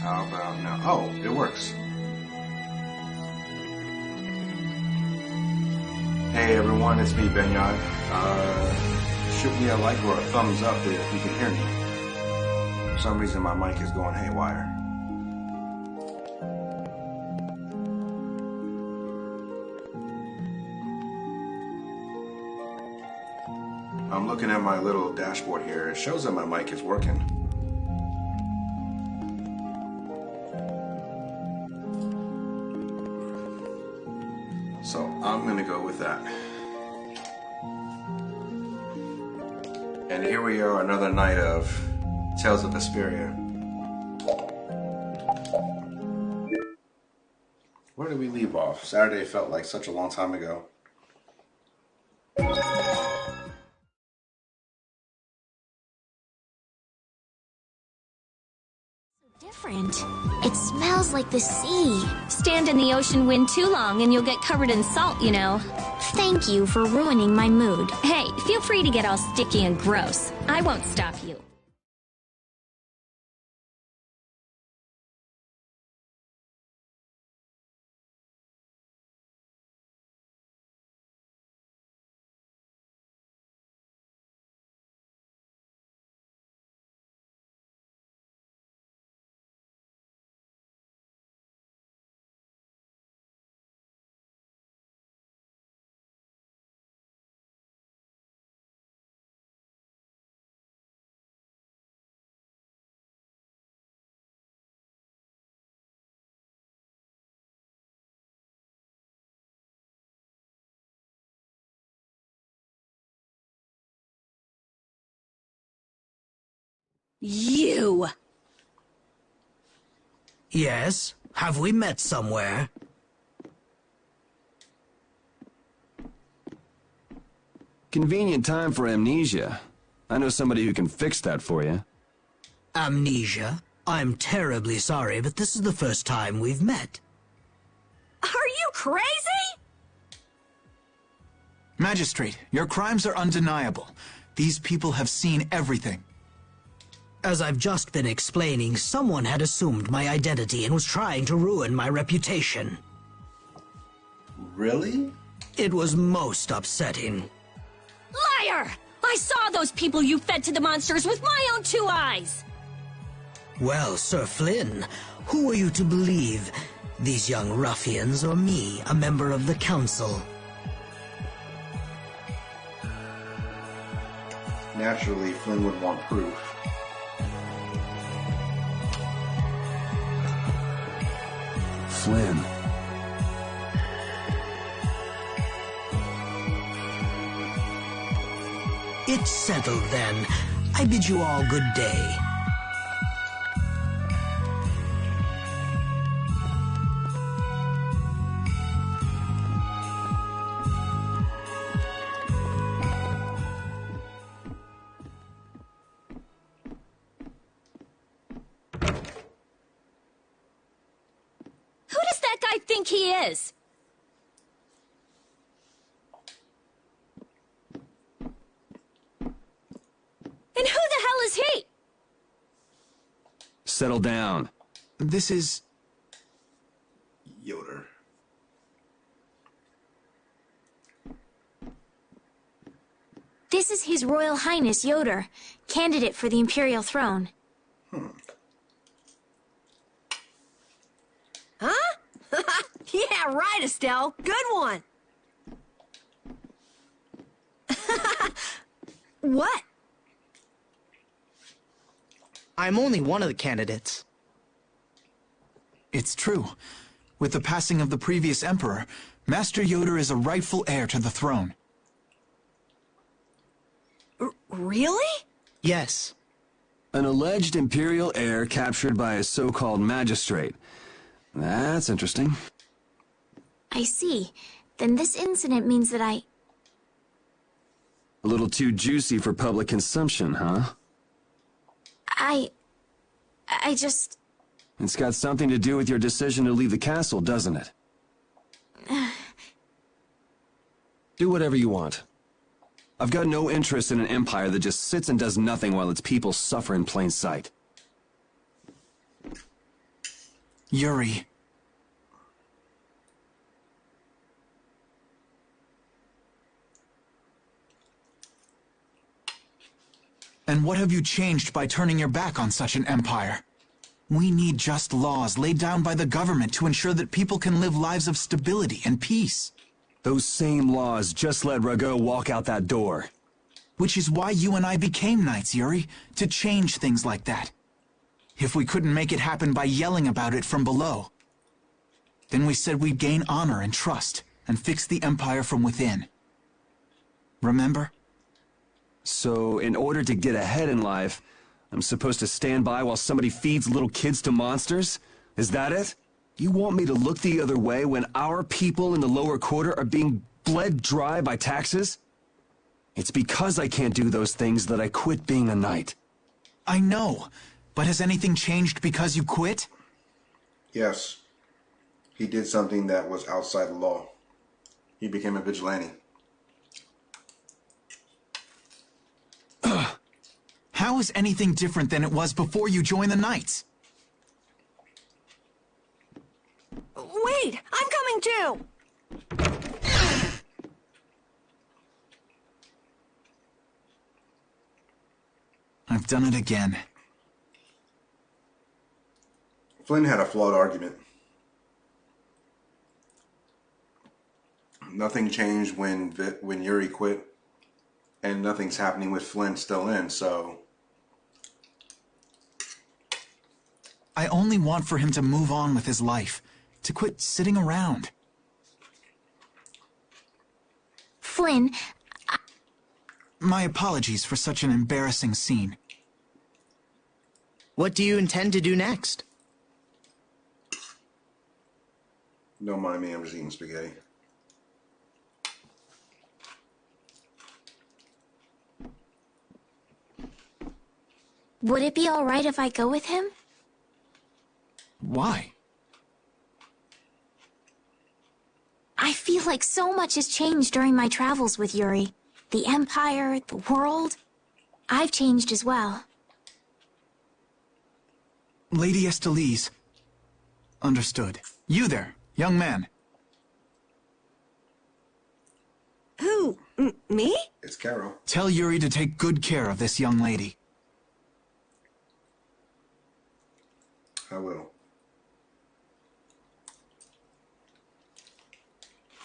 How about now? Oh, it works. Hey everyone, it's me, Benyai. Shoot me a like or a thumbs up if you can hear me. For some reason my mic is going haywire. I'm looking at my little dashboard here. It shows that my mic is working. So I'm gonna go with that. And here we are, another night of Tales of Vesperia. Where did we leave off? Saturday felt like such a long time ago. Different. It smells like the sea. Stand in the ocean wind too long and you'll get covered in salt, you know. Thank you for ruining my mood. Hey, feel free to get all sticky and gross. I won't stop you. You! Yes? Have we met somewhere? Convenient time for amnesia. I know somebody who can fix that for you. Amnesia? I'm terribly sorry, but this is the first time we've met. Are you crazy? Magistrate, your crimes are undeniable. These people have seen everything. As I've just been explaining, someone had assumed my identity and was trying to ruin my reputation. Really? It was most upsetting. Liar! I saw those people you fed to the monsters with my own 2 eyes! Well, Sir Flynn, who are you to believe? These young ruffians or me, a member of the council? Naturally, Flynn would want proof. Flynn. It's settled then. I bid you all good day. Who does that guy think he is? And who the hell is he? Settle down. This is... Yoder. This is His Royal Highness Yoder, candidate for the Imperial throne. Huh? Yeah, right, Estelle. Good one. What? I'm only one of the candidates. It's true. With the passing of the previous emperor, Master Yoder is a rightful heir to the throne. Really? Yes. An alleged imperial heir captured by a so-called magistrate. That's interesting. I see. Then this incident means that A little too juicy for public consumption, huh? I just... It's got something to do with your decision to leave the castle, doesn't it? Do whatever you want. I've got no interest in an empire that just sits and does nothing while its people suffer in plain sight. Yuri. And what have you changed by turning your back on such an empire? We need just laws laid down by the government to ensure that people can live lives of stability and peace. Those same laws just let Rago walk out that door. Which is why you and I became knights, Yuri, to change things like that. If we couldn't make it happen by yelling about it from below, then we said we'd gain honor and trust and fix the empire from within. Remember? So, in order to get ahead in life, I'm supposed to stand by while somebody feeds little kids to monsters? Is that it? You want me to look the other way when our people in the lower quarter are being bled dry by taxes? It's because I can't do those things that I quit being a knight. I know, but has anything changed because you quit? Yes. He did something that was outside the law. He became a vigilante. How is anything different than it was before you joined the Knights? Wait, I'm coming too! I've done it again. Flynn had a flawed argument. Nothing changed when Yuri quit, and nothing's happening with Flynn still in, so... I only want for him to move on with his life, to quit sitting around. Flynn, My apologies for such an embarrassing scene. What do you intend to do next? Don't mind me, I'm just eating spaghetti. would it be alright if I go with him? Why? I feel like so much has changed during my travels with Yuri. The Empire, the world. I've changed as well. Lady Estelise. Understood. You there, young man. Who? Me? It's Carol. Tell Yuri to take good care of this young lady. I will.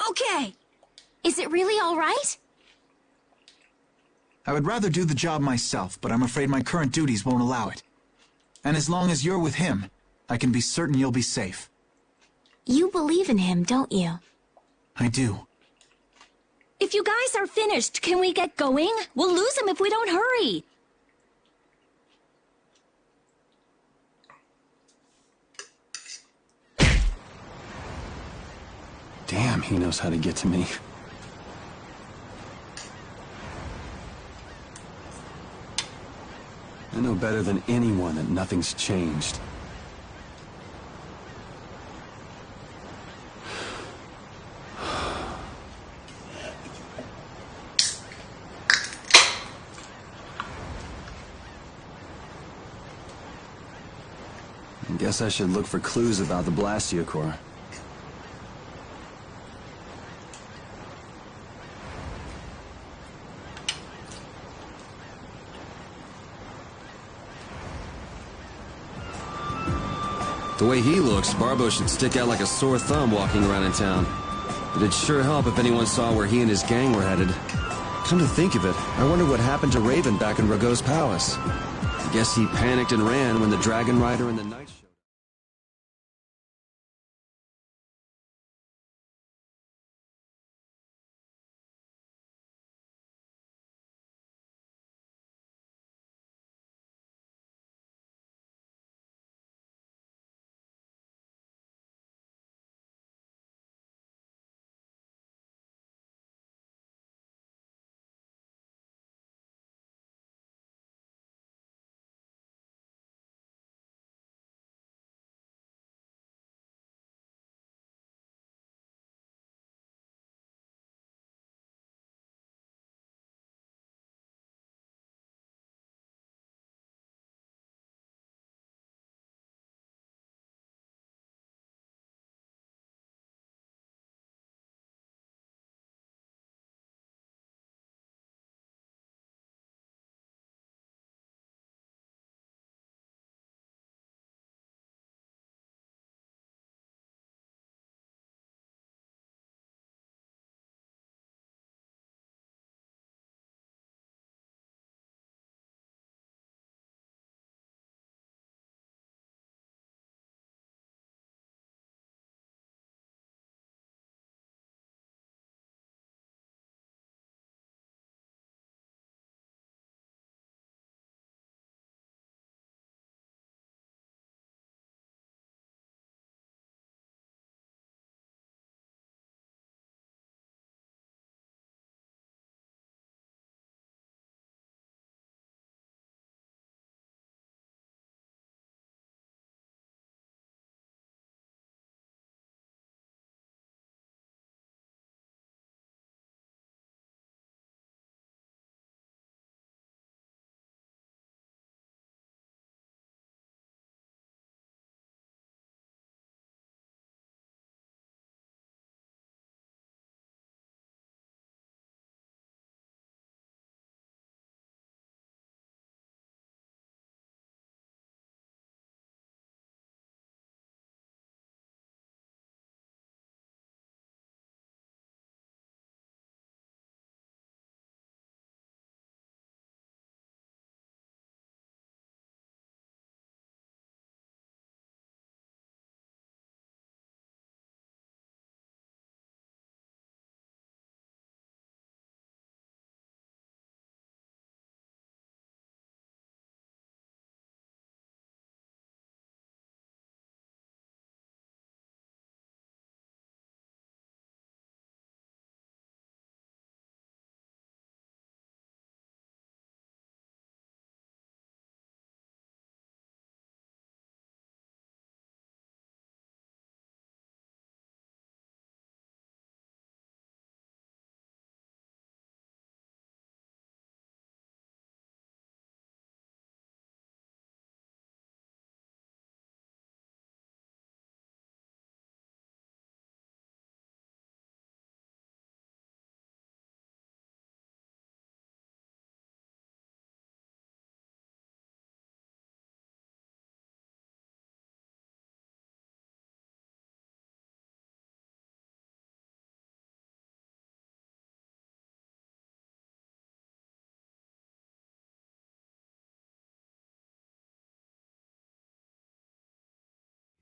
Okay. Is it really alright? I would rather do the job myself, but I'm afraid my current duties won't allow it. And as long as you're with him, I can be certain you'll be safe. You believe in him, don't you? I do. If you guys are finished, can we get going? We'll lose him if we don't hurry. Damn, he knows how to get to me. I know better than anyone that nothing's changed. I guess I should look for clues about the Blastia Core. The way he looks, Barbo should stick out like a sore thumb walking around in town. But it'd sure help if anyone saw where he and his gang were headed. Come to think of it, I wonder what happened to Raven back in Rago's palace. I guess he panicked and ran when the Dragon Rider and the Knight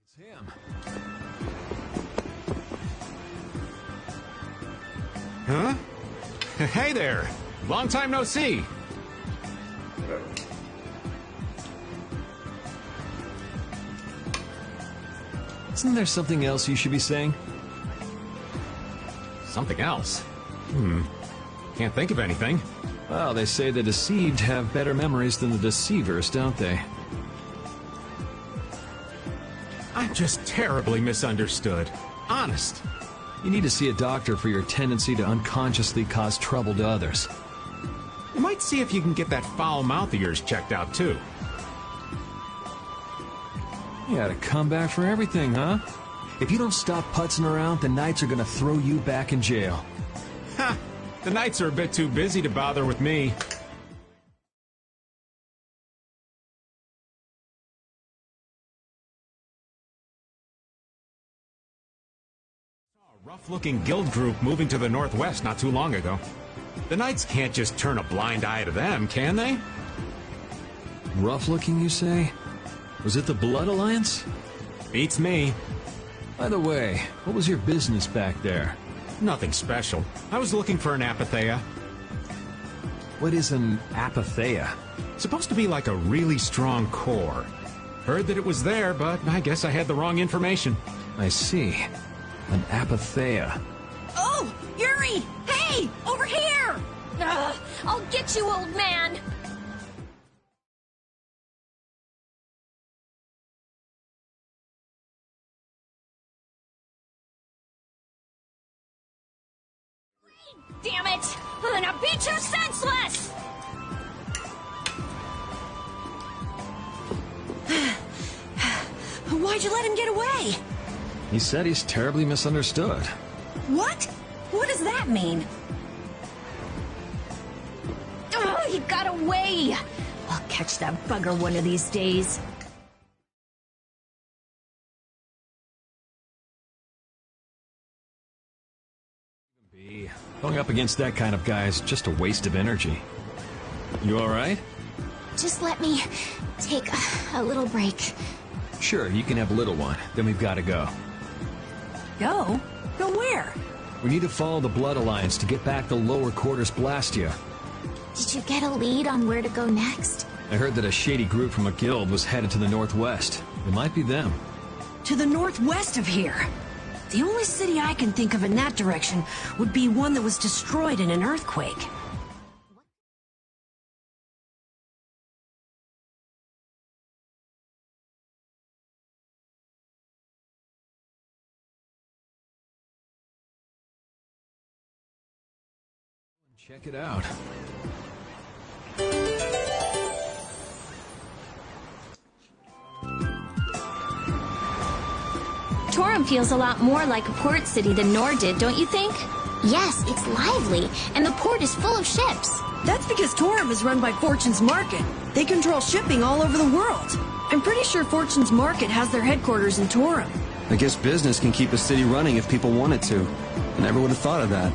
It's him. Huh? Hey there. Long time no see. Isn't there something else you should be saying? Something else? Can't think of anything. Well, they say the deceived have better memories than the deceivers, don't they? I'm just terribly misunderstood. Honest. You need to see a doctor for your tendency to unconsciously cause trouble to others. You might see if you can get that foul mouth of yours checked out, too. You got a comeback for everything, huh? If you don't stop putzing around, the Knights are gonna throw you back in jail. Ha! The Knights are a bit too busy to bother with me. Rough-looking guild group moving to the northwest not too long ago. The Knights can't just turn a blind eye to them, can they? Rough-looking, you say? Was it the Blood Alliance? Beats me. By the way, what was your business back there? Nothing special. I was looking for an apatheia. What is an apatheia? Supposed to be like a really strong core. Heard that it was there, but I guess I had the wrong information. I see. An apatheia. Oh, Yuri! Hey! Over here! I'll get you, old man! Damn it! I'm gonna beat you senseless! Why'd you let him get away? He said he's terribly misunderstood. What? What does that mean? Oh, he got away! I'll catch that bugger one of these days. Going up against that kind of guy is just a waste of energy. You alright? Just let me take a little break. Sure, you can have a little one. Then we've got to go. Go? Go where? We need to follow the Blood Alliance to get back the lower quarters Blastia. Did you get a lead on where to go next? I heard that a shady group from a guild was headed to the northwest. It might be them. To the northwest of here. The only city I can think of in that direction would be one that was destroyed in an earthquake. Check it out. Torum feels a lot more like a port city than Nor did, don't you think? Yes, it's lively, and the port is full of ships. That's because Torum is run by Fortune's Market. They control shipping all over the world. I'm pretty sure Fortune's Market has their headquarters in Torum. I guess business can keep a city running if people want it to. I never would have thought of that.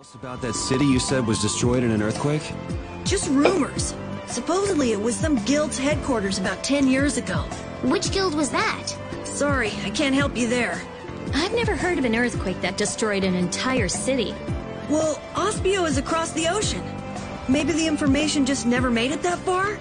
else about that city you said was destroyed in an earthquake? Just rumors. Supposedly it was some guild's headquarters about 10 years ago. Which guild was that? Sorry, I can't help you there. I've never heard of an earthquake that destroyed an entire city. Well, Ospio is across the ocean. Maybe the information just never made it that far?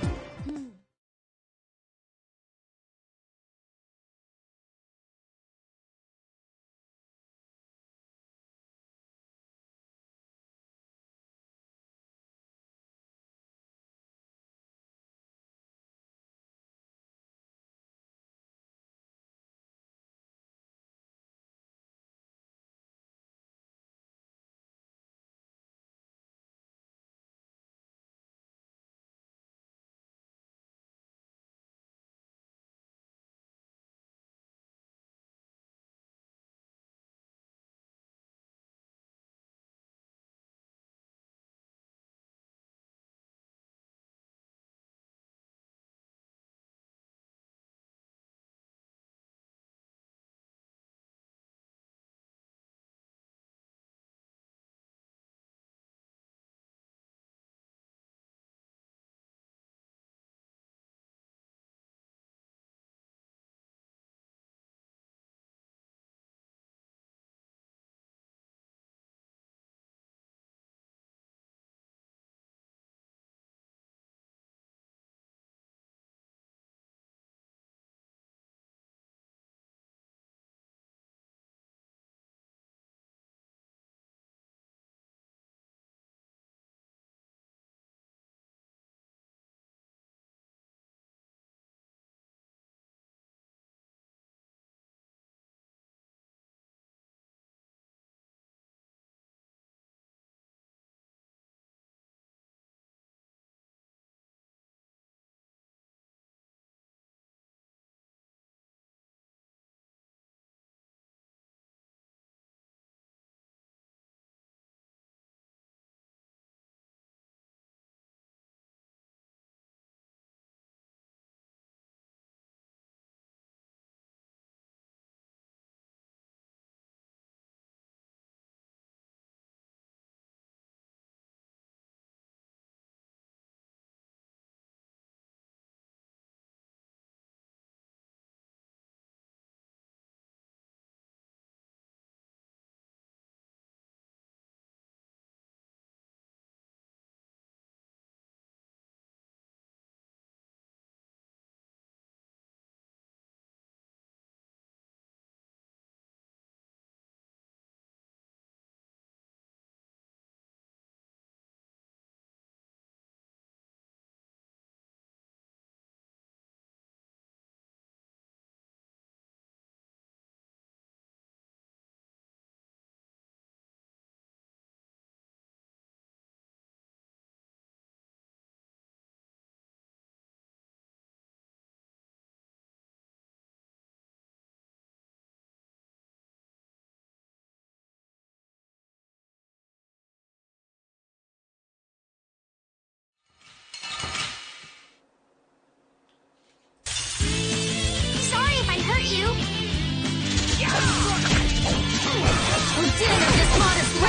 Sorry if I hurt you. We're dealing with this modest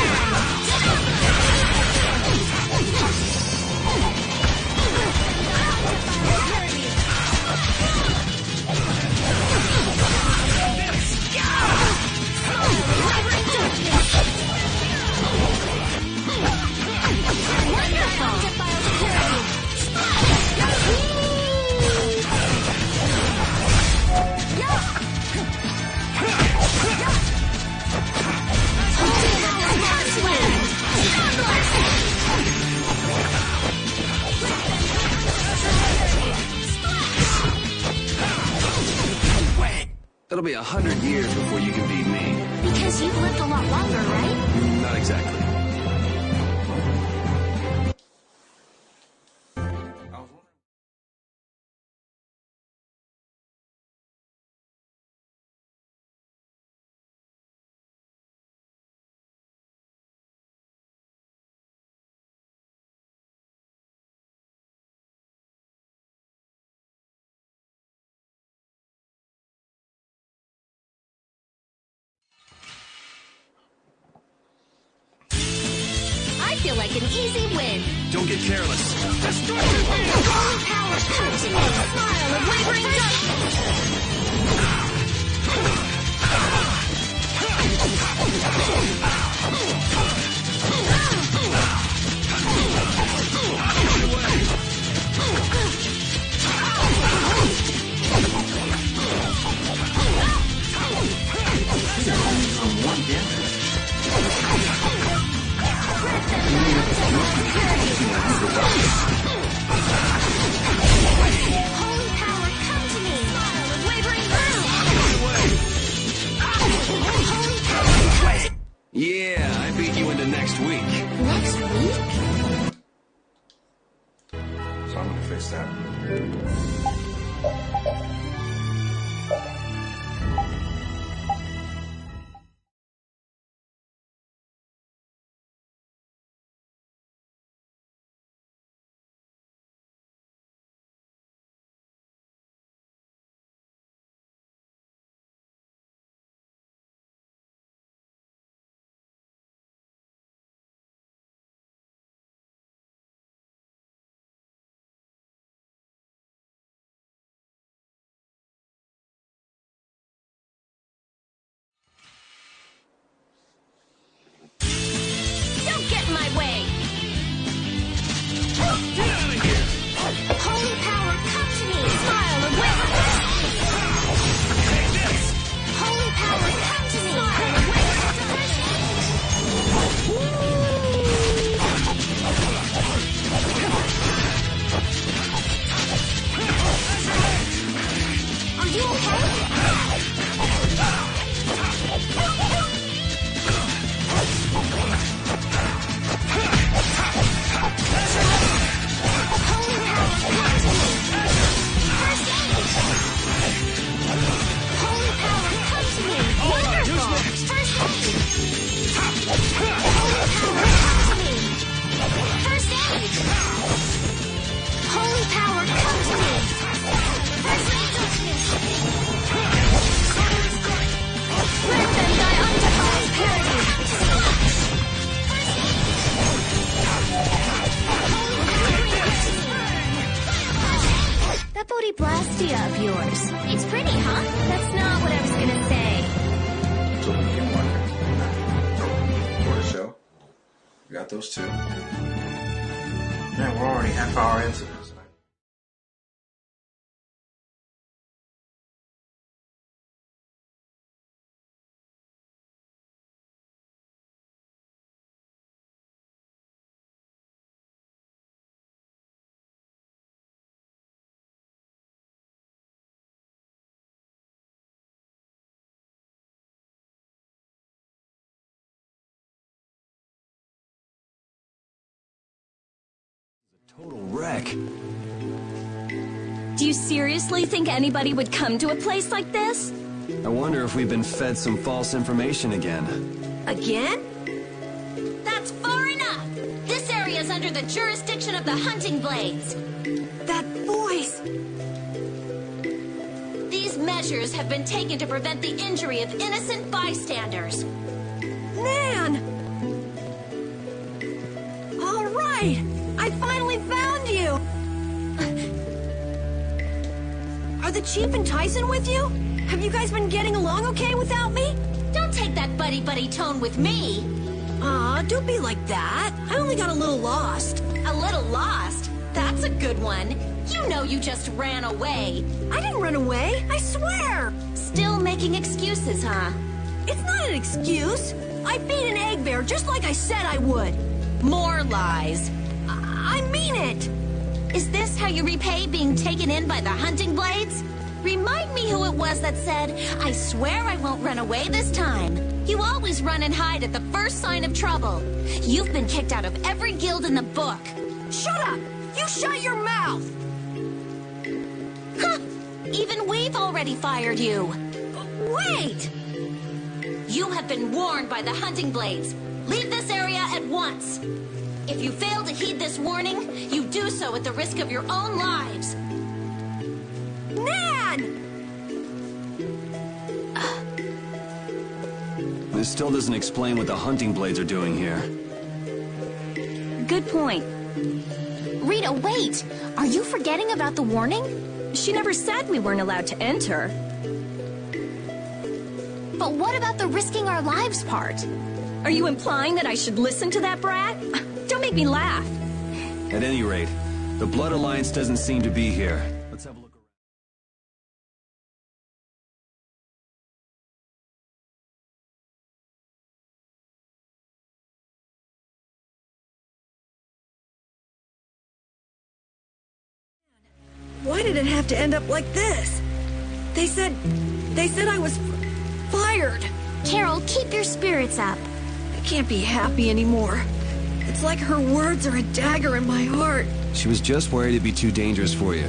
It'll be 100 years before you can beat me. Because you've lived a lot longer, right? Not exactly. like an easy win. Don't get careless. Holy power, come to me. Smile of wavering Holy power, come to me. Smile of wavering Holy power. Yeah, I beat you into next week. Next week? So I'm gonna fix that. Don't get in my way! Get out of here! Holy power, come to me! Smile of wavering Holy power, come to me! Smile of Are you Holy power, come to me! Wonderful! First aid! Holy power, come to me! First aid! Holy power, come to me! First aid! Let them die undefined parity! That Bodhi-Blastia of yours. It's pretty, huh? That's not what I was gonna say. So we can get one for the show. We got those two. Man, we're already half hour into this. Total wreck. Do you seriously think anybody would come to a place like this? I wonder if we've been fed some false information again. Again? That's far enough! This area is under the jurisdiction of the Hunting Blades. That voice! These measures have been taken to prevent the injury of innocent bystanders. Nan! All right! I finally found you! Are the Chief and Tyson with you? Have you guys been getting along okay without me? Don't take that buddy-buddy tone with me. Aw, don't be like that. I only got a little lost. A little lost? That's a good one. You know you just ran away. I didn't run away, I swear! Still making excuses, huh? It's not an excuse. I beat an egg bear just like I said I would. More lies. I mean it! Is this how you repay being taken in by the Hunting Blades? Remind me who it was that said, I swear I won't run away this time. You always run and hide at the first sign of trouble. You've been kicked out of every guild in the book. Shut up! You shut your mouth! Huh! Even we've already fired you. Wait! You have been warned by the Hunting Blades. Leave this area at once. If you fail to heed this warning, you do so at the risk of your own lives. Nan! This still doesn't explain what the Hunting Blades are doing here. good point. Rita, wait! Are you forgetting about the warning? She never said we weren't allowed to enter. But what about the risking our lives part? Are you implying that I should listen to that brat? Don't make me laugh. At any rate, the Blood Alliance doesn't seem to be here. Let's have a look around. Why did it have to end up like this? They said I was fired. Carol, keep your spirits up. I can't be happy anymore. It's like her words are a dagger in my heart. She was just worried it'd be too dangerous for you.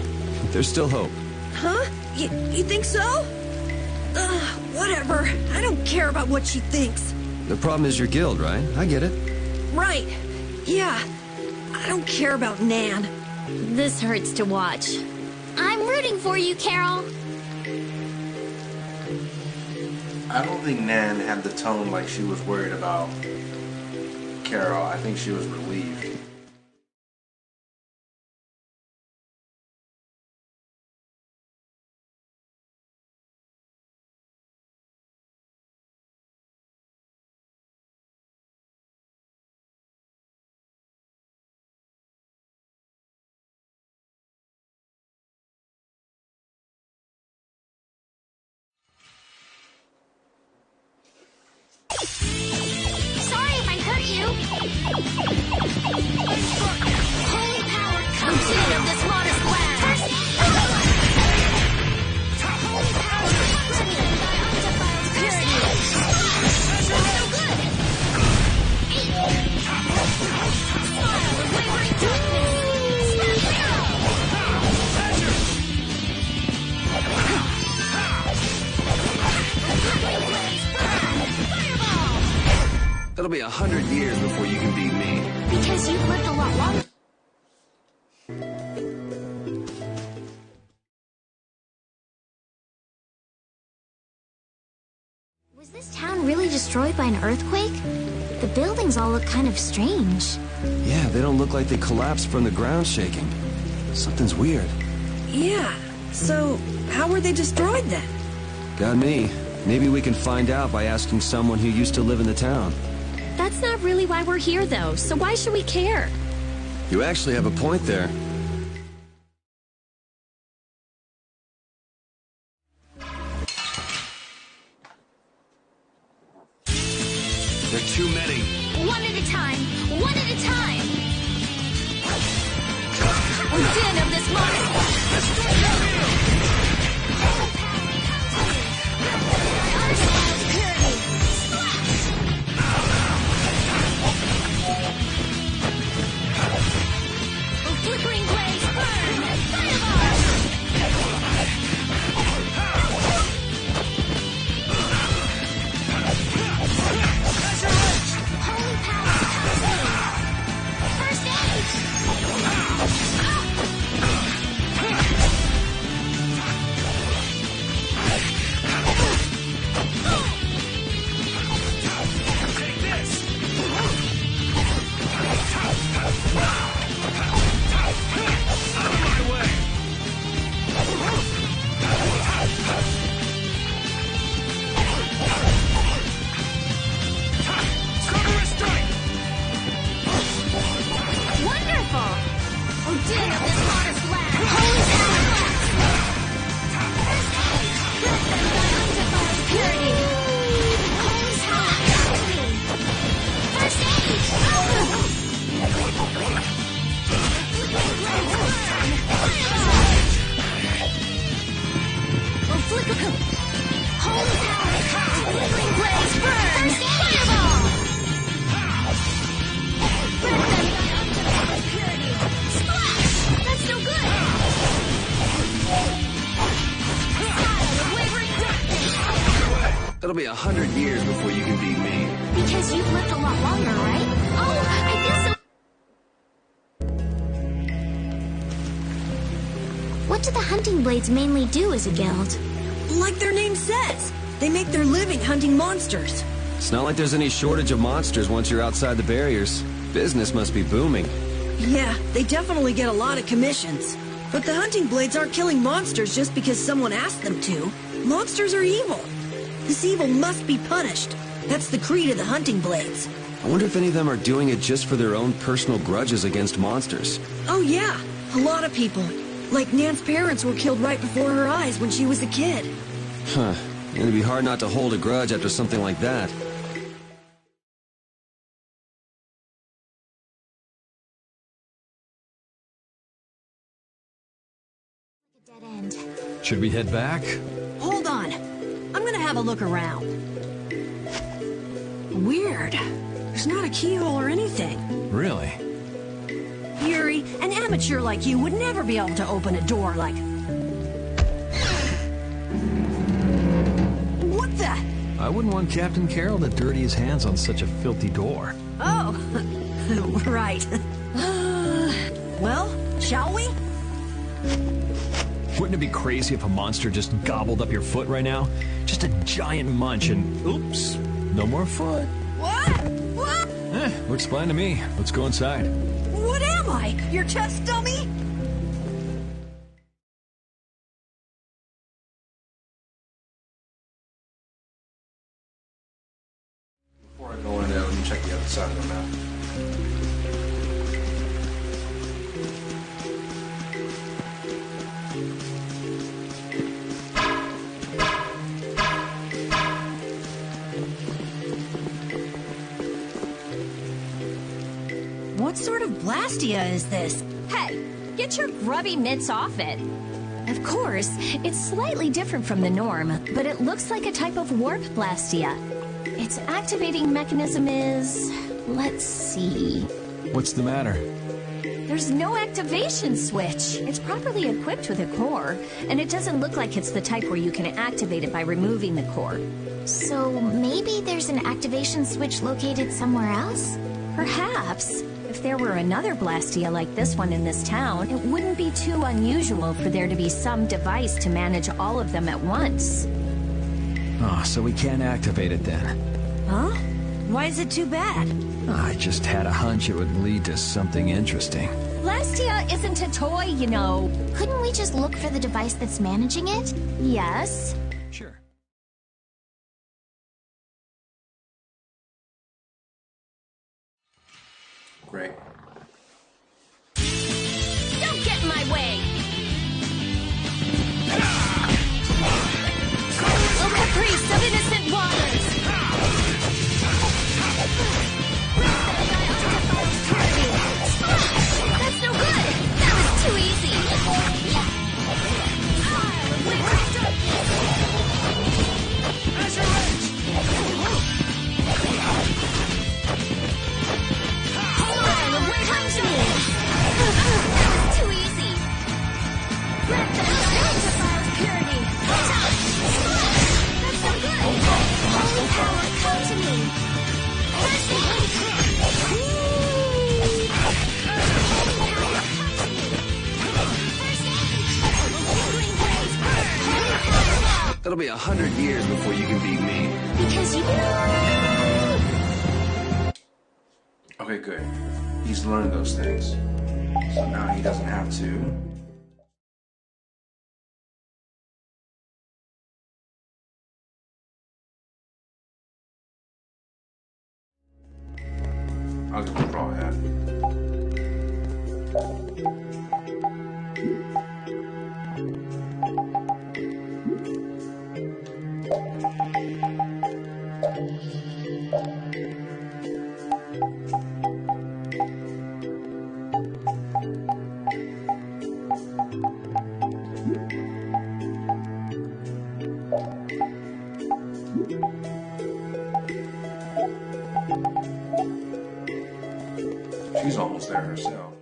There's still hope. Huh? You think so? Whatever. I don't care about what she thinks. The problem is your guild, right? I get it. Right. Yeah. I don't care about Nan. This hurts to watch. I'm rooting for you, Carol. I don't think Nan had the tone like she was worried about Carol. I think she was relieved. Sorry if I hurt you. Holy power comes in of this modest land. Holy power comes in by undefiled purity. So good. Smile of wavering darkness. Smash It'll be 100 years before you can beat me. Because you've lived a lot longer. Was this town really destroyed by an earthquake? The buildings all look kind of strange. Yeah, they don't look like they collapsed from the ground shaking. Something's weird. Yeah. So, how were they destroyed then? Got me. Maybe we can find out by asking someone who used to live in the town. That's not really why we're here, though, so why should we care? You actually have a point there. There are too many. One at a time! One at a time! Within of this monster! Flickering blaze, burn! Fireball! Holy power! First It'll be 100 years before you can beat me. Because you've lived a lot longer, right? Oh, I feel so... What do the hunting blades mainly do as a guild? Like their name says, they make their living hunting monsters. It's not like there's any shortage of monsters once you're outside the barriers. Business must be booming. Yeah, they definitely get a lot of commissions. But the hunting blades aren't killing monsters just because someone asked them to. Monsters are evil. This evil must be punished. That's the creed of the hunting blades. I wonder if any of them are doing it just for their own personal grudges against monsters. Oh yeah, a lot of people. Like Nan's parents were killed right before her eyes when she was a kid. Huh. It'd be hard not to hold a grudge after something like that. Dead end. Should we head back? Hold on. I'm gonna have a look around. Weird. There's not a keyhole or anything. Really? Yuri, an amateur like you would never be able to open a door like... What the? I wouldn't want Captain Carroll to dirty his hands on such a filthy door. Oh, right. Well, shall we? Wouldn't it be crazy if a monster just gobbled up your foot right now? Just a giant munch and... oops, no more foot. What? What? Looks fine to me. Let's go inside. What am I? Your test dummy? Before I go in there, let me check the other side of the map. What sort of blastia is this? Hey, get your grubby mitts off it. Of course, it's slightly different from the norm, but it looks like a type of warp blastia. Its activating mechanism is... let's see... What's the matter? There's no activation switch. It's properly equipped with a core, and it doesn't look like it's the type where you can activate it by removing the core. So maybe there's an activation switch located somewhere else? Perhaps. If there were another Blastia like this one in this town, it wouldn't be too unusual for there to be some device to manage all of them at once. Oh, so we can't activate it then. Huh? Why is it too bad? I just had a hunch it would lead to something interesting. Blastia isn't a toy, you know. Couldn't we just look for the device that's managing it? Yes. Sure. Great. Don't get in my way! A caprice of innocent waters! That's no good! That was too easy! Come to me! That was too easy! Grant them sanctified purity! That's no good! Holy power, come to me! First aid! Holy power, come to me! First aid! Healing grace! Holy power! That'll be 100 years before you can beat me. Because you... Okay, good. He's learned those things. So now he doesn't have to. I'll get the straw hat. She's almost there herself.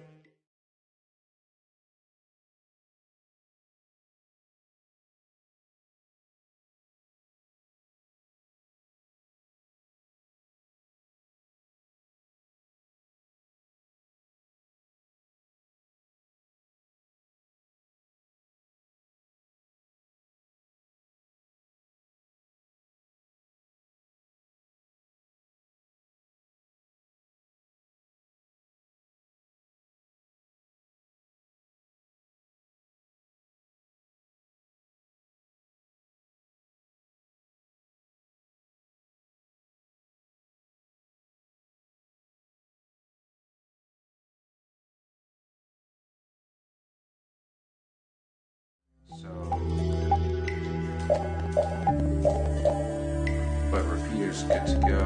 computer's good to go.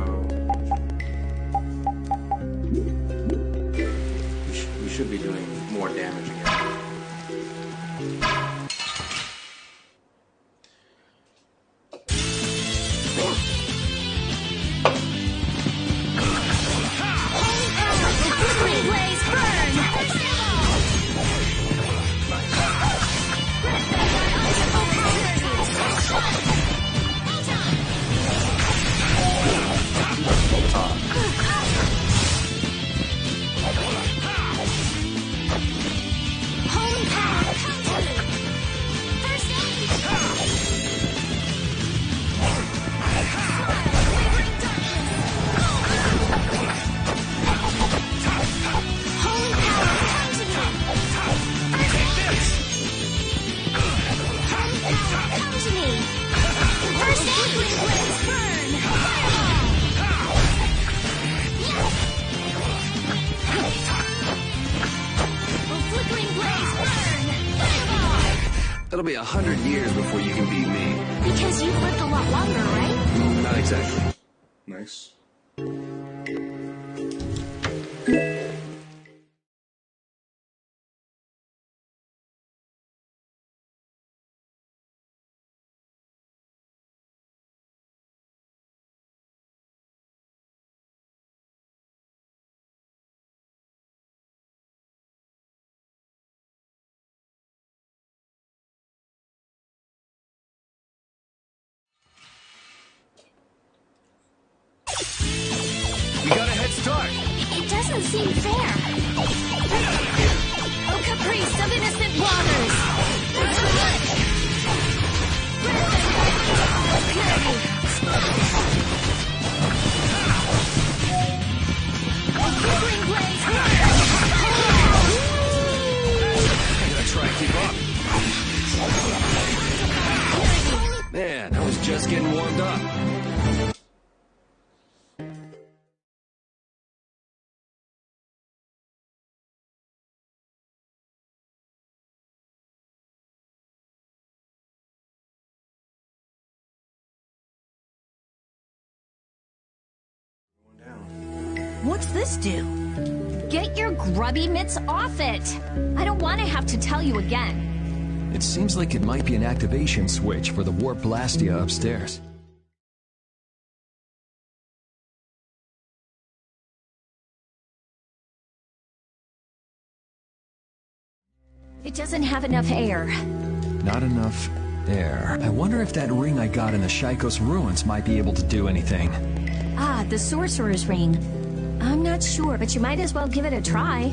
We should be doing more damage again. It'll be 100 years before you can beat me. Because you've lived a lot longer, right? Not exactly. Nice. We got a head start. It doesn't seem fair. Oh, caprice of innocent waters! Flickering blaze, I gotta try and keep up. Man, I was just getting warmed up. What's this do? Get your grubby mitts off it! I don't want to have to tell you again. It seems like it might be an activation switch for the warp blastia upstairs. It doesn't have enough air. Not enough air. I wonder if that ring I got in the Shaikos ruins might be able to do anything. Ah, the sorcerer's ring. I'm not sure, but you might as well give it a try.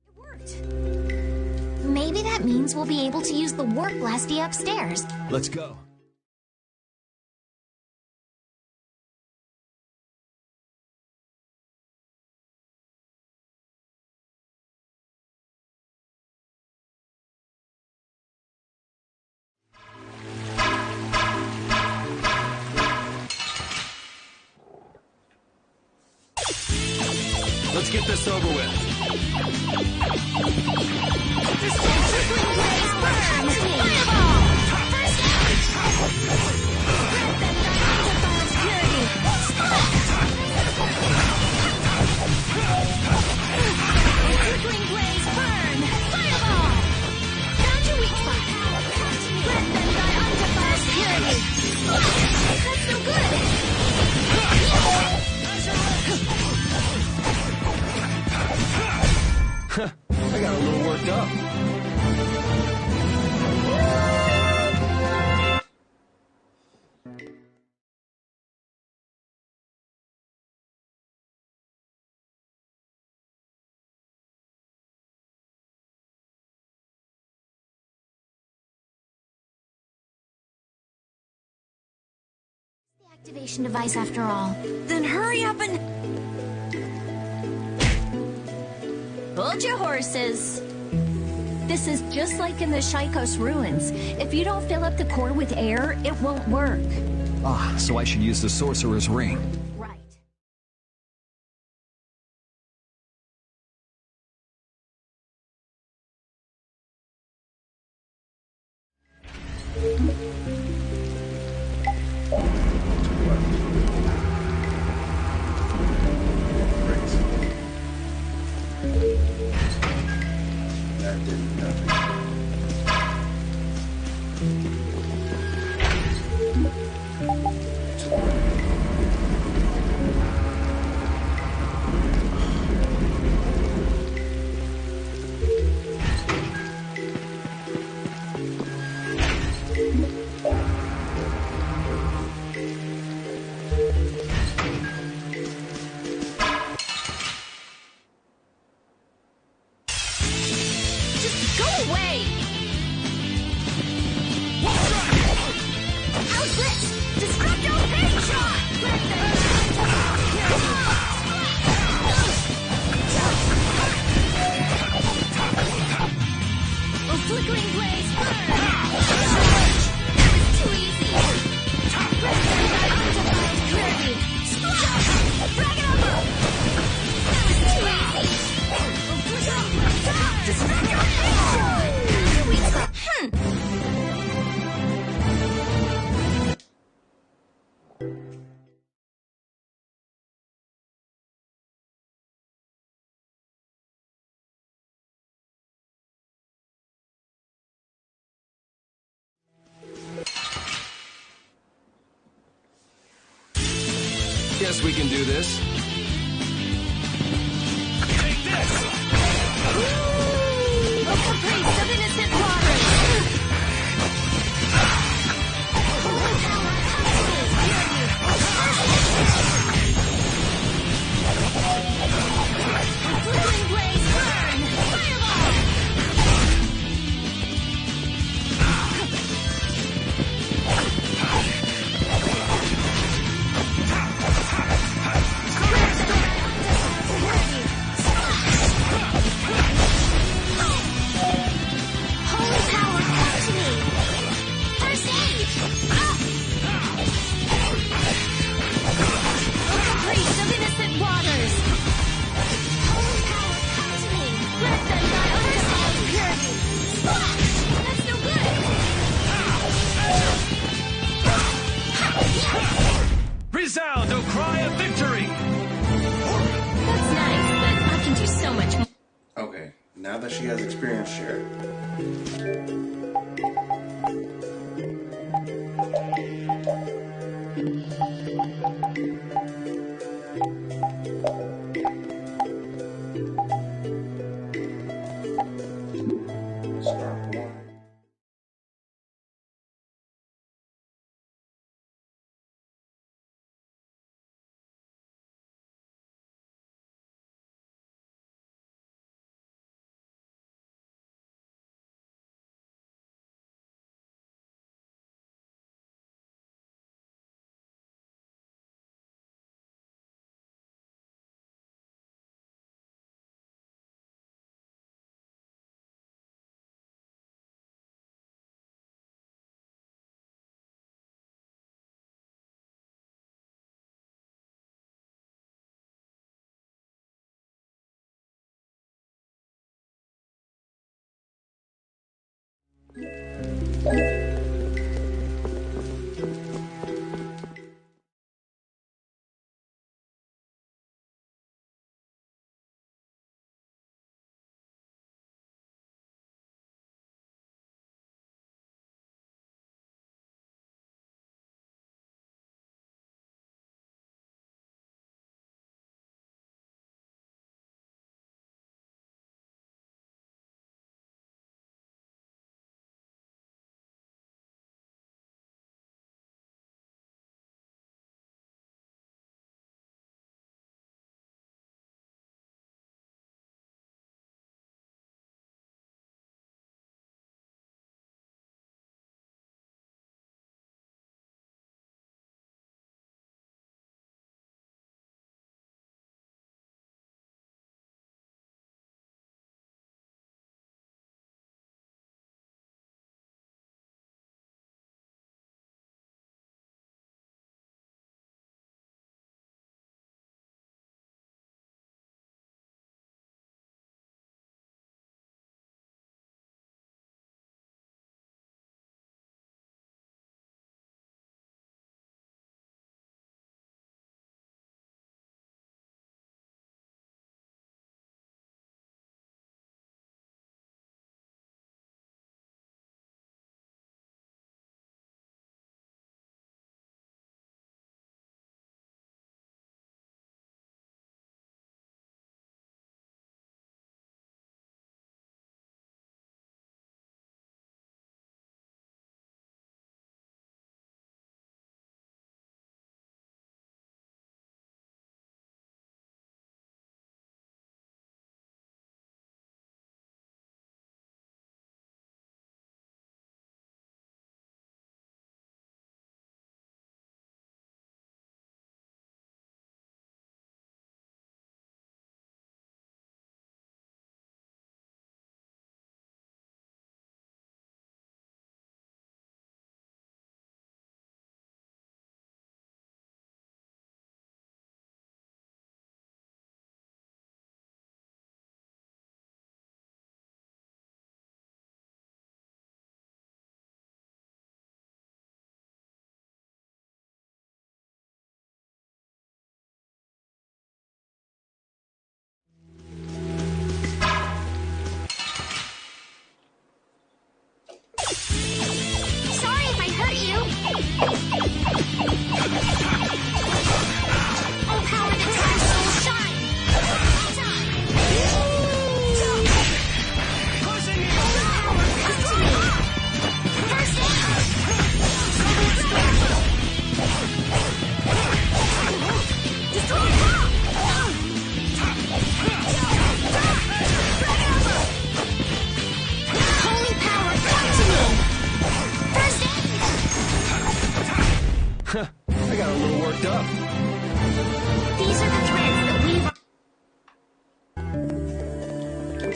It worked. Maybe that means we'll be able to use the warp blasty upstairs. Let's go. Let's get this over with. Flickering blaze, burn! Fireball! Found your weak spot. Let them die undefiled purity. That's so good! I got a little worked up. The activation device after all. Then hurry up and... Hold your horses. This is just like in the Shaikos ruins. If you don't fill up the core with air, it won't work. Ah, so I should use the sorcerer's ring. guess we can do this. Take this! A caprice of innocent waters! Flickering blaze, burn! Fireball! Holy power, come to me! First aid! A caprice of innocent waters! Holy power, come to me! Let them die undefiled purity! Splash! That's no good! Resound, O cry of victory! That's nice, but I can do so much more. Okay, now that she has experience shared.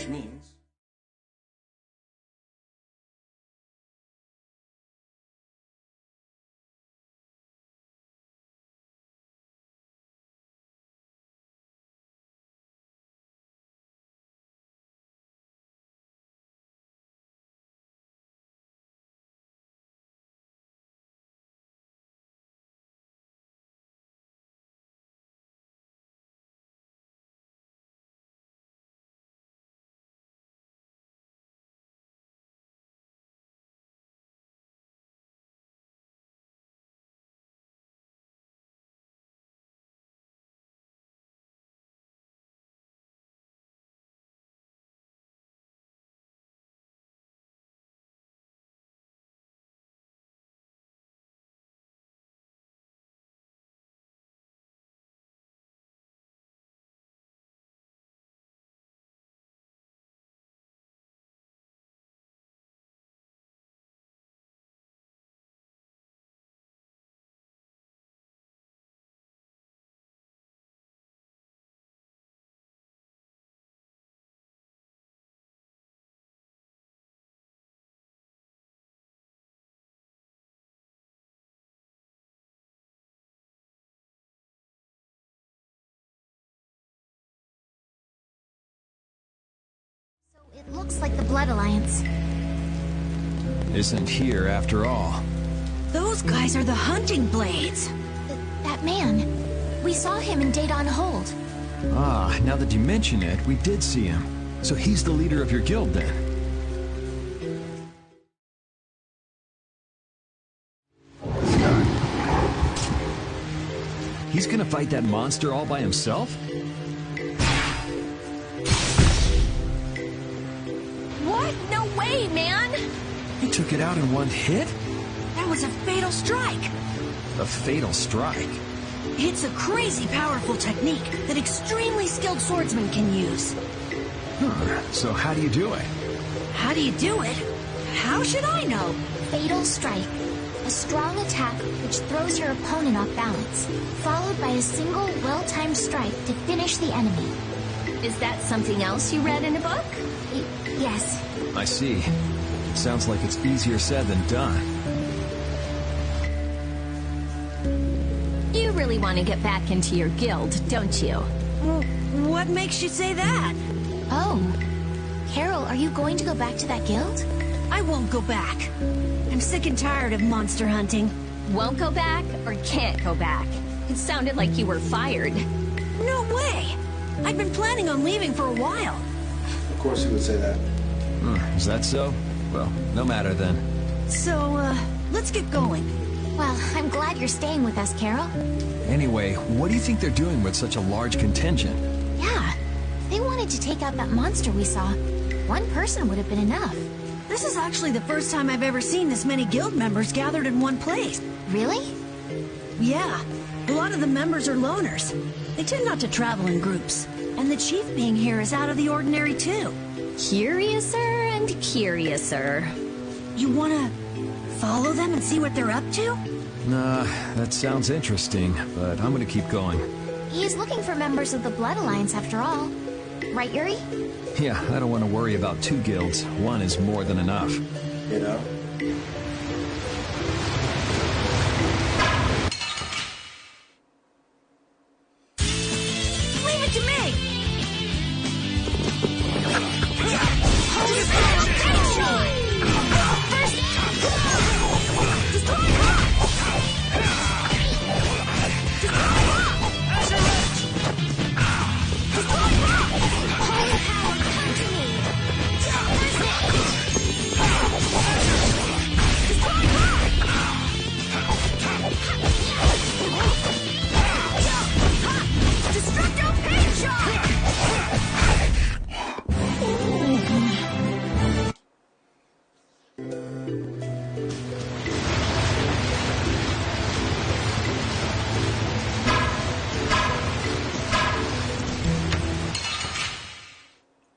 which means... It looks like the Blood Alliance. Isn't here after all. Those guys are the hunting blades. That man. We saw him in Daedon Hold. Ah, now that you mention it, we did see him. So he's the leader of your guild then? He's gonna fight that monster all by himself? What? No way, man! He took it out in one hit? That was a fatal strike. A fatal strike? It's a crazy powerful technique that extremely skilled swordsmen can use. Huh. So how do you do it? How do you do it? How should I know? Fatal Strike. A strong attack which throws your opponent off balance, followed by a single well-timed strike to finish the enemy. Is that something else you read in a book? Yes. I see. Sounds like it's easier said than done. You really want to get back into your guild, don't you? Well, what makes you say that? Oh. Carol, are you going to go back to that guild? I won't go back. I'm sick and tired of monster hunting. Won't go back or can't go back? It sounded like you were fired. No way! I've been planning on leaving for a while. Of course he would say that. Is that so? Well, no matter then. So, let's get going. Well, I'm glad you're staying with us, Carol. Anyway, what do you think they're doing with such a large contingent? Yeah. They wanted to take out that monster we saw. One person would have been enough. This is actually the first time I've ever seen this many guild members gathered in one place. Really? Yeah. A lot of the members are loners. They tend not to travel in groups. And the chief being here is out of the ordinary, too. Curiouser and curiouser. You wanna follow them and see what they're up to? Nah, that sounds interesting, but I'm gonna keep going. He is looking for members of the Blood Alliance after all. Right, Yuri? Yeah, I don't want to worry about two guilds. One is more than enough. You know? Leave it to me!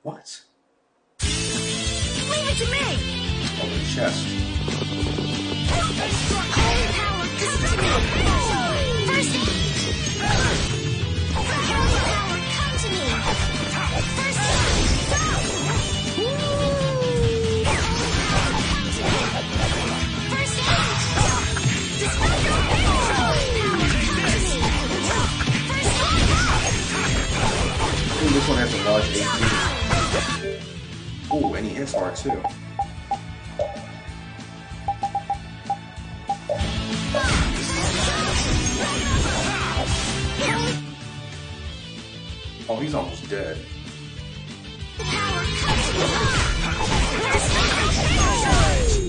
What? Leave it to me! Oh, the chest. Holy power, come to me! First aid! Holy power, come to me! First aid! this one has a large HP. Ooh, and he hits hard too. Oh, he's almost dead.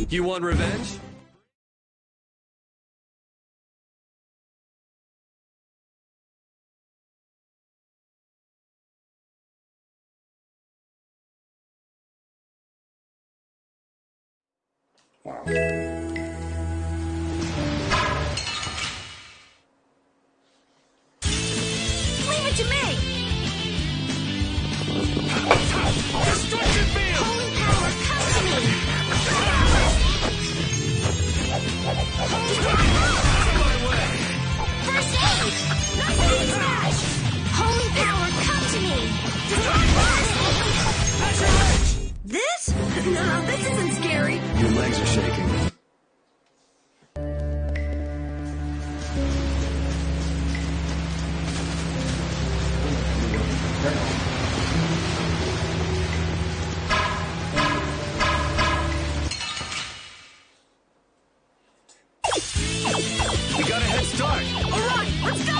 You want revenge? Wow. Leave it to me! Destruction field! Holy power, come to me! My way! First aid! Holy power, come to me! This? No, this isn't scary. Your legs are shaking. We got a head start! Alright, let's go!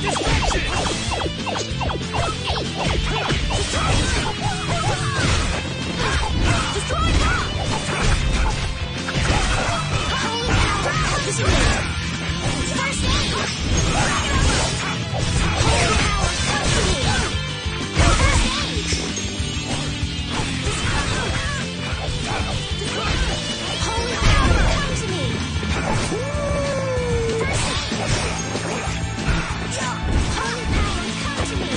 Distraction! Destroy rock! Holy power, come to me! First aid! Holy power, come to me! First aid! Holy power, come to me! First aid! Holy power, come to me!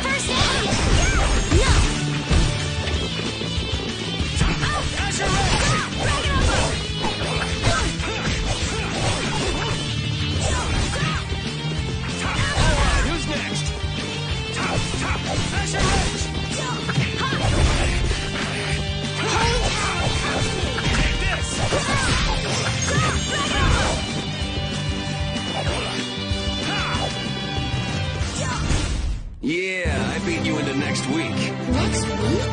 First aid! No! Who's next? Asher Ridge! Holy power, come to me! This! Yeah, I beat you into next week. Next week?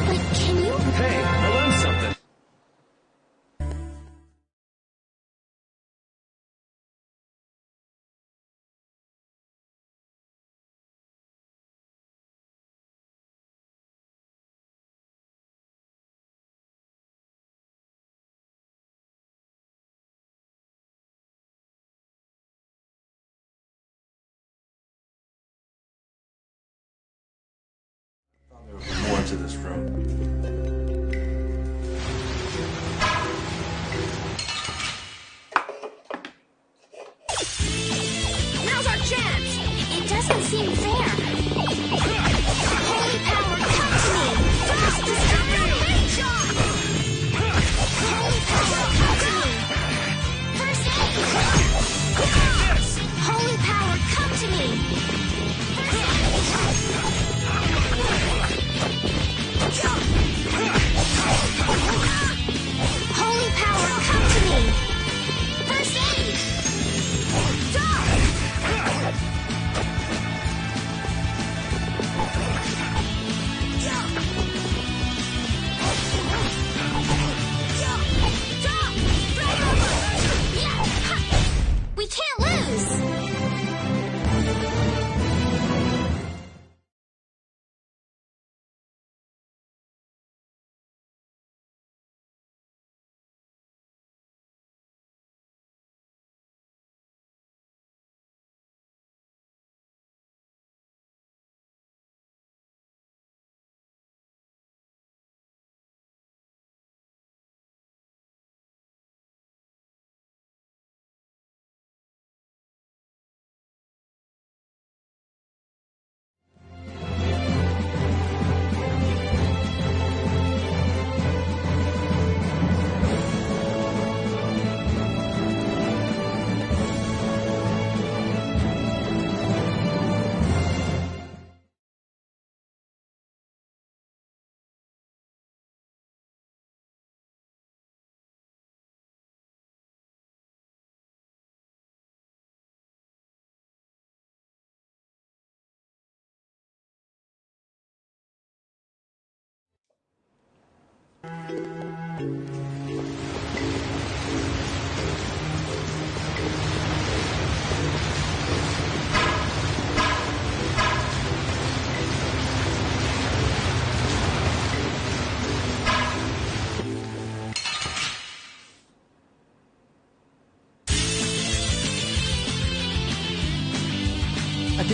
But can you... Hey, I learned something. There was more to this room. Now's our chance! It doesn't seem fair. Holy power, come to me! Fast! Destruction bait shot! Holy power, come to me! First aid! Holy power, come to me! First aid!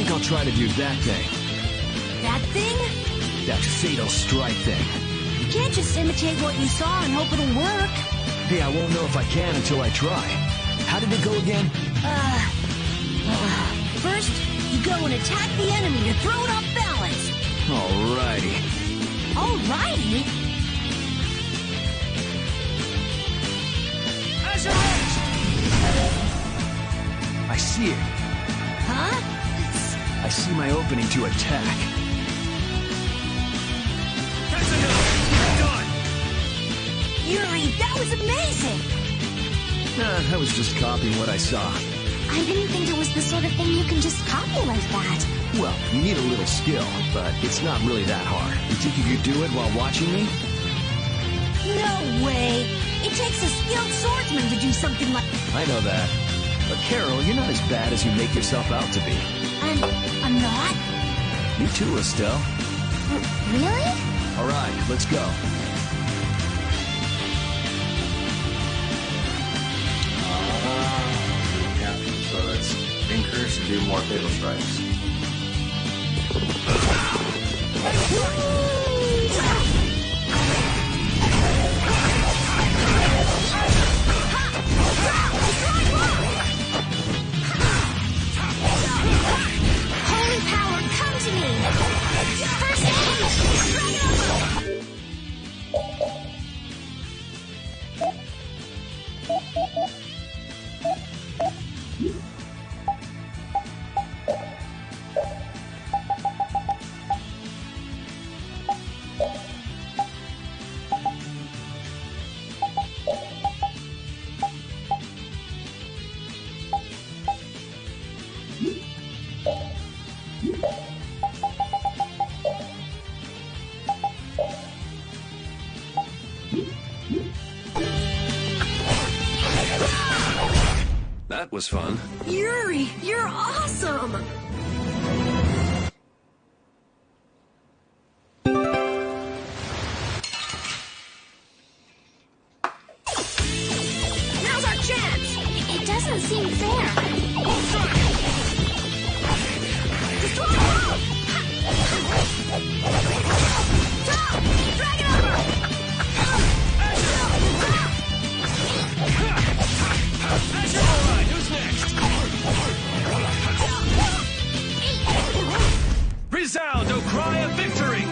think I'll try to do that thing. That thing? That fatal strike thing. You can't just imitate what you saw and hope it'll work. Hey, I won't know if I can until I try. How did it go again? First, you go and attack the enemy to throw it off balance. Alrighty. Alrighty? As arranged! I see it. Huh? I see my opening to attack. That's enough! Done! Yuri, that was amazing! I was just copying what I saw. I didn't think it was the sort of thing you can just copy like that. Well, you need a little skill, but it's not really that hard. You think you could do it while watching me? No way! It takes a skilled swordsman to do something like... I know that. But Carol, you're not as bad as you make yourself out to be. I'm not? You too, Estelle. Really? Alright, let's go. Yeah, so that's encouraged to do more fatal strikes. Holy power, come to me! First aid! Dragon over! That was fun. Yuri, you're awesome! Now's our chance! It doesn't seem fair. Destroy all! Dragon over! Alright, who's next? Resound, O cry of victory!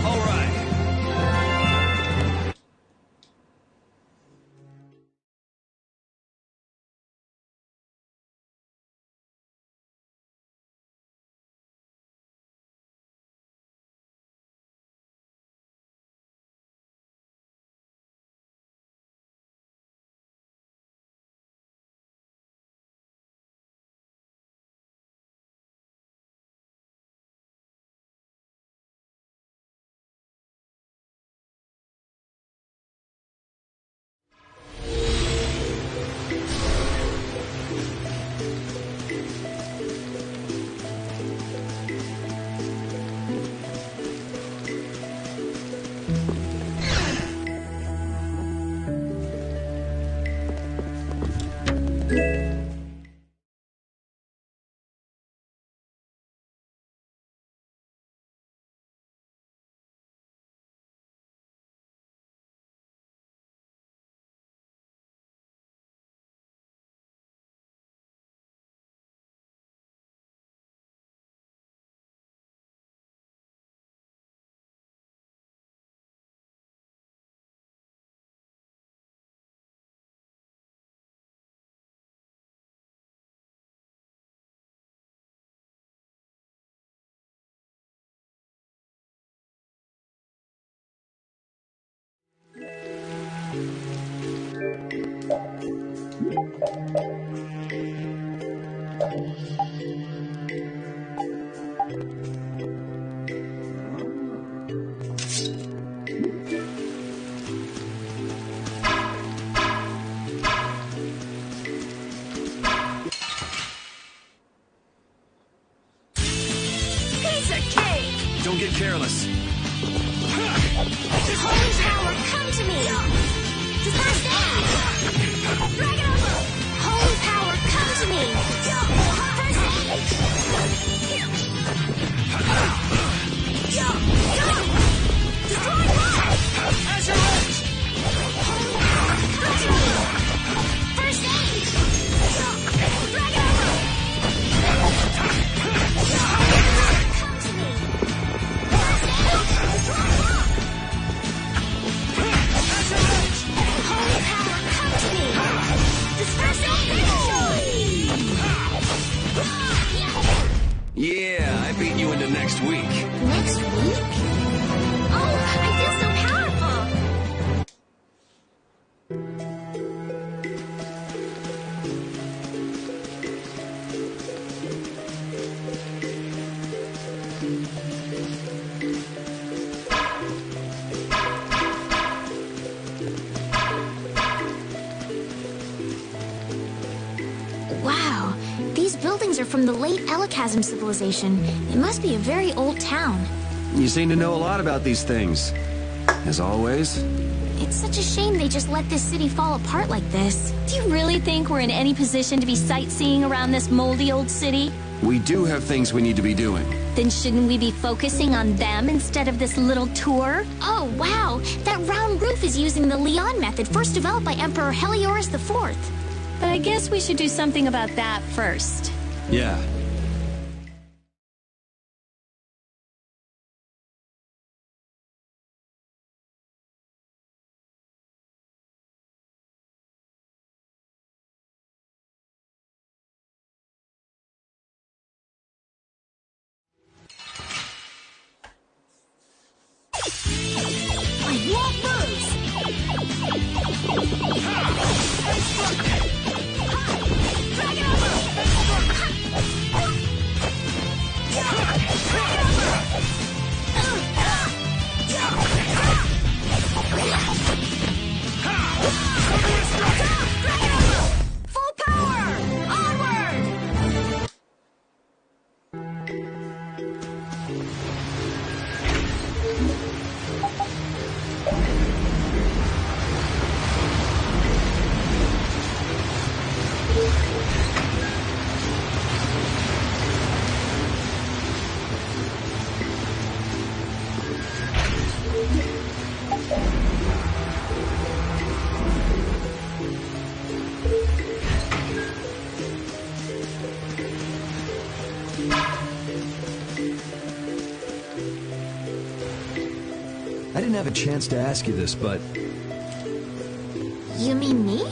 Alright. Don't get careless. Holy power, come to me! First aid! Dragon over! Holy power, come to me! Yeah, I beat you into next week. Next week? Oh, I feel so powerful! Wow, these buildings are from the late Elachasm civilization. It must be a very old town. You seem to know a lot about these things. As always. It's such a shame they just let this city fall apart like this. Do you really think we're in any position to be sightseeing around this moldy old city? We do have things we need to be doing. Then shouldn't we be focusing on them instead of this little tour? Oh, wow! That round roof is using the Leon method, first developed by Emperor Heliodorus IV. But I guess we should do something about that first. Yeah. I won't lose! Full power! Onward! I didn't have a chance to ask you this, but You mean me?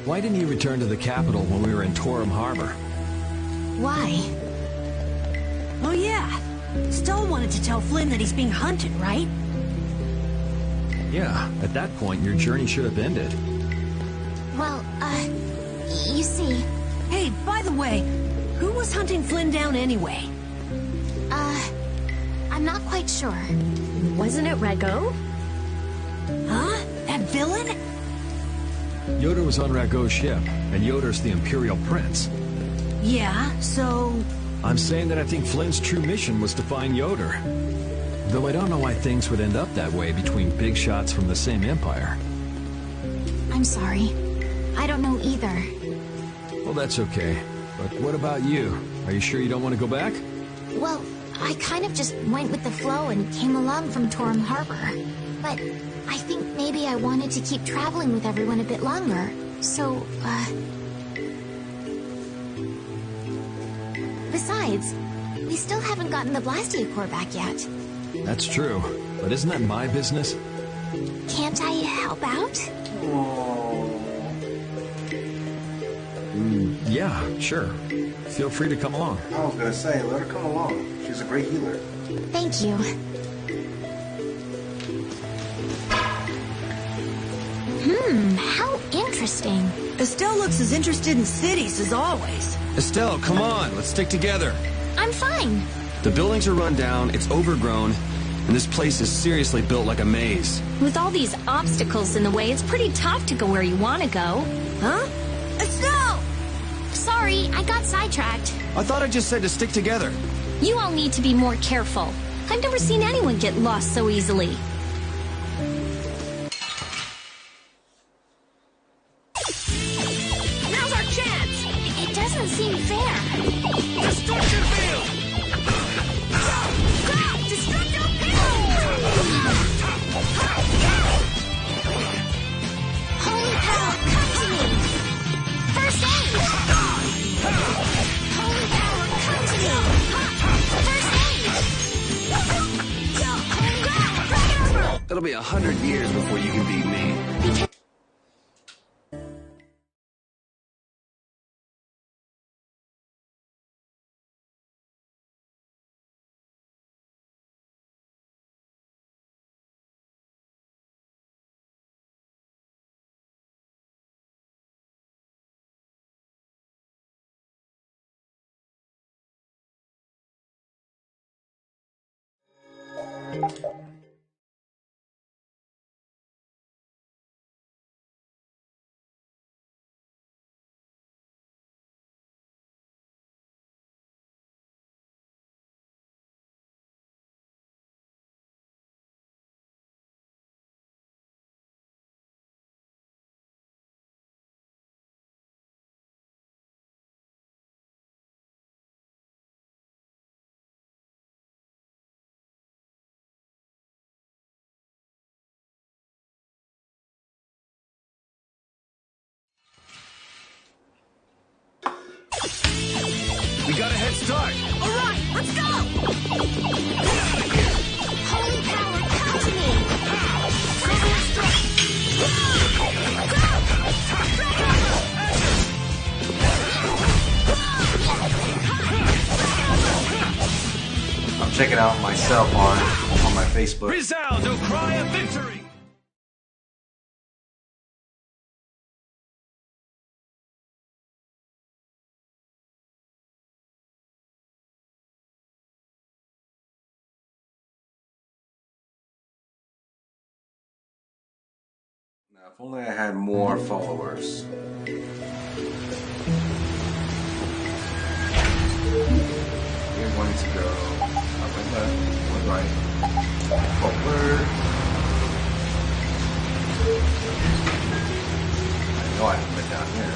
why didn't you return to the capital when we were in Torum Harbor? Why? Oh yeah. Stella wanted to tell Flynn that he's being hunted, right? Yeah, at that point, your journey should have ended. Well, you see, Hey, by the way, who was hunting Flynn down anyway? I'm not quite sure. Wasn't it Rego? Huh? That villain? Yoder was on Rago's ship, and Yoder's the Imperial Prince. Yeah, so... I'm saying that I think Flynn's true mission was to find Yoder. Though I don't know why things would end up that way between big shots from the same empire. I'm sorry. I don't know either. Well, that's okay. But what about you? Are you sure you don't want to go back? Well, I kind of just went with the flow and came along from Torum Harbor. But I think maybe I wanted to keep traveling with everyone a bit longer. So, Besides, we still haven't gotten the Blastia core back yet. That's true. But isn't that my business? Can't I help out? Yeah, sure. Feel free to come along. I was gonna say, let her come along. She's a great healer. Thank you. How interesting. Estelle looks as interested in cities as always. Estelle, come on, let's stick together. I'm fine. The buildings are run down, it's overgrown, and this place is seriously built like a maze. With all these obstacles in the way, it's pretty tough to go where you want to go. Huh? Estelle! Sorry, I got sidetracked. I thought I just said to stick together. You all need to be more careful. I've never seen anyone get lost so easily. Now's our chance! It doesn't seem fair. Destruction field! Destructo field! Holy power, come to me! First aid! Holy power, come to me! First aid! It'll be 100 years before you can beat me. Because We got a head start! Alright, let's go! Holy power, come to me! I'm checking out myself on my Facebook. Resound, O cry of victory! Now, if only I had more followers. We're going to go up and left, one right, forward. I know I haven't been down here.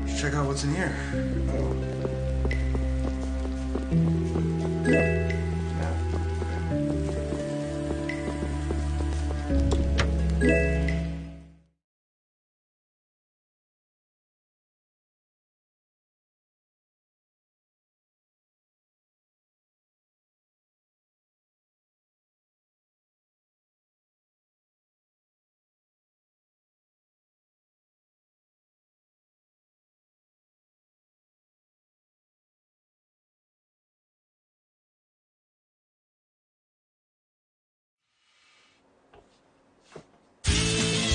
Let's check out what's in here.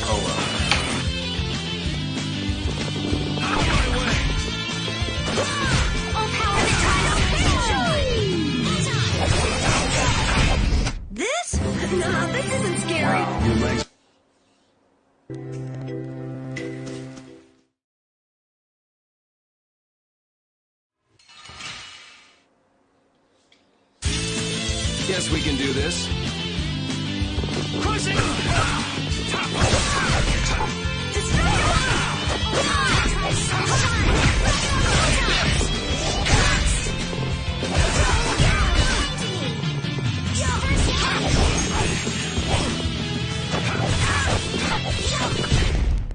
Oh well. All power to This? Nah, this isn't scary. Your legs. Yes, we can do this. Crushing!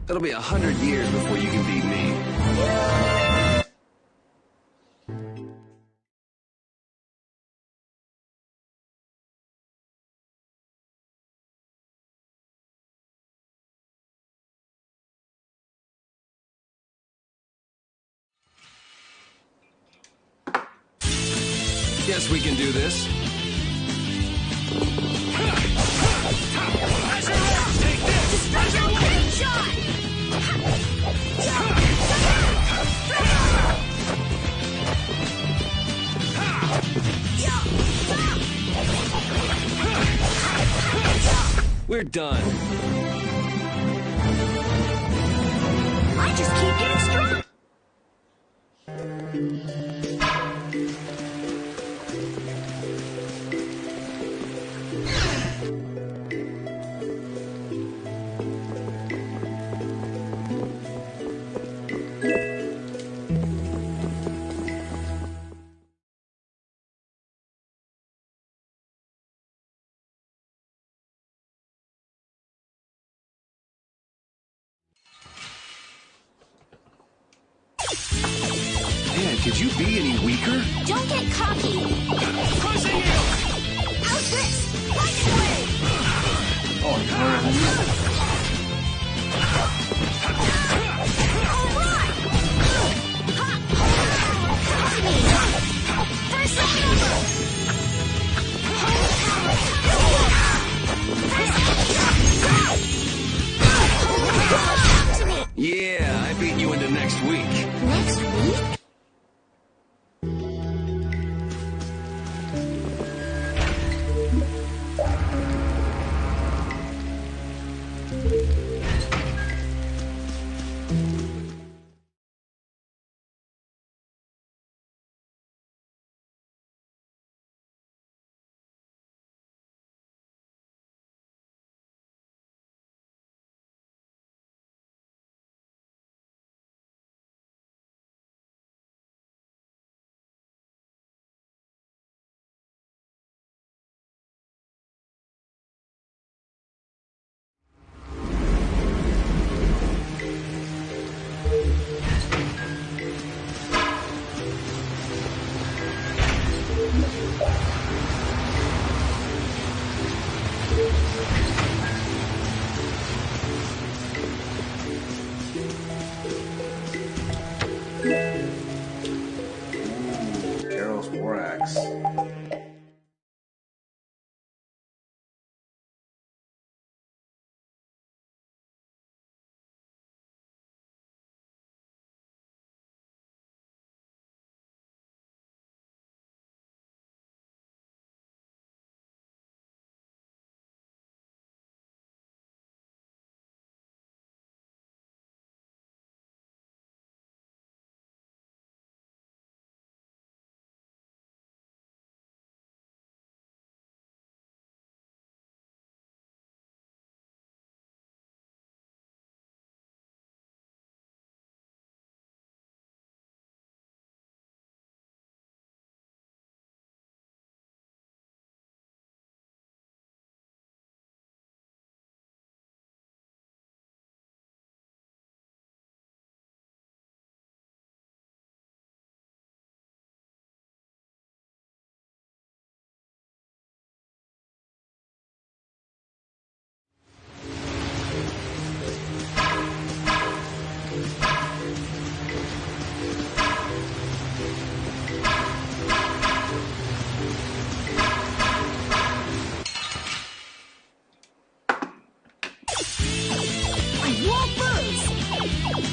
It'll be 100 years before you can beat me. Yes, we can do this. We're done. I just keep getting strong. Man, could you be any weaker? Don't get cocky. Crushing you! How's this? Lightning wave! Oh, you learned this? All right! Ha! Come to me! First number! Holy power! Come to me! Yeah, I beat you into next week. Next week?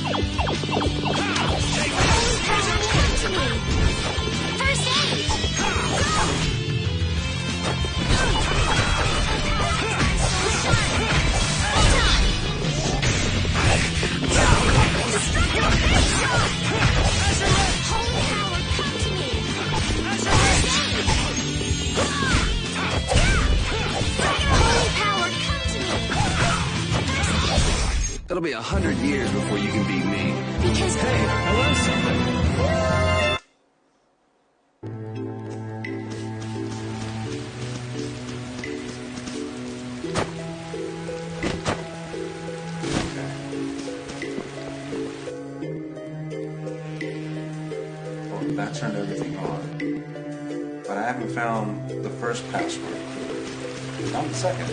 First aid! That'll be 100 years before you can beat me. Because... Hey, I learned something. Well, that turned everything on. But I haven't found the first password. Not the second.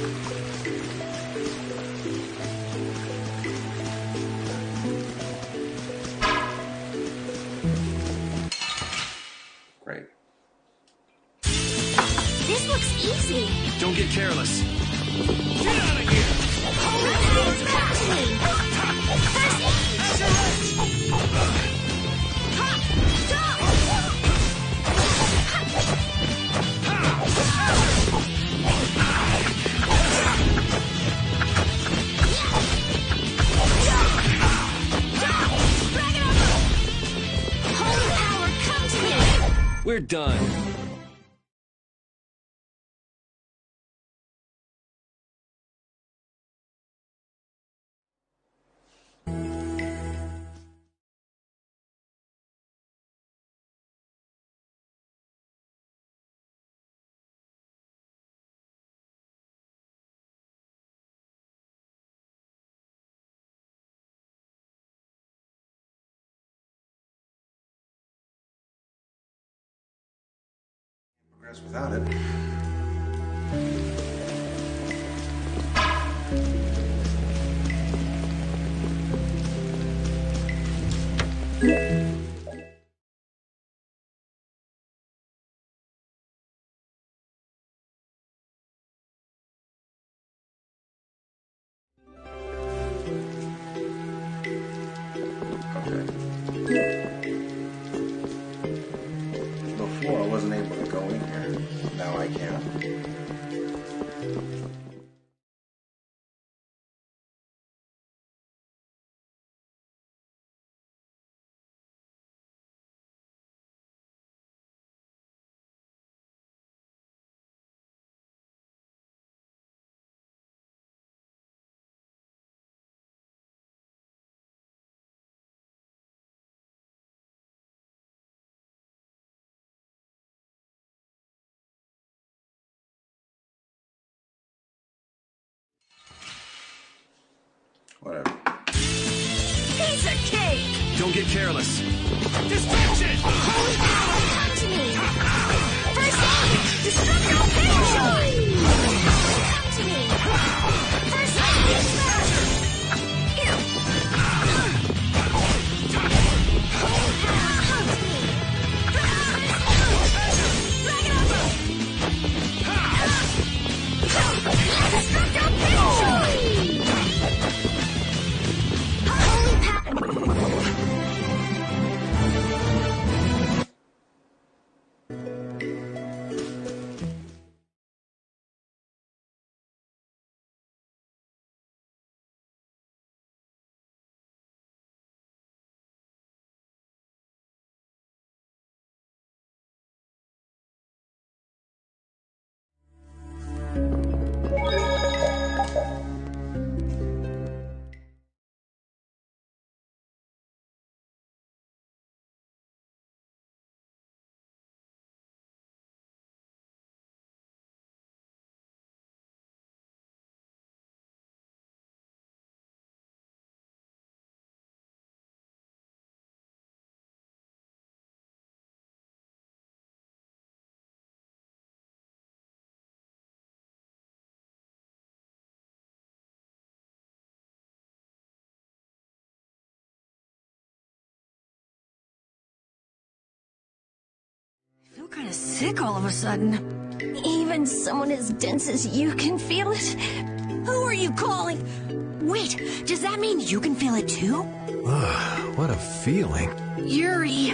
Great. This looks easy. Don't get careless. Get out of here! Come to me. First aid! Ha! Stop! Holy power, come to me! We're done. Progress without it. Before I wasn't able to go in here. Now I can. Whatever. Piece of cake! Don't get careless. Distraction! Holy power, come to me! First aid! Destructive power! Come to me! First aid! Here! Holy power, come to me! Drag it over! Destructive power! Holy power! I feel kind of sick all of a sudden. Even someone as dense as you can feel it? Who are you calling? Wait, does that mean you can feel it too? What a feeling. Yuri.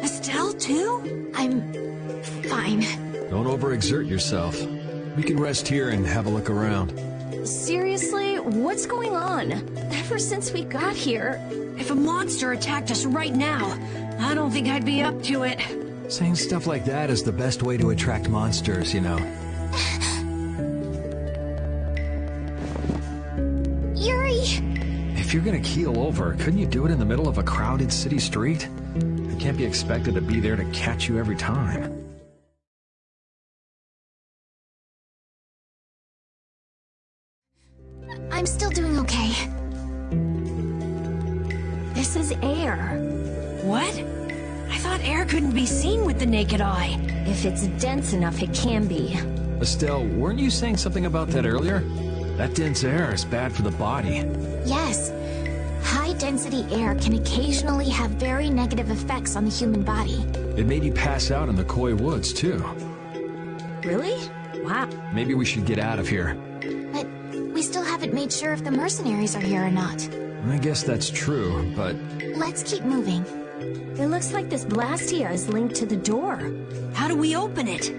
Estelle too? I'm fine. Don't overexert yourself. We can rest here and have a look around. Seriously? What's going on? Ever since we got here... If a monster attacked us right now, I don't think I'd be up to it. Saying stuff like that is the best way to attract monsters, you know. Yuri! If you're gonna keel over, couldn't you do it in the middle of a crowded city street? I can't be expected to be there to catch you every time. I'm still doing okay. This is air. What? I thought air couldn't be seen with the naked eye. If it's dense enough, it can be. Estelle, weren't you saying something about that earlier? That dense air is bad for the body. Yes. High-density air can occasionally have very negative effects on the human body. It made you pass out in the Koi Woods, too. Really? Wow. Maybe we should get out of here. But we still haven't made sure if the mercenaries are here or not. I guess that's true, but... Let's keep moving. It looks like this Blastia is linked to the door. How do we open it?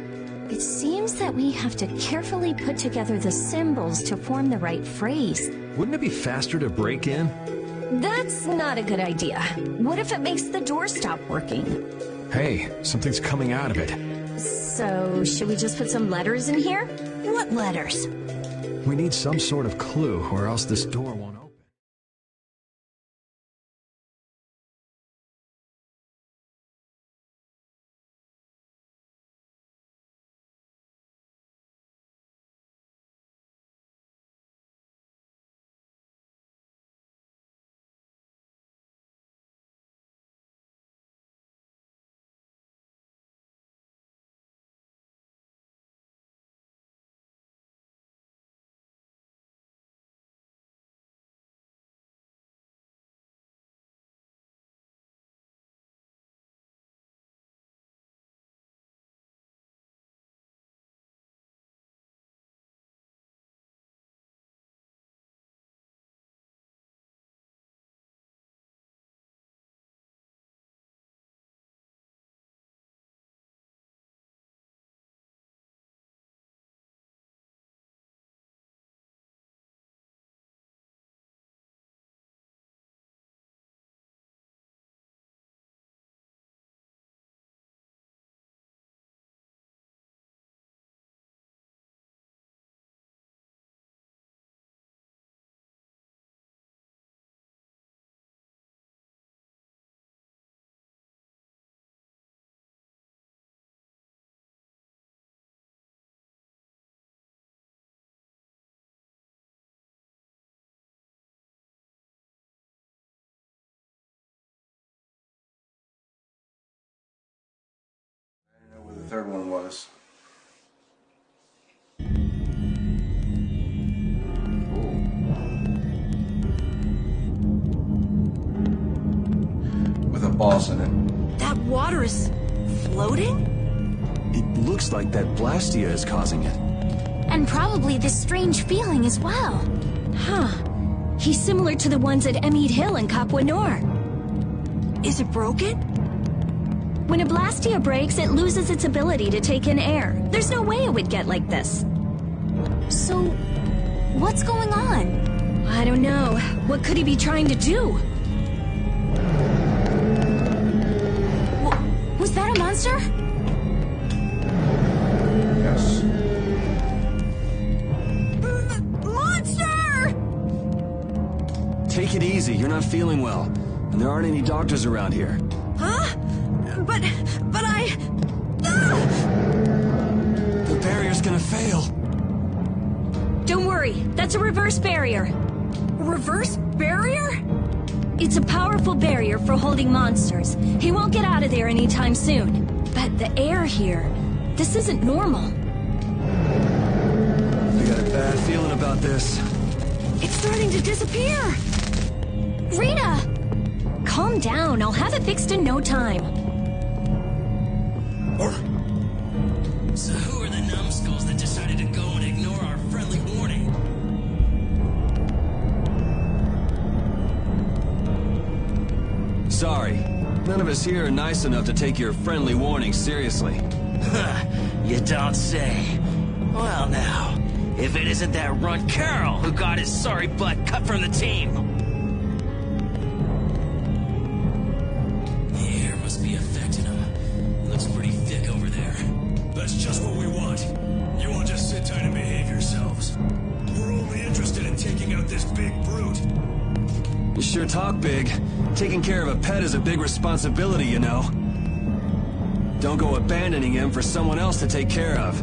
It seems that we have to carefully put together the symbols to form the right phrase. Wouldn't it be faster to break in? That's not a good idea. What if it makes the door stop working? Hey, something's coming out of it. So, should we just put some letters in here? What letters? We need some sort of clue, or else this door won't open. The third one was. With a boss in it. That water is floating? It looks like that Blastia is causing it. And probably this strange feeling as well. Huh. He's similar to the ones at Emmead Hill in Capua Nor. Is it broken? When a Blastia breaks, it loses its ability to take in air. There's no way it would get like this. So, what's going on? I don't know. What could he be trying to do? Was that a monster? Yes. Monster! Take it easy, you're not feeling well. And there aren't any doctors around here. Huh? But I... The barrier's gonna fail. Don't worry, that's a reverse barrier. Reverse barrier? It's a powerful barrier for holding monsters. He won't get out of there anytime soon. But the air here, this isn't normal. I got a bad feeling about this. It's starting to disappear. Rita! Calm down, I'll have it fixed in no time. So who are the numbskulls that decided to go and ignore our friendly warning? sorry. None of us here are nice enough to take your friendly warning seriously. You don't say. Well now, if it isn't that runt Carol who got his sorry butt cut from the team. The air must be affecting him. Looks pretty thick over there. That's just what we want. You all just sit tight and behave yourselves. We're only interested in taking out this big brute. You sure talk big. Taking care of a pet is a big responsibility, you know. Don't go abandoning him for someone else to take care of.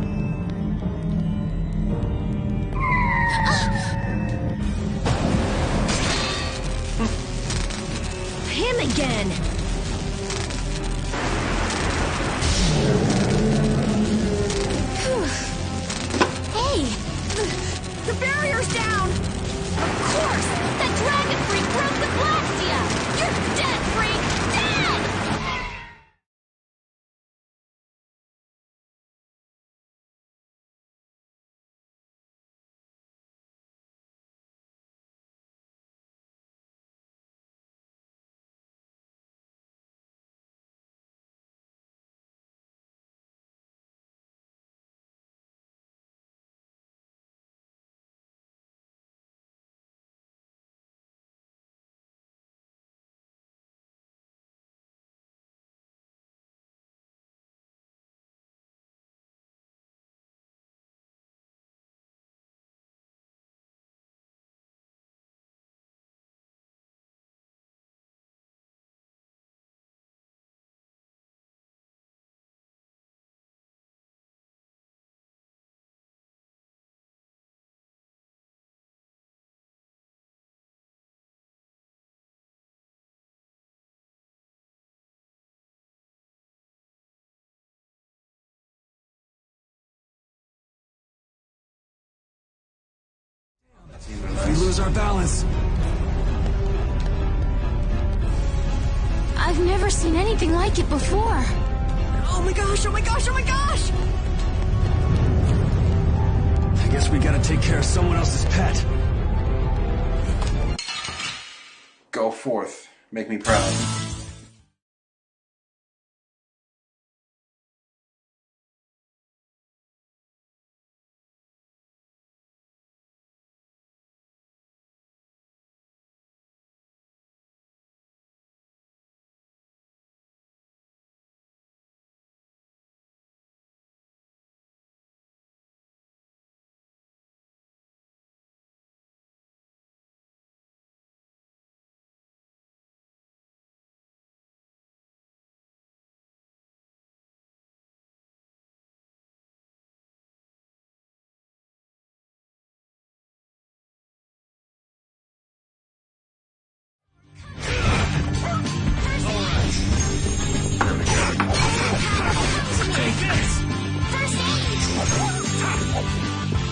Him again! Hey! The barrier's down! Of course! That dragon freak broke the Blastia! You're dead, freak! Dead! If we lose our balance... I've never seen anything like it before. Oh my gosh, oh my gosh, oh my gosh! I guess we gotta take care of someone else's pet. Go forth. Make me proud.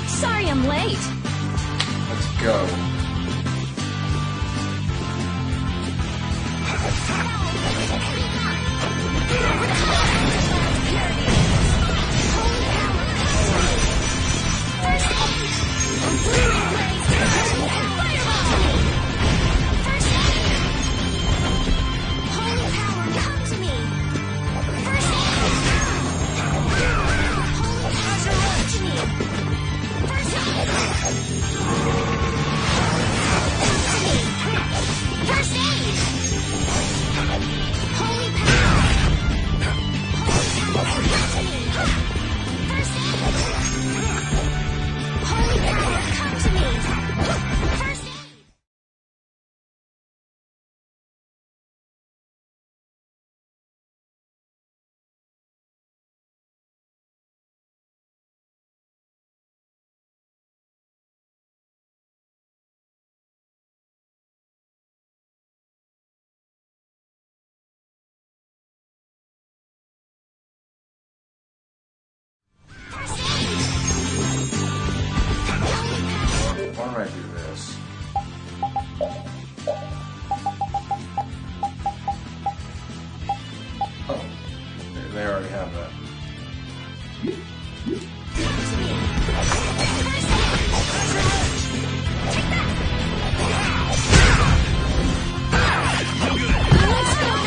Sorry I'm late. Let's go. Why don't I do this? Oh, they already have that. Let's go!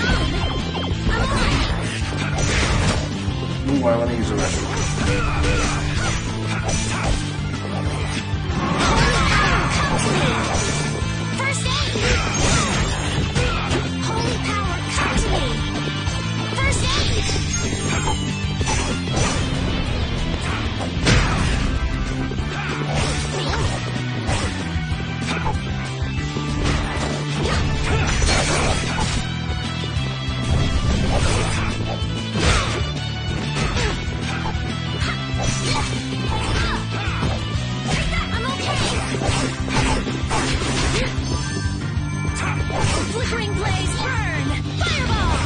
flickering blaze, burn! Fireball!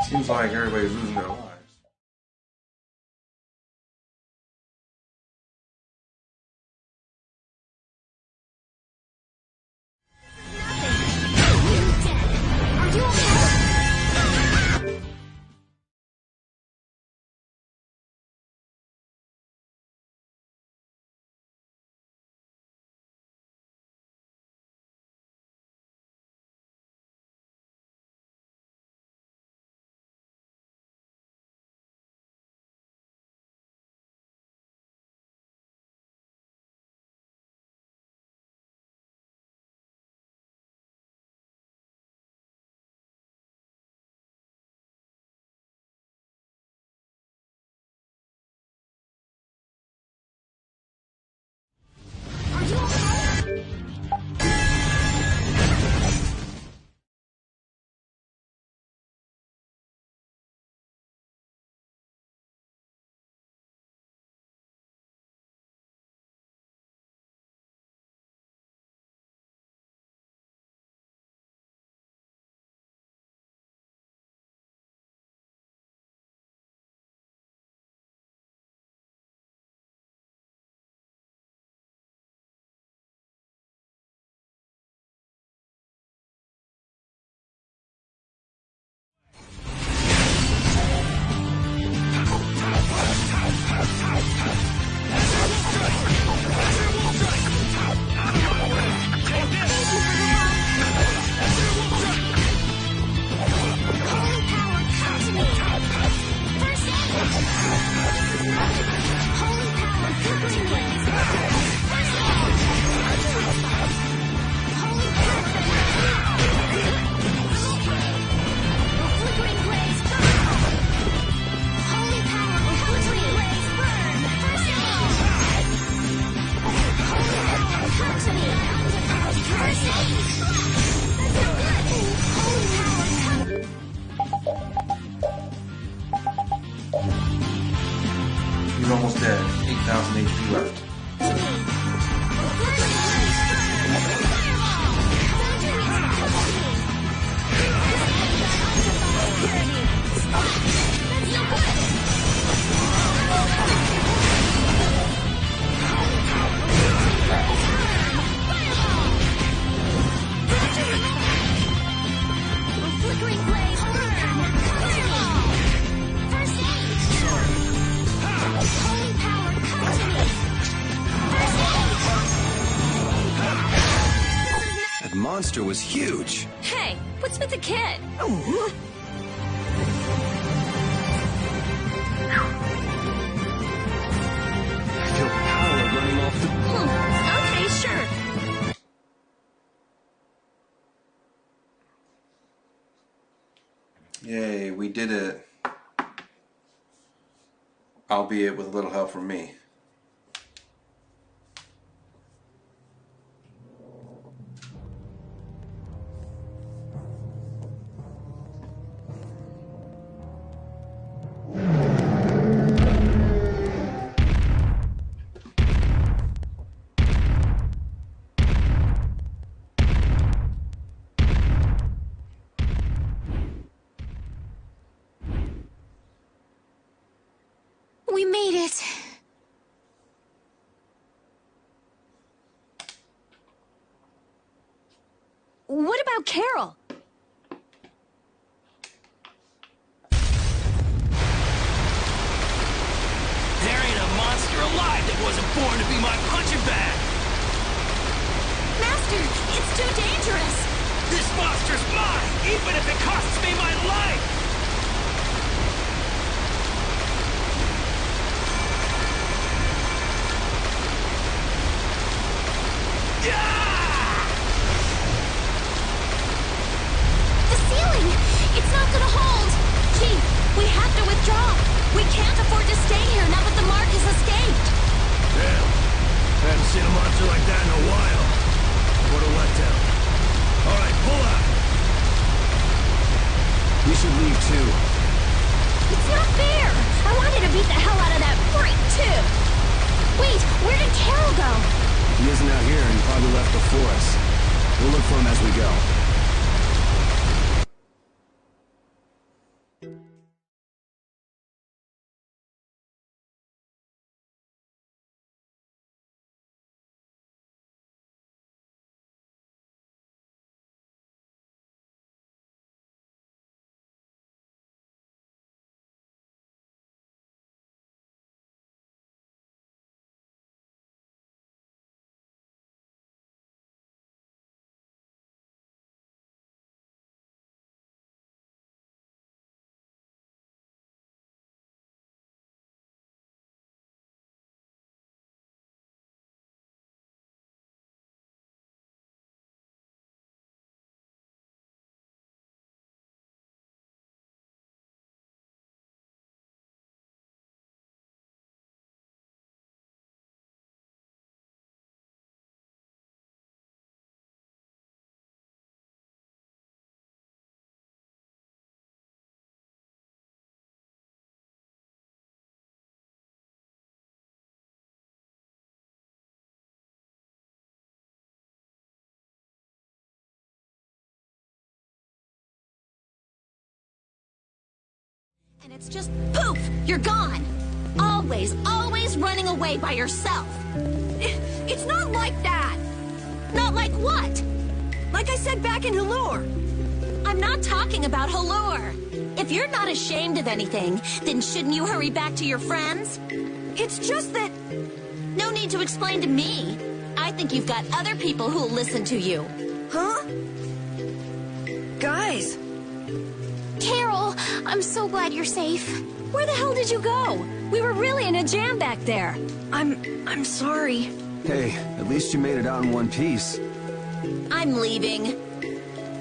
Seems like everybody's losing their lives. Are you okay? He's almost dead. 8,000 HP left. Flickering blaze, burn! Fireball! First aid! Holy power, come to me! That monster was huge. Hey, what's with the kid? I feel power running off the... Okay, sure. Yay, we did it. Albeit with a little help from me. We made it. What about Carol? There ain't a monster alive that wasn't born to be my punching bag! Master, it's too dangerous. This monster's mine, even if it costs me my life! The ceiling! It's not gonna hold! Chief, we have to withdraw! We can't afford to stay here now that the mark has escaped! Damn. Hadn't seen a monster like that in a while. What a letdown. Alright, pull out! We should leave too. It's not fair! I wanted to beat the hell out of that freak, too! Wait, where did Carol go? He isn't out here and he probably left before us. We'll look for him as we go. And it's just poof! You're gone! Always, always running away by yourself! It's not like that! Not like what? Like I said back in Halure. I'm not talking about Halure. If you're not ashamed of anything, then shouldn't you hurry back to your friends? It's just that... No need to explain to me. I think you've got other people who'll listen to you. Huh? Guys... Carol, I'm so glad you're safe. Where the hell did you go? We were really in a jam back there. I'm sorry. Hey, at least you made it out in one piece. I'm leaving.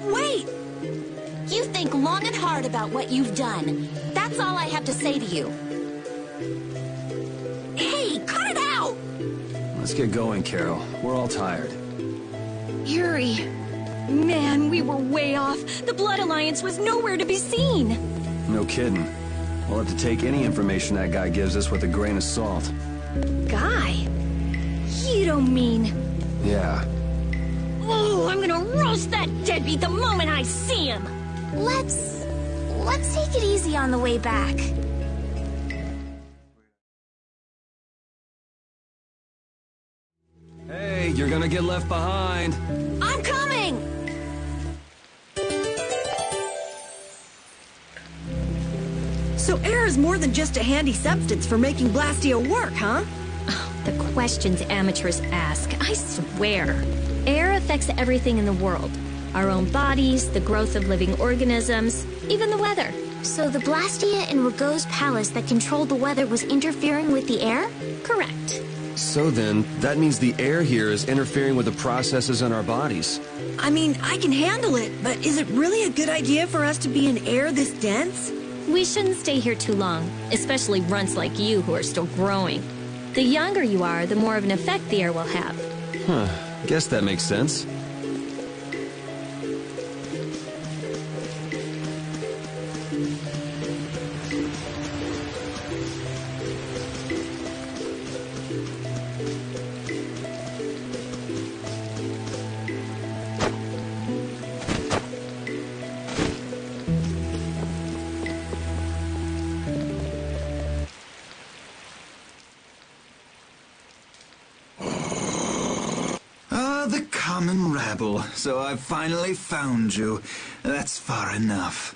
Wait! You think long and hard about what you've done. That's all I have to say to you. Hey, cut it out! Let's get going, Carol. We're all tired. Yuri. Man, we were way off. The Blood Alliance was nowhere to be seen. No kidding. We'll have to take any information that guy gives us with a grain of salt. Guy? You don't mean... Yeah. Oh, I'm gonna roast that deadbeat the moment I see him! Let's take it easy on the way back. Hey, you're gonna get left behind. I'm coming! So air is more than just a handy substance for making Blastia work, huh? Oh, the questions amateurs ask, I swear. Air affects everything in the world. Our own bodies, the growth of living organisms, even the weather. So the Blastia in Rago's palace that controlled the weather was interfering with the air? Correct. So then, that means the air here is interfering with the processes in our bodies. I mean, I can handle it, but is it really a good idea for us to be in air this dense? We shouldn't stay here too long, especially runts like you who are still growing. The younger you are, the more of an effect the air will have. Huh. Guess that makes sense. The common rabble. So I've finally found you. That's far enough.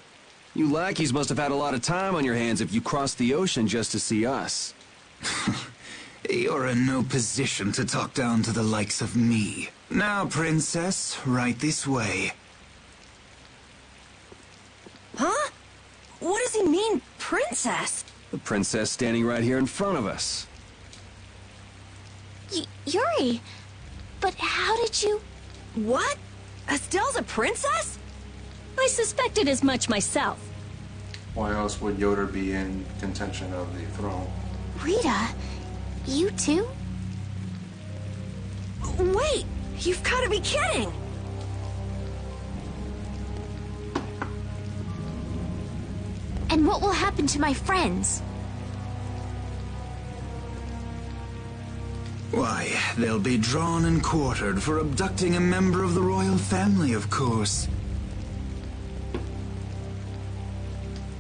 You lackeys must have had a lot of time on your hands if you crossed the ocean just to see us. You're in no position to talk down to the likes of me. Now, princess, right this way. Huh? What does he mean, princess? The princess standing right here in front of us. Yuri, but how did you... What? Estelle's a princess? I suspected as much myself. Why else would Yoder be in contention of the throne? Rita, you too? You've got to be kidding! And what will happen to my friends? Why, they'll be drawn and quartered for abducting a member of the royal family, of course.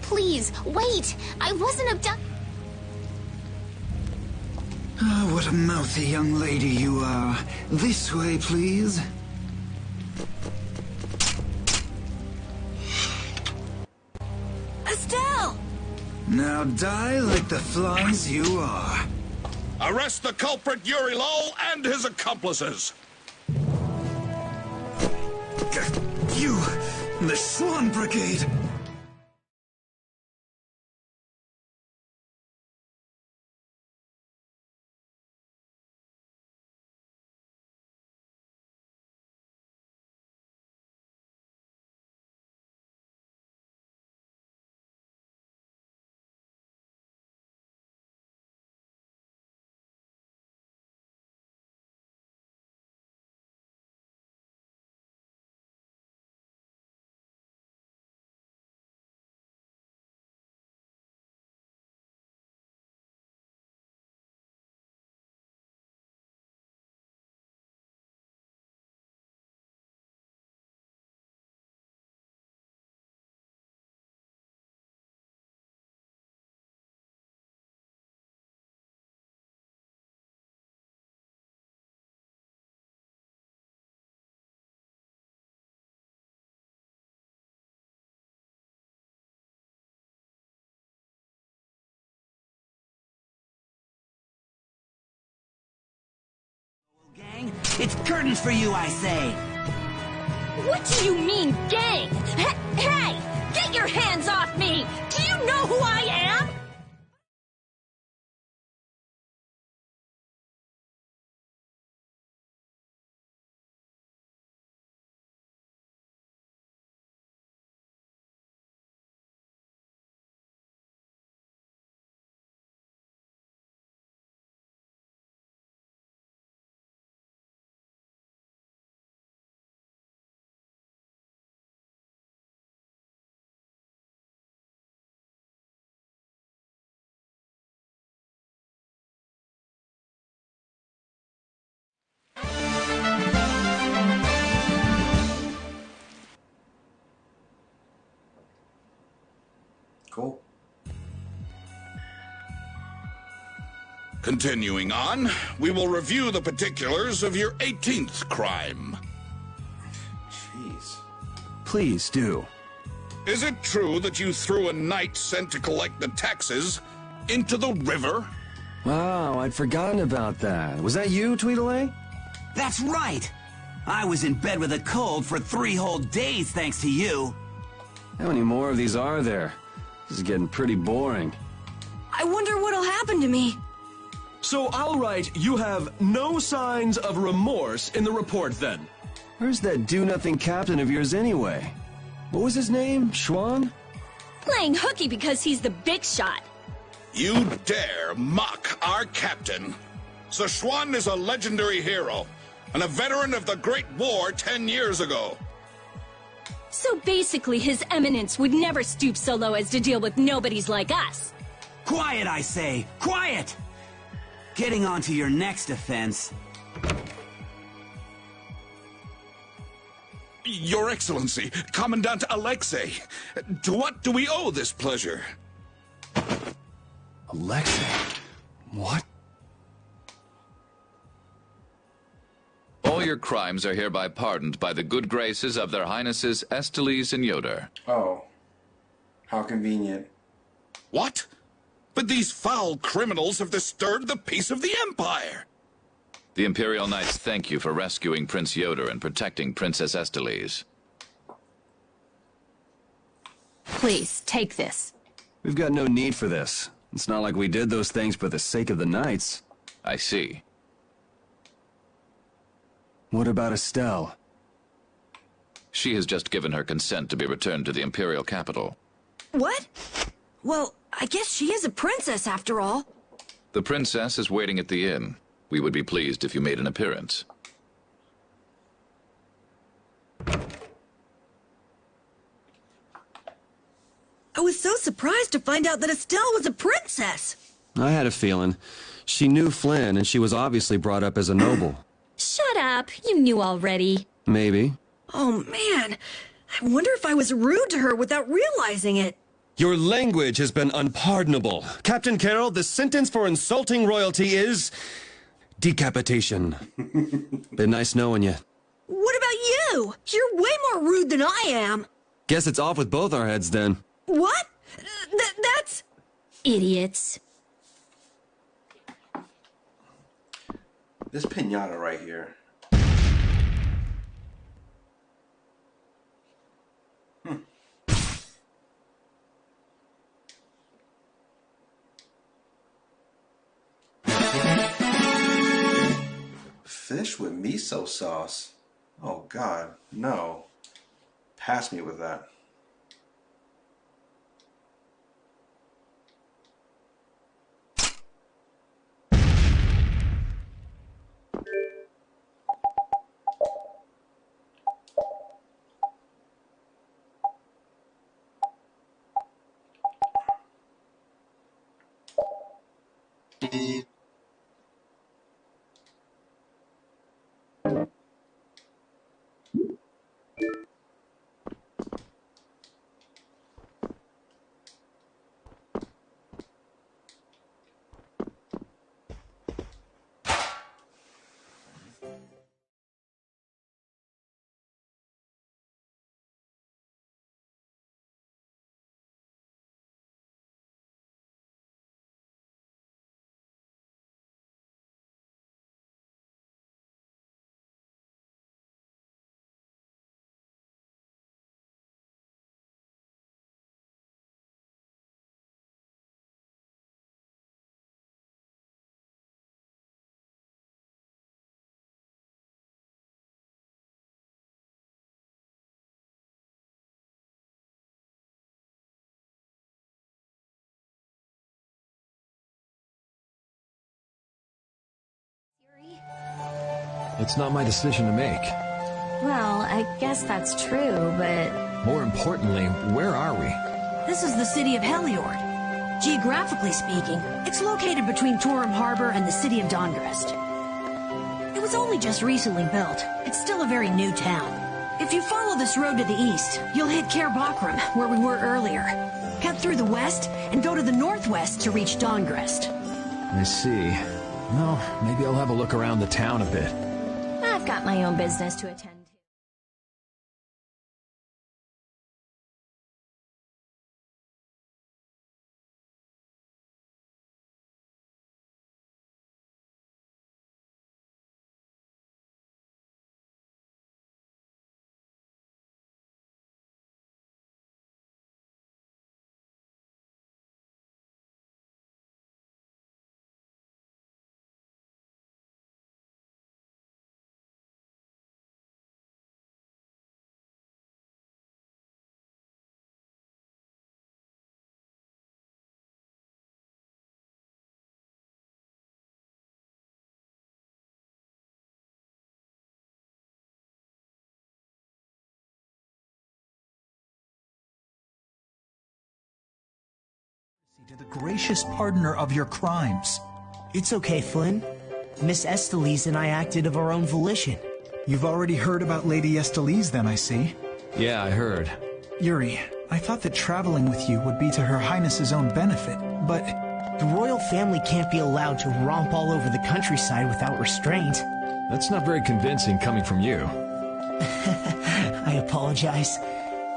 Please, wait! I wasn't abducted. Ah, what a mouthy young lady you are. This way, please. Estelle! Now die like the flies you are. Arrest the culprit Yuri Lowell and his accomplices! You, the Swan Brigade! Gang, it's curtains for you, I say! What do you mean, gang? Hey! Get your hands off me! Do you know who I am? Cool. Continuing on, we will review the particulars of your 18th crime. Jeez. Please do. Is it true that you threw a knight sent to collect the taxes into the river? Wow, I'd forgotten about that. Was that you, Tweedledee? That's right! I was in bed with a cold for 3 whole days thanks to you. How many more of these are there? This is getting pretty boring. I wonder what'll happen to me. So I'll write, you have no signs of remorse in the report then. Where's that do-nothing captain of yours anyway? What was his name? Schwan? Playing hooky because he's the big shot. You dare mock our captain? Sir Schwan is a legendary hero and a veteran of the Great War 10 years ago. So basically, His Eminence would never stoop so low as to deal with nobodies like us. Quiet, I say! Quiet! Getting on to your next offense. Your Excellency, Commandant Alexei, to what do we owe this pleasure? Alexei? What? All your crimes are hereby pardoned by the good graces of their Highnesses Esteles and Yoder. Oh. How convenient. What? But these foul criminals have disturbed the peace of the Empire! The Imperial Knights thank you for rescuing Prince Yoder and protecting Princess Esteles. Please, take this. We've got no need for this. It's not like we did those things for the sake of the Knights. I see. What about Estelle? She has just given her consent to be returned to the Imperial capital. What? Well, I guess she is a princess after all. The princess is waiting at the inn. We would be pleased if you made an appearance. was so surprised to find out that Estelle was a princess. I had a feeling. She knew Flynn, and she was obviously brought up as a noble. Shut up. You knew already. Maybe. Oh, man. I wonder if I was rude to her without realizing it. Your language has been unpardonable. Captain Carroll, the sentence for insulting royalty is... decapitation. Been nice knowing you. What about you? You're way more rude than I am. Guess it's off with both our heads, then. What? That's... Idiots. This pinata right here. Fish with miso sauce. Oh God, no. Pass me with that. It's not my decision to make. Well, I guess that's true, but... More importantly, where are we? This is the city of Heliord. Geographically speaking, it's located between Torum Harbor and the city of Dongrest. It was only just recently built. It's still a very new town. If you follow this road to the east, you'll hit Cair Bakram, where we were earlier. Cut through the west and go to the northwest to reach Dongrest. I see. Well, maybe I'll have a look around the town a bit. I've got my own business to attend to. To the gracious pardoner of your crimes. It's okay, Flynn. Miss Estelise and I acted of our own volition. You've already heard about Lady Estelise, then, I see. Yeah, I heard. Yuri, I thought that traveling with you would be to Her Highness's own benefit, but... The royal family can't be allowed to romp all over the countryside without restraint. That's not very convincing coming from you. I apologize.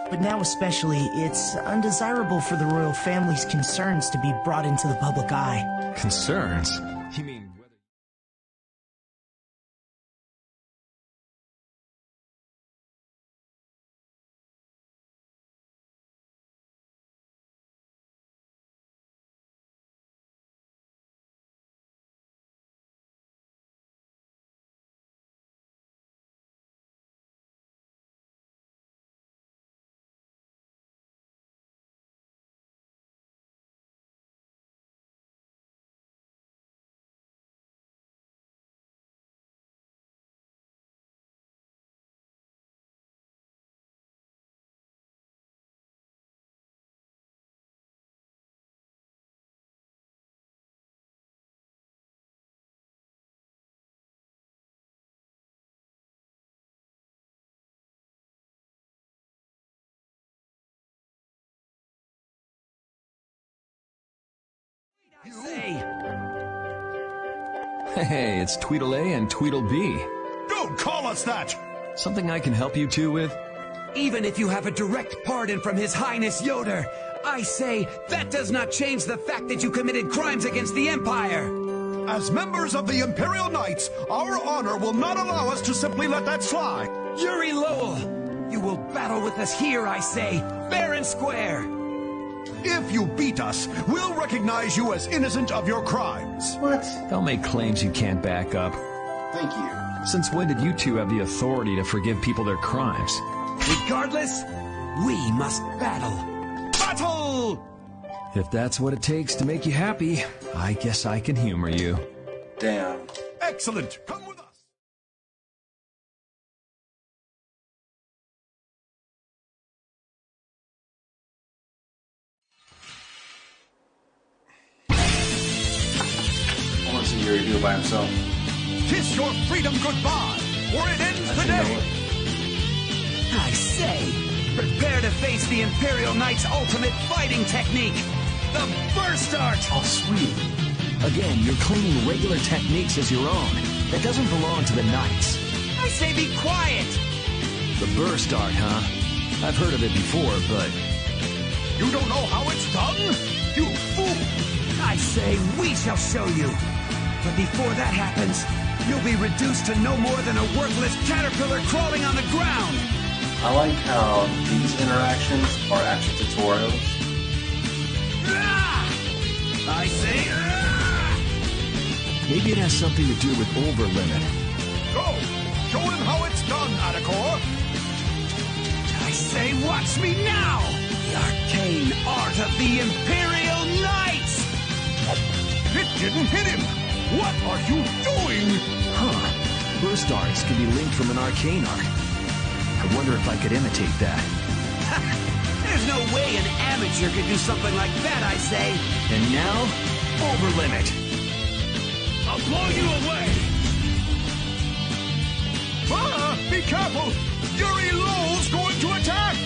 But now especially, it's undesirable for the royal family's concerns to be brought into the public eye. Concerns? You mean... Hey, it's Tweedle A and Tweedle B. Don't call us that! Something I can help you two with? Even if you have a direct pardon from His Highness Yoder, I say that does not change the fact that you committed crimes against the Empire! As members of the Imperial Knights, our honor will not allow us to simply let that slide. Yuri Lowell, you will battle with us here, I say, fair and square! If you beat us, we'll recognize you as innocent of your crimes. What? Don't make claims you can't back up. Thank you. Since when did you two have the authority to forgive people their crimes? Regardless, we must battle. Battle! If that's what it takes to make you happy, I guess I can humor you. Damn. Excellent. Come with us. I want to see Yuri do it by himself. Kiss your freedom goodbye, or it ends the day. I say, prepare to face the Imperial Knight's ultimate fighting technique, the Burst Art! Oh, sweet. Again, you're claiming regular techniques as your own. That doesn't belong to the Knights. I say be quiet! The Burst Art, huh? I've heard of it before, but... You don't know how it's done? You fool! I say we shall show you. But before that happens, you'll be reduced to no more than a worthless caterpillar crawling on the ground! I like how these interactions are actual tutorials. I say, maybe it has something to do with Overlimit. Go! Show him how it's done, Adakor! I say, watch me now! The arcane art of the Imperial Knights! It didn't hit him! What are you doing? Huh. Burst arts can be linked from an arcane art. I wonder if I could imitate that. There's no way an amateur could do something like that, I say. And now, Overlimit. I'll blow you away! Ah! Be careful! Yuri Lowell's going to attack!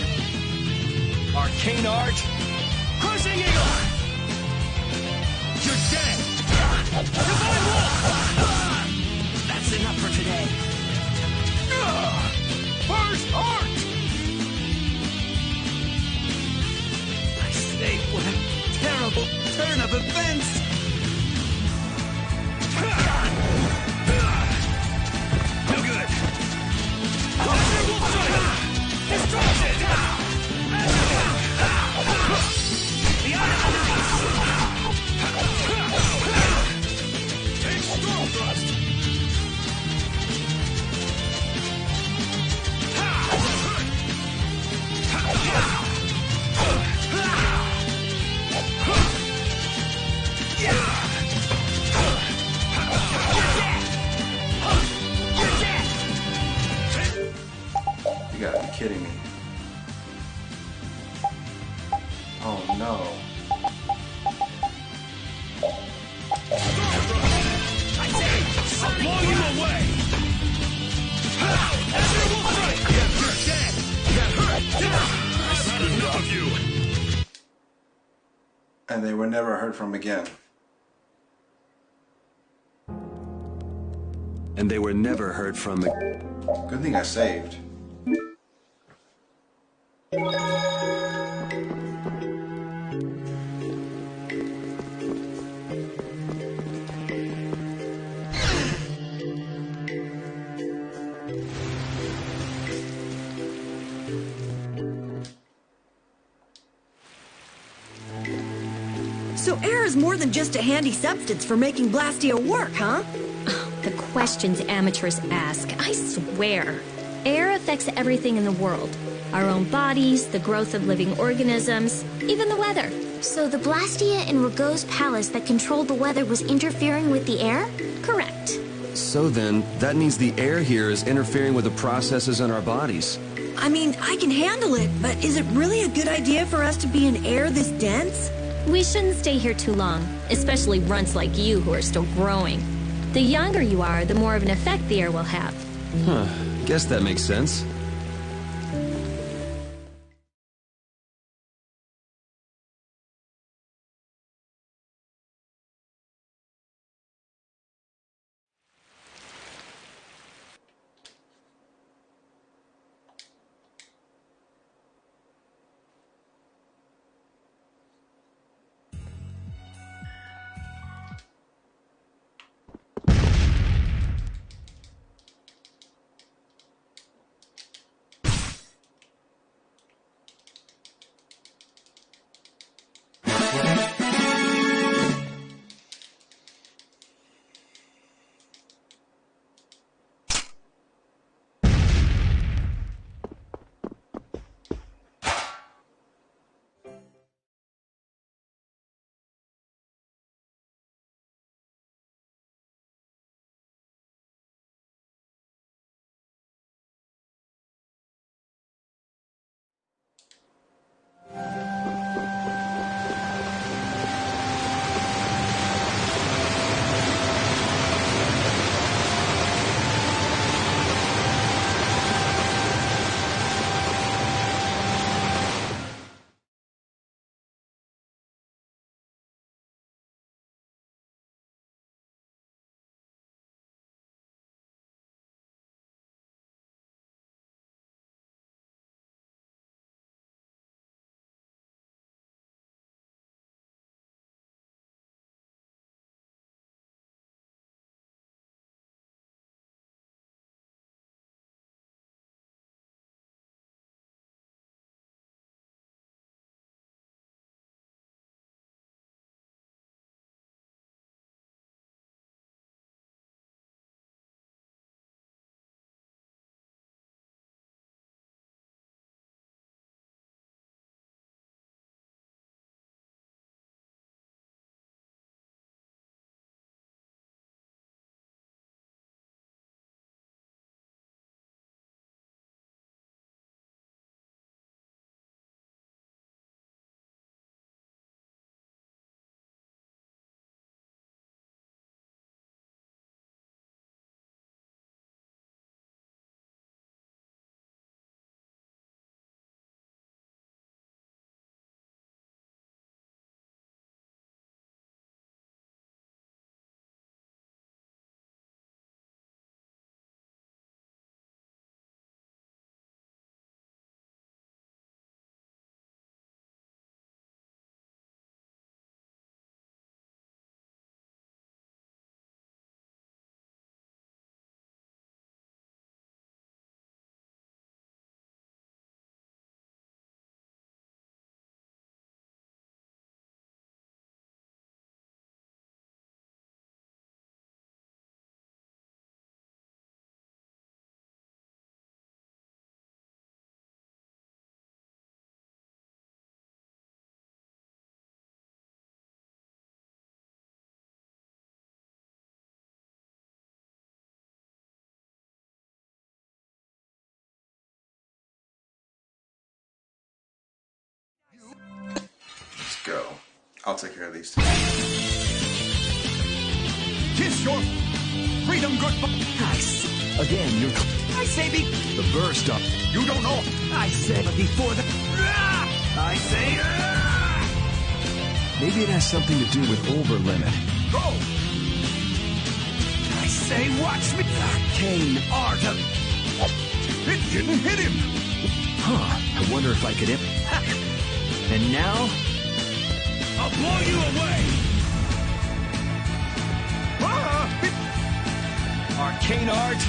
Arcane art. Crushing Eagle! You're dead! Divine Wall! That's enough for today. First art! I say, what a terrible turn of events! No good! Will strike! Destroys it! The Eye of the Knights! Take Storm Thrust! You gotta be kidding me. Oh no. I'll blow you away! Will strike! You're dead! That hurt! I've had enough of you! And they were never heard from again. And they were never heard from again. Good thing I saved. So air is more than just a handy substance for making Blastia work, huh? The questions amateurs ask, I swear. Air affects everything in the world. Our own bodies, the growth of living organisms, even the weather. So the Blastia in Rago's palace that controlled the weather was interfering with the air? Correct. So then, that means the air here is interfering with the processes in our bodies. I mean, I can handle it, but is it really a good idea for us to be in air this dense? We shouldn't stay here too long, especially runts like you who are still growing. The younger you are, the more of an effect the air will have. Huh. Guess that makes sense. go. I'll take care of these two. Kiss your freedom goodbye. Nice. Again, you're... I say The burst up. You don't know. I said before the... I say... Maybe it has something to do with overlimit. Go! I say watch me. Arcane art of... It didn't hit him. Huh. I wonder if I could hit... And now... I'll blow you away! Arcane art.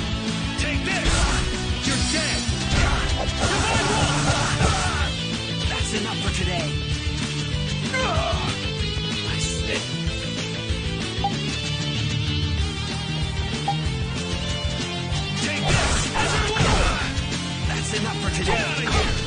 Take this! You're dead! Divine Wall! That's enough for today. I said... Take this! That's enough for today. Get out of here!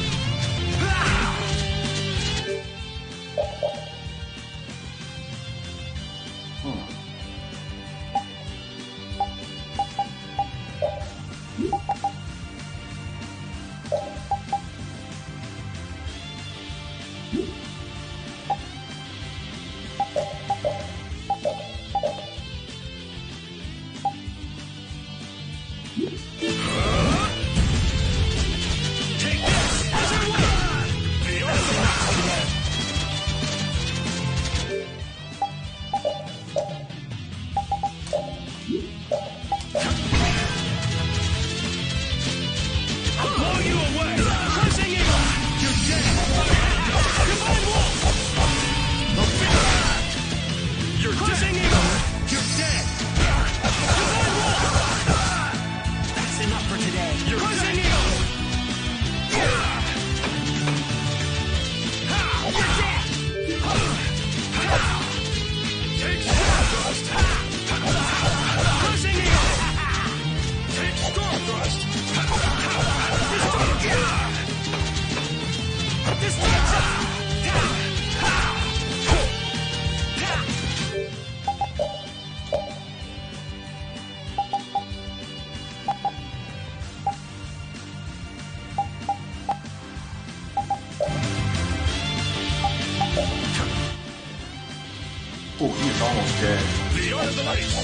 Oh, he's almost dead. The art of the race!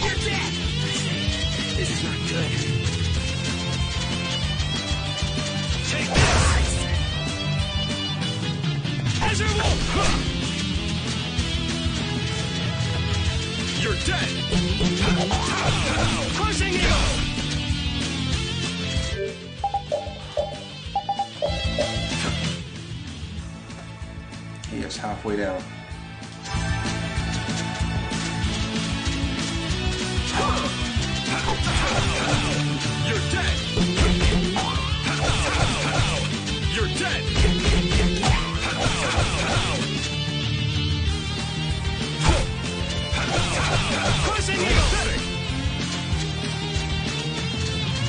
You're dead! This is not good. Take this! Azure Wolf! You're dead! Crushing Eagle! He is halfway down. You're dead! You're dead! Crushing Eagle!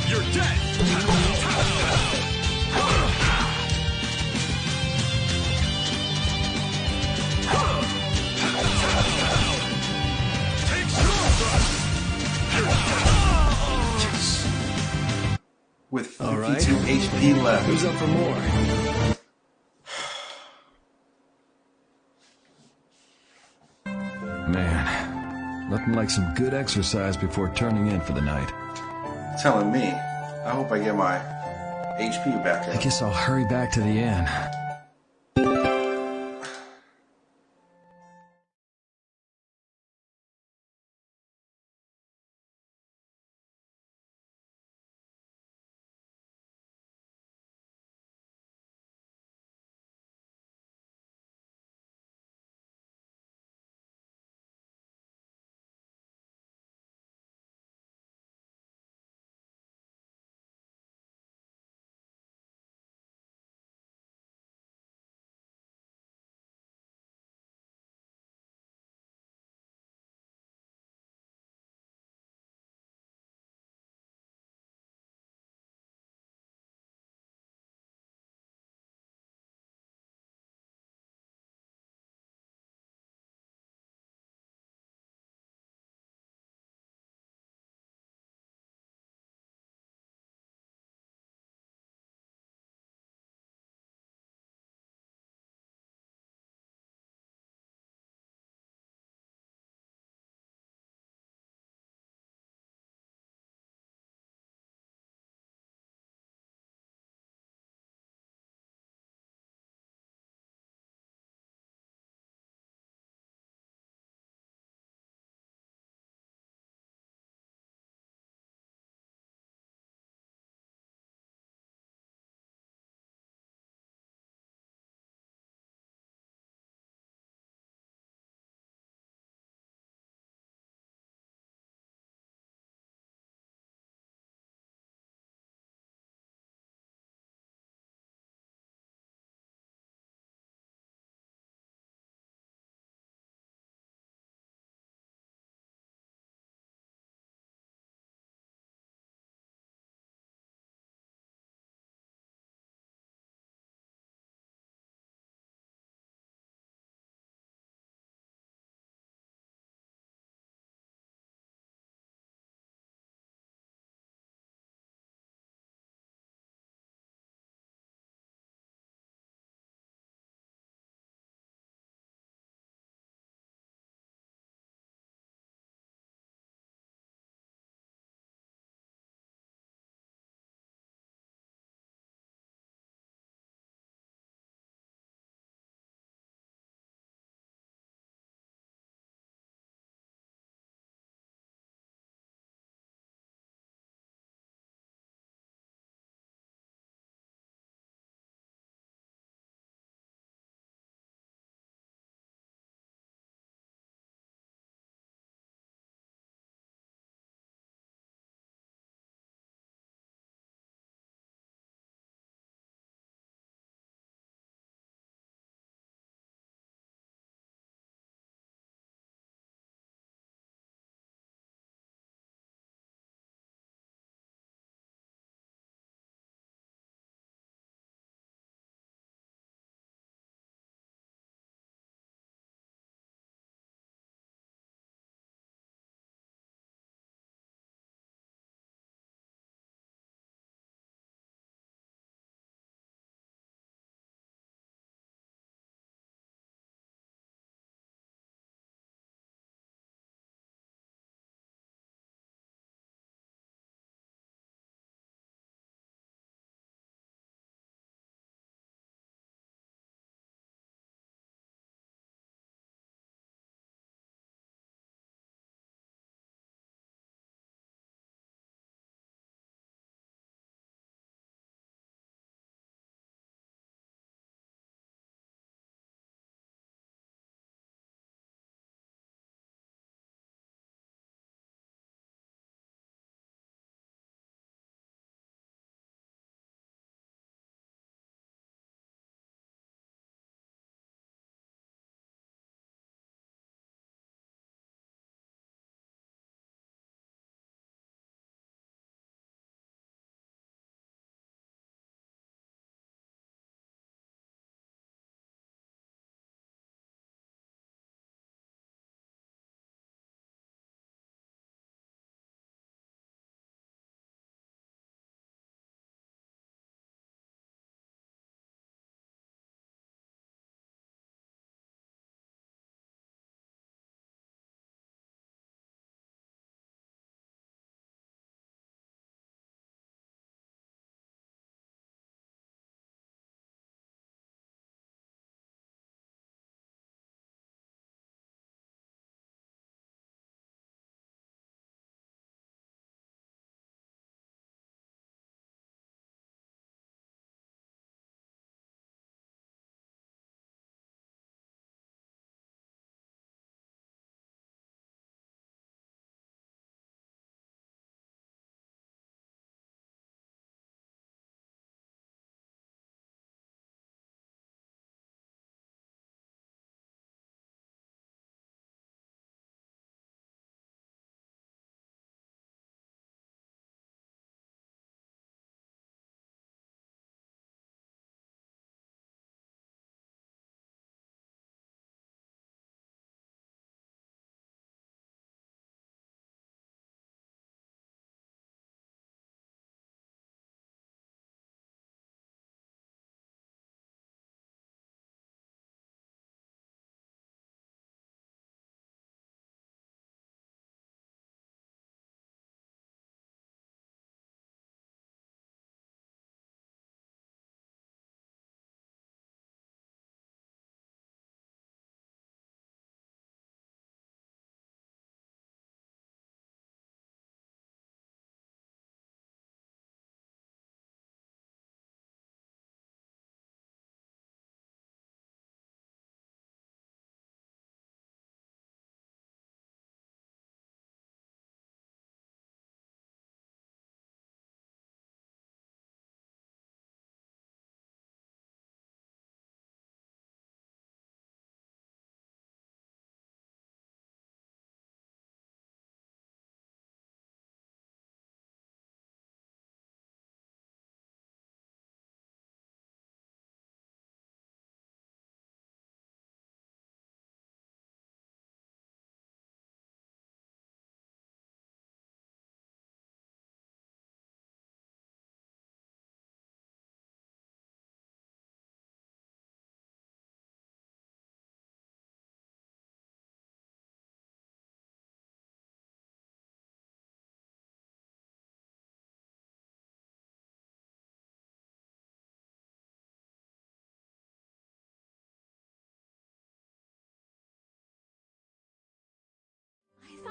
You're dead! Take Storm Thrust! With 52 All right. HP left. Who's up for more? Man, nothing like some good exercise before turning in for the night. Telling me. I hope I get my HP back up. I guess I'll hurry back to the inn.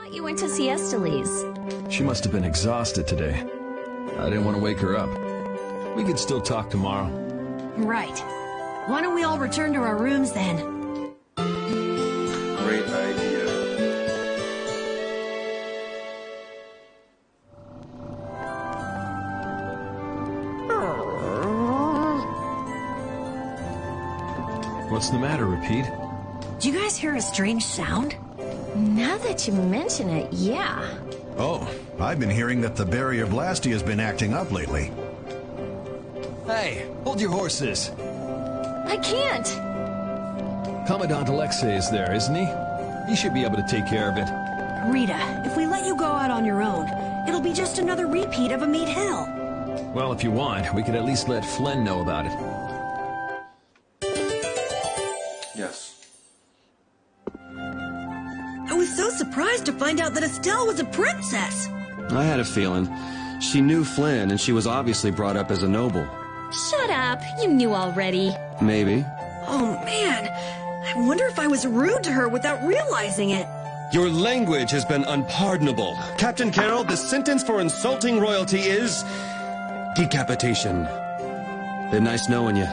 thought you went to see Esteli's. She must have been exhausted today. I didn't want to wake her up. We could still talk tomorrow. Right. Why don't we all return to our rooms then? Great idea. What's the matter, Repeat? Did you guys hear a strange sound? Now that you mention it, yeah. Oh, I've been hearing that the barrier Blasty has been acting up lately. Hey, hold your horses. I can't. Commandant Alexei is there, isn't he? He should be able to take care of it. Rita, if we let you go out on your own, it'll be just another repeat of Meat Hill. Well, if you want, we could at least let Flynn know about it. Yes. I was so surprised to find out that Estelle was a princess. I had a feeling. She knew Flynn, and she was obviously brought up as a noble. Shut up. You knew already. Maybe. Oh, man. I wonder if I was rude to her without realizing it. Your language has been unpardonable. Captain Carroll, the sentence for insulting royalty is... decapitation. Been nice knowing you.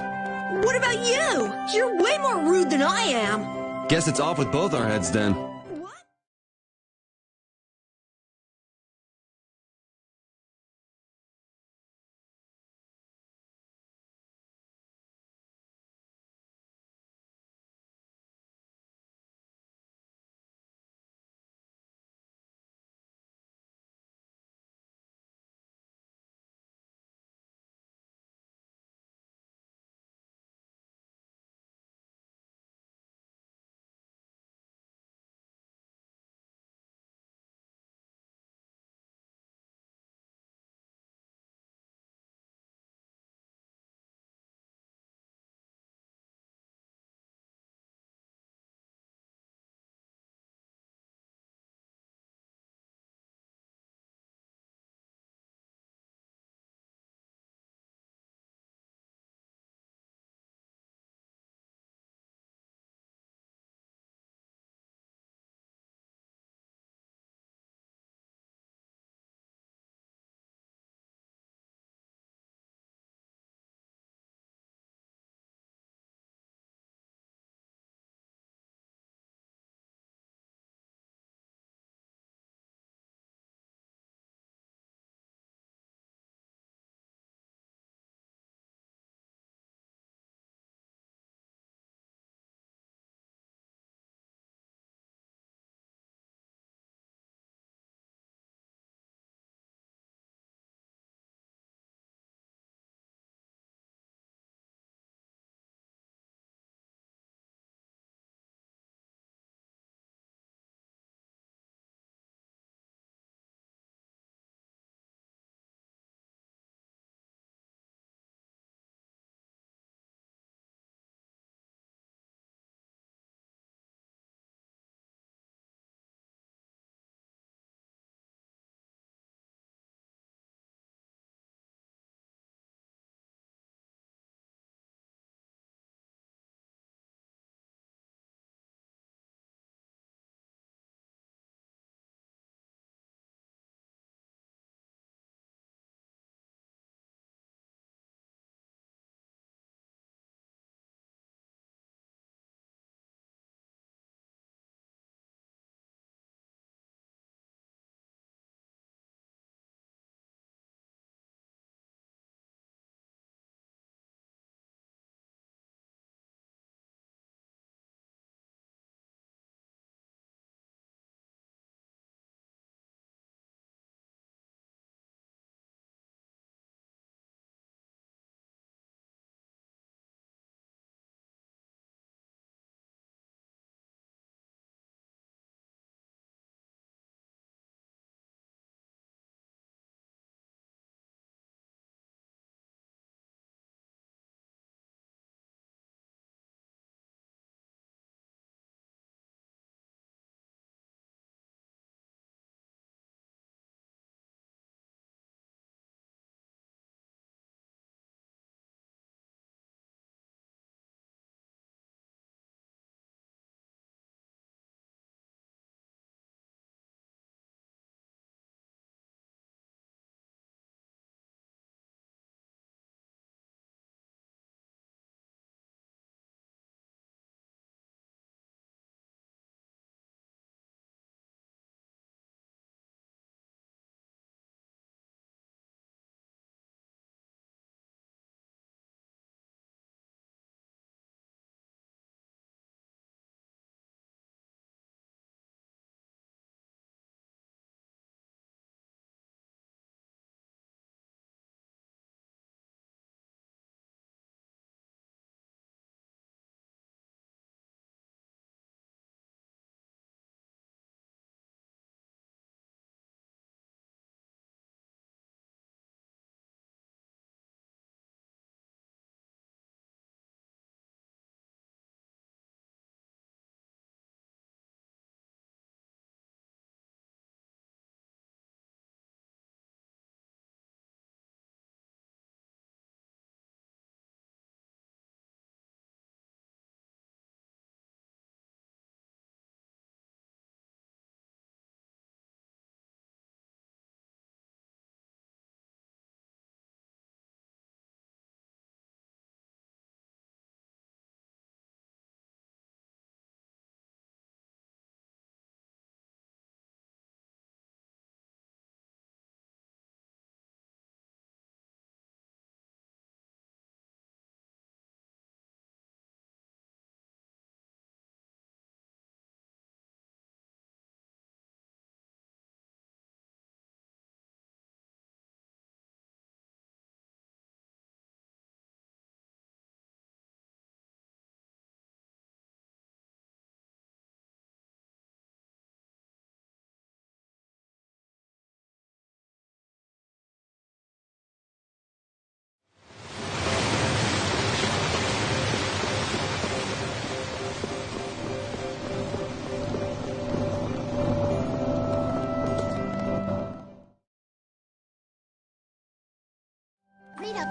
What about you? You're way more rude than I am. Guess it's off with both our heads then.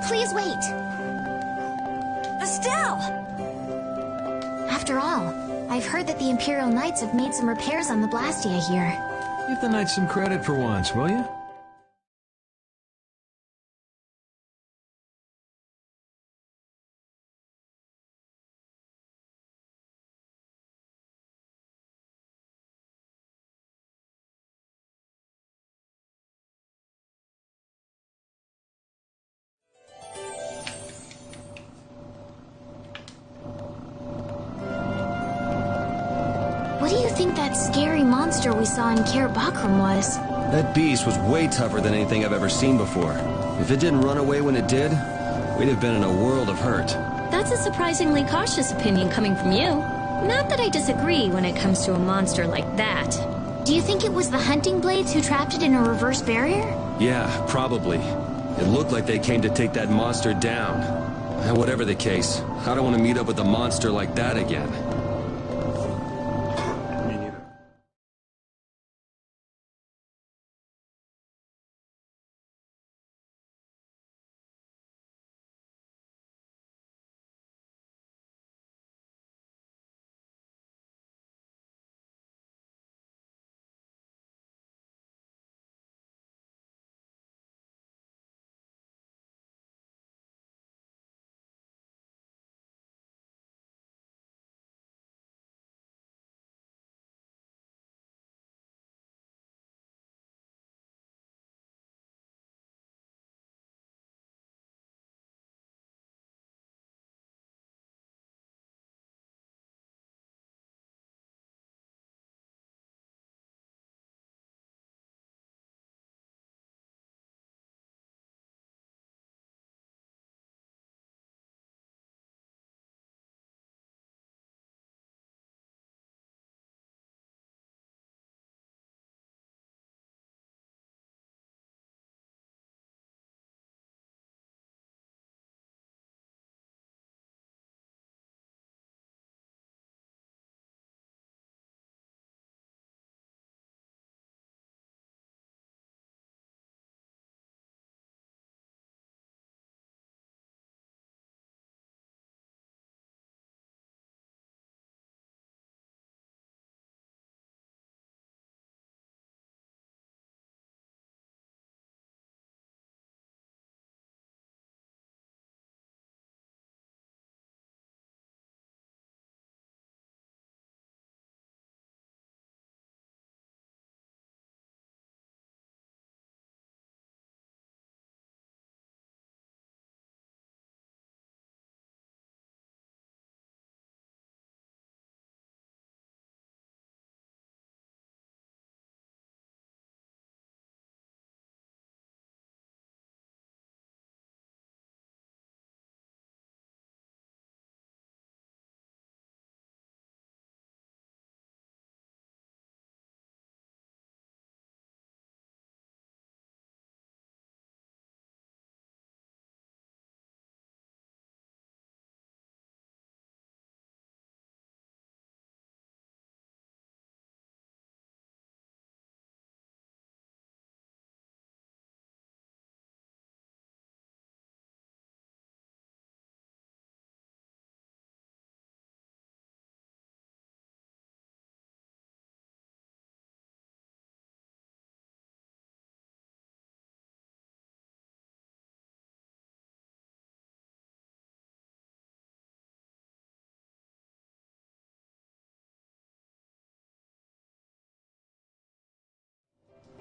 Please wait. Estelle! After all, I've heard that the Imperial Knights have made some repairs on the Blastia here. Give the Knights some credit for once, will you? What do you think that scary monster we saw in Kaer Bakram was? That beast was way tougher than anything I've ever seen before. If it didn't run away when it did, we'd have been in a world of hurt. That's a surprisingly cautious opinion coming from you. Not that I disagree when it comes to a monster like that. Do you think it was the hunting blades who trapped it in a reverse barrier? Yeah, probably. It looked like they came to take that monster down. Whatever the case, I don't want to meet up with a monster like that again.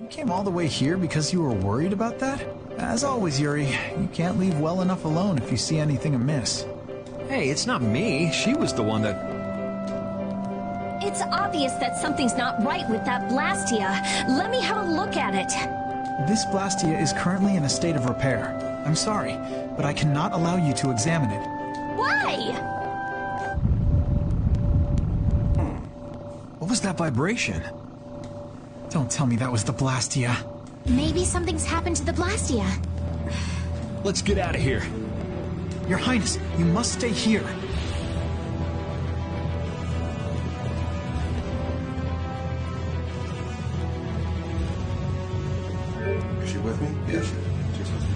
You came all the way here because you were worried about that? As always, Yuri, you can't leave well enough alone if you see anything amiss. Hey, it's not me. She was the one that... It's obvious that something's not right with that Blastia. Let me have a look at it. This Blastia is currently in a state of repair. I'm sorry, but I cannot allow you to examine it. Why? What was that vibration? Don't tell me that was the Blastia. Maybe something's happened to the Blastia. Let's get out of here. Your Highness, you must stay here. Is she with me? Yeah, she's with me.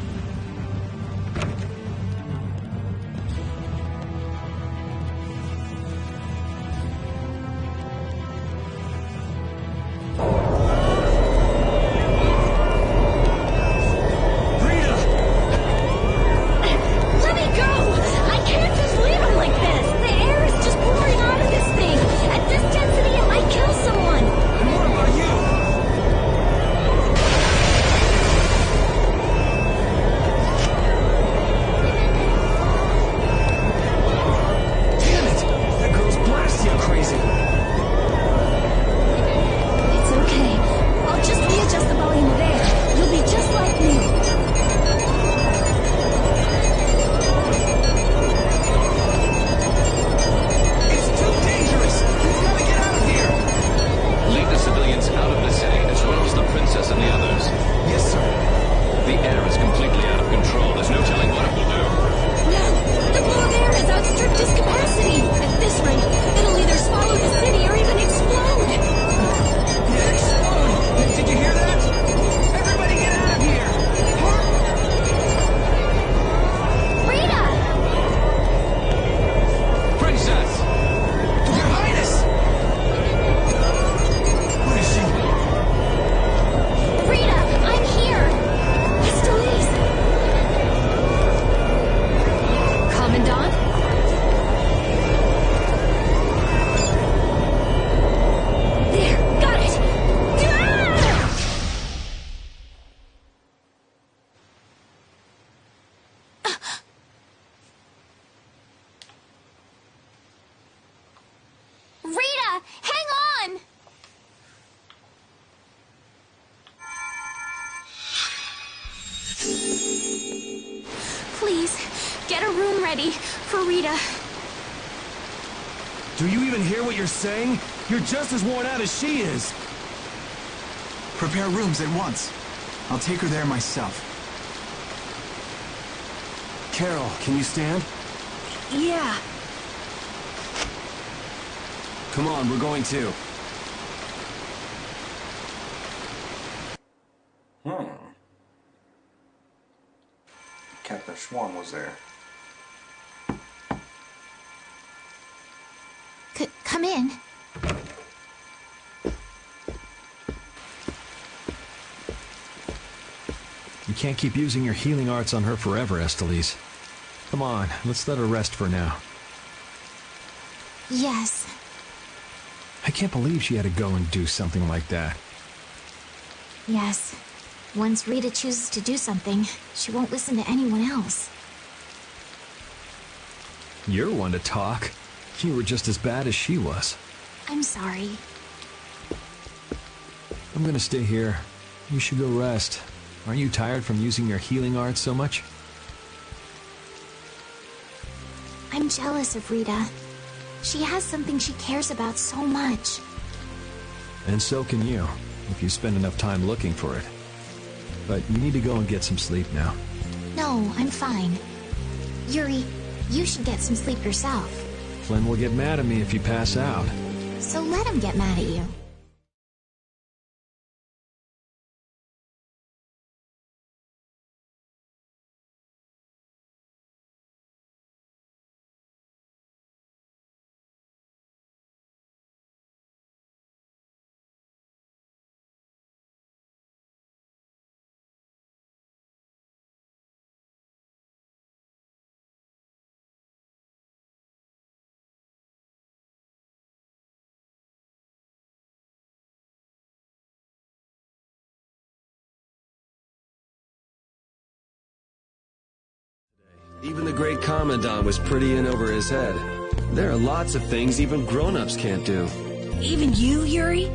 Yes, sir. The air is completely out of control. There's no telling what it will do. No! The flow of air has outstripped its capacity! At this rate, it'll either swallow the city or even explode! Explode! Did you hear that? Everybody get out of here! Rita! Princess! Your Highness! Where is she? Rita, I'm here! Estelize! Commandant? There, got it! Ah! Rita, hang on! Please, get a room ready for Rita. Do you even hear what you're saying? You're just as worn out as she is. Prepare rooms at once. I'll take her there myself. Carol, can you stand? Yeah. Come on, we're going too. Captain Schwarm was there. Come in. You can't keep using your healing arts on her forever, Estelize. Come on, let's let her rest for now. Yes. I can't believe she had to go and do something like that. Yes. Once Rita chooses to do something, she won't listen to anyone else. You're one to talk. You were just as bad as she was. I'm sorry. I'm gonna stay here. You should go rest. Aren't you tired from using your healing arts so much? I'm jealous of Rita. She has something she cares about so much. And so can you, if you spend enough time looking for it. But you need to go and get some sleep now. No, I'm fine. Yuri, you should get some sleep yourself. Flynn will get mad at me if you pass out. So let him get mad at you. Even the great Commandant was pretty in over his head. There are lots of things even grown-ups can't do. Even you, Yuri?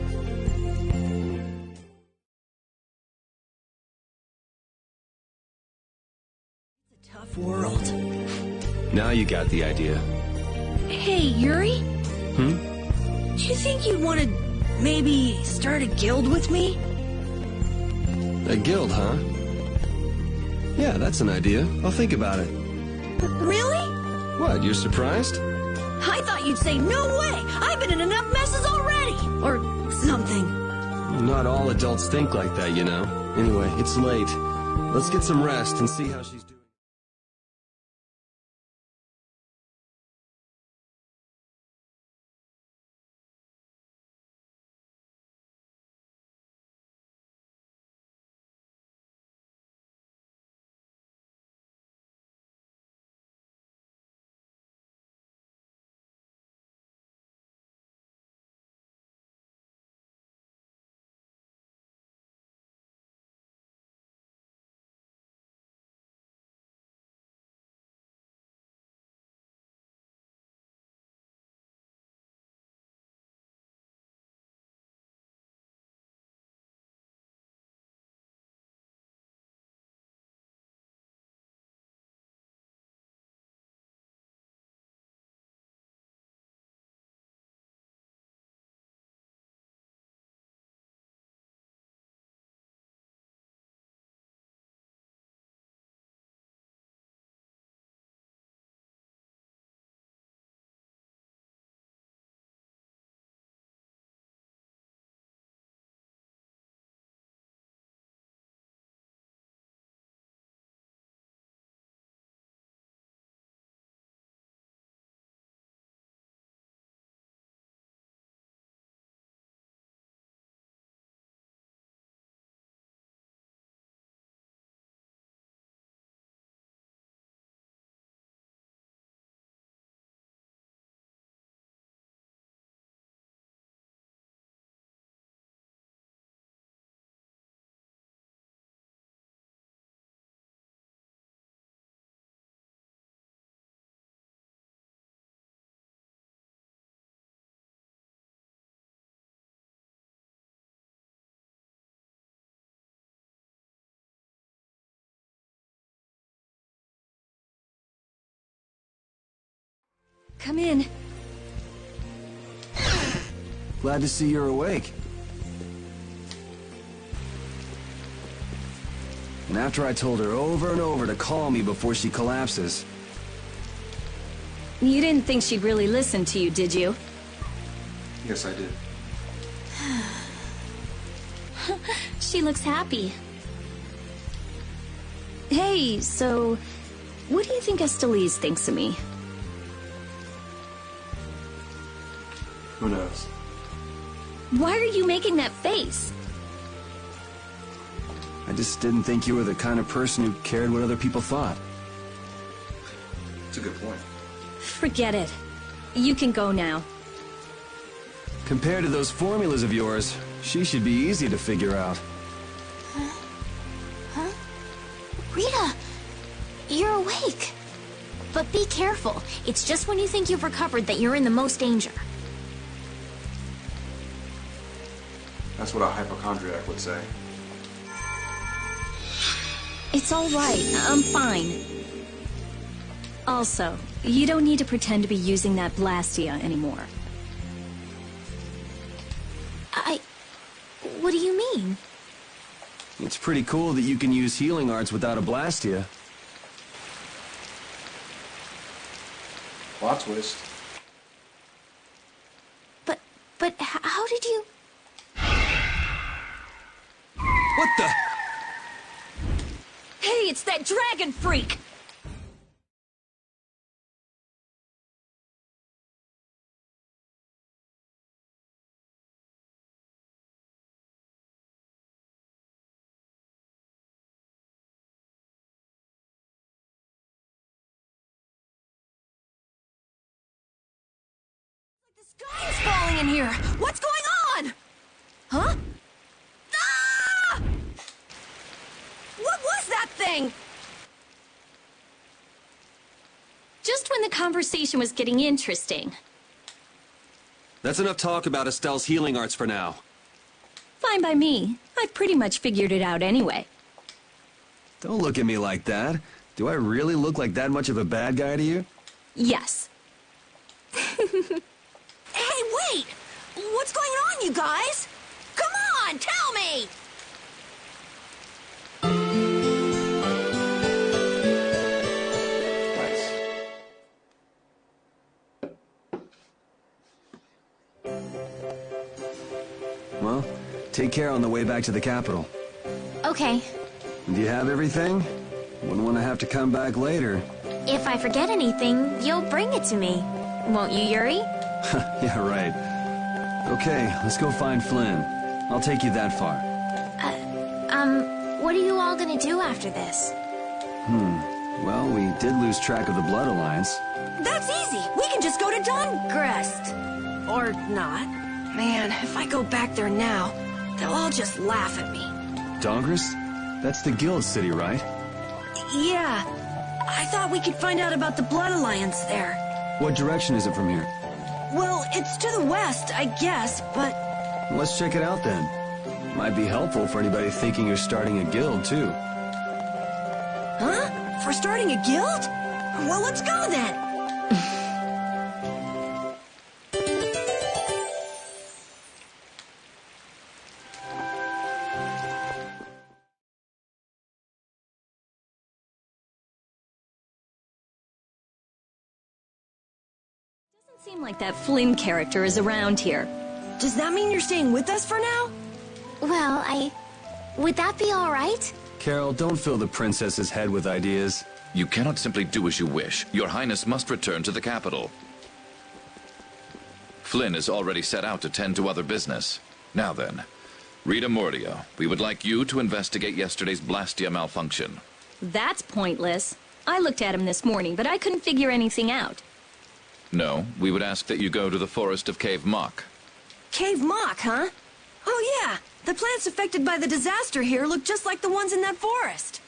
It's a tough world. Now you got the idea. Hey, Yuri? Hmm? Do you think you'd want to maybe start a guild with me? A guild, huh? Yeah, that's an idea. I'll think about it. Really? What, you're surprised? I thought you'd say, no way! I've been in enough messes already! Or something. Not all adults think like that, you know. Anyway, it's late. Let's get some rest and see how she's doing. Come in. Glad to see you're awake. And after I told her over and over to call me before she collapses. You didn't think she'd really listen to you, did you? Yes, I did. She looks happy. Hey, so... what do you think Estelise thinks of me? Who knows? Why are you making that face? I just didn't think you were the kind of person who cared what other people thought. It's a good point. Forget it. You can go now. Compared to those formulas of yours, she should be easy to figure out. Huh? Rita! You're awake. But be careful. It's just when you think you've recovered that you're in the most danger. That's what a hypochondriac would say. It's all right. I'm fine. Also, you don't need to pretend to be using that Blastia anymore. What do you mean? It's pretty cool that you can use healing arts without a Blastia. Plot twist. But how did you... What the... Hey, it's that dragon freak! The sky is falling in here! What's going on? Huh? Ah! What was that thing? Just when the conversation was getting interesting. That's enough talk about Estelle's healing arts for now. Fine by me. I pretty much figured it out anyway. Don't look at me like that. Do I really look like that much of a bad guy to you? Yes. Hey, wait! What's going on, you guys? Come on, tell me! Well, take care on the way back to the capital. Okay. Do you have everything? Wouldn't want to have to come back later. If I forget anything, you'll bring it to me. Won't you, Yuri? Yeah, right. Okay, let's go find Flynn. I'll take you that far. What are you all gonna do after this? Well, we did lose track of the Blood Alliance. That's easy. We can just go to Dongrest. Or not. Man, if I go back there now, they'll all just laugh at me. Dongrest? That's the guild city, right? Yeah. I thought we could find out about the Blood Alliance there. What direction is it from here? Well, it's to the west, I guess, but... Let's check it out then. Might be helpful for anybody thinking you're starting a guild, too. Huh? For starting a guild? Well, let's go then! Doesn't seem like that Flynn character is around here. Does that mean you're staying with us for now? Well, would that be all right? Carol, don't fill the princess's head with ideas. You cannot simply do as you wish. Your Highness must return to the capital. Flynn is already set out to tend to other business. Now then, Rita Mordio, we would like you to investigate yesterday's Blastia malfunction. That's pointless. I looked at him this morning, but I couldn't figure anything out. No, we would ask that you go to the forest of Cave Mock. Cave Mock, huh? Oh yeah, the plants affected by the disaster here look just like the ones in that forest.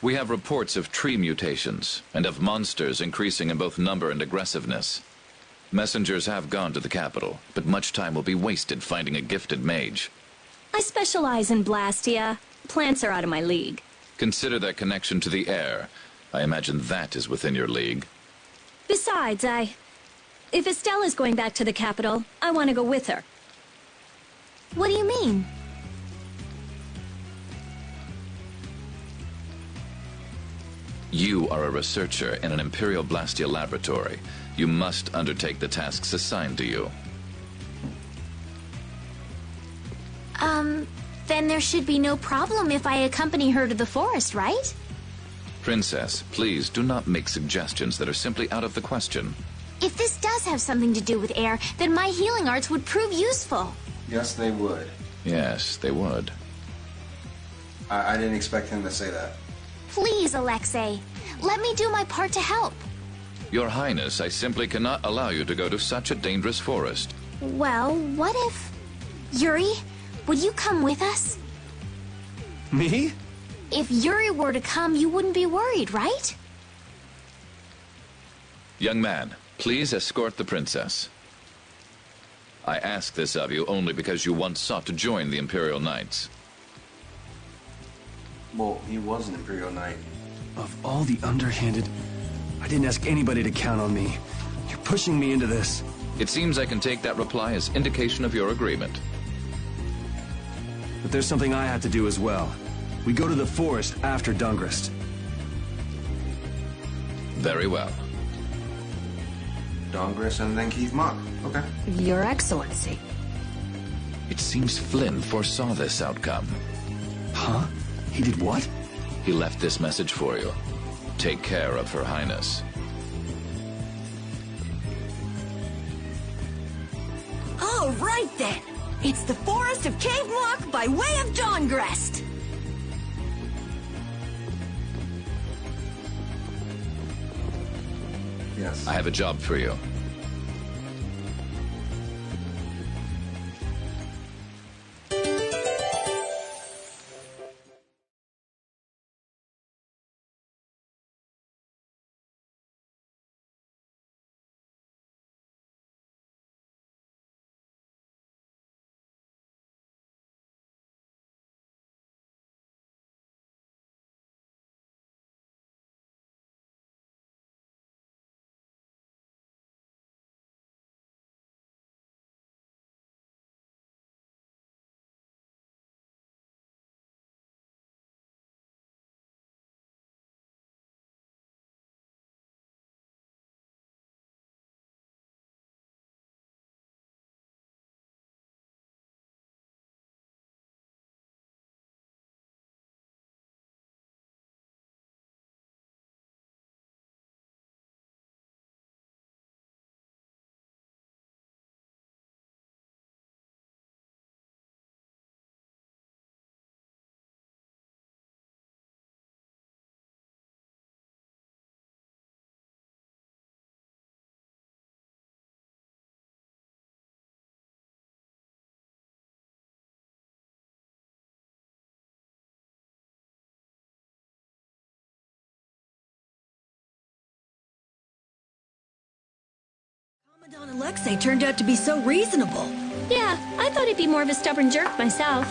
We have reports of tree mutations, and of monsters increasing in both number and aggressiveness. Messengers have gone to the capital, but much time will be wasted finding a gifted mage. I specialize in Blastia. Plants are out of my league. Consider their connection to the air. I imagine that is within your league. Besides, if Estella's going back to the capital, I want to go with her. What do you mean? You are a researcher in an Imperial Blastia laboratory. You must undertake the tasks assigned to you. Then there should be no problem if I accompany her to the forest, right? Princess, please do not make suggestions that are simply out of the question. If this does have something to do with air, then my healing arts would prove useful. Yes, they would. Yes, they would. I didn't expect him to say that. Please, Alexei. Let me do my part to help. Your Highness, I simply cannot allow you to go to such a dangerous forest. Well, what if... Yuri, would you come with us? Me? If Yuri were to come, you wouldn't be worried, right? Young man, please escort the princess. I ask this of you only because you once sought to join the Imperial Knights. Well, he was an Imperial Knight. Of all the underhanded... I didn't ask anybody to count on me. You're pushing me into this. It seems I can take that reply as indication of your agreement. But there's something I have to do as well. We go to the forest after Dungrist. Very well. Dungrist and then Keith Mock. Okay. Your Excellency. It seems Flynn foresaw this outcome. Huh? He did what? He left this message for you. Take care of Her Highness. All right then. It's the Forest of Cave Mock by way of Dawngrest. Yes. I have a job for you. Commandant Alexei turned out to be so reasonable. Yeah, I thought he'd be more of a stubborn jerk myself.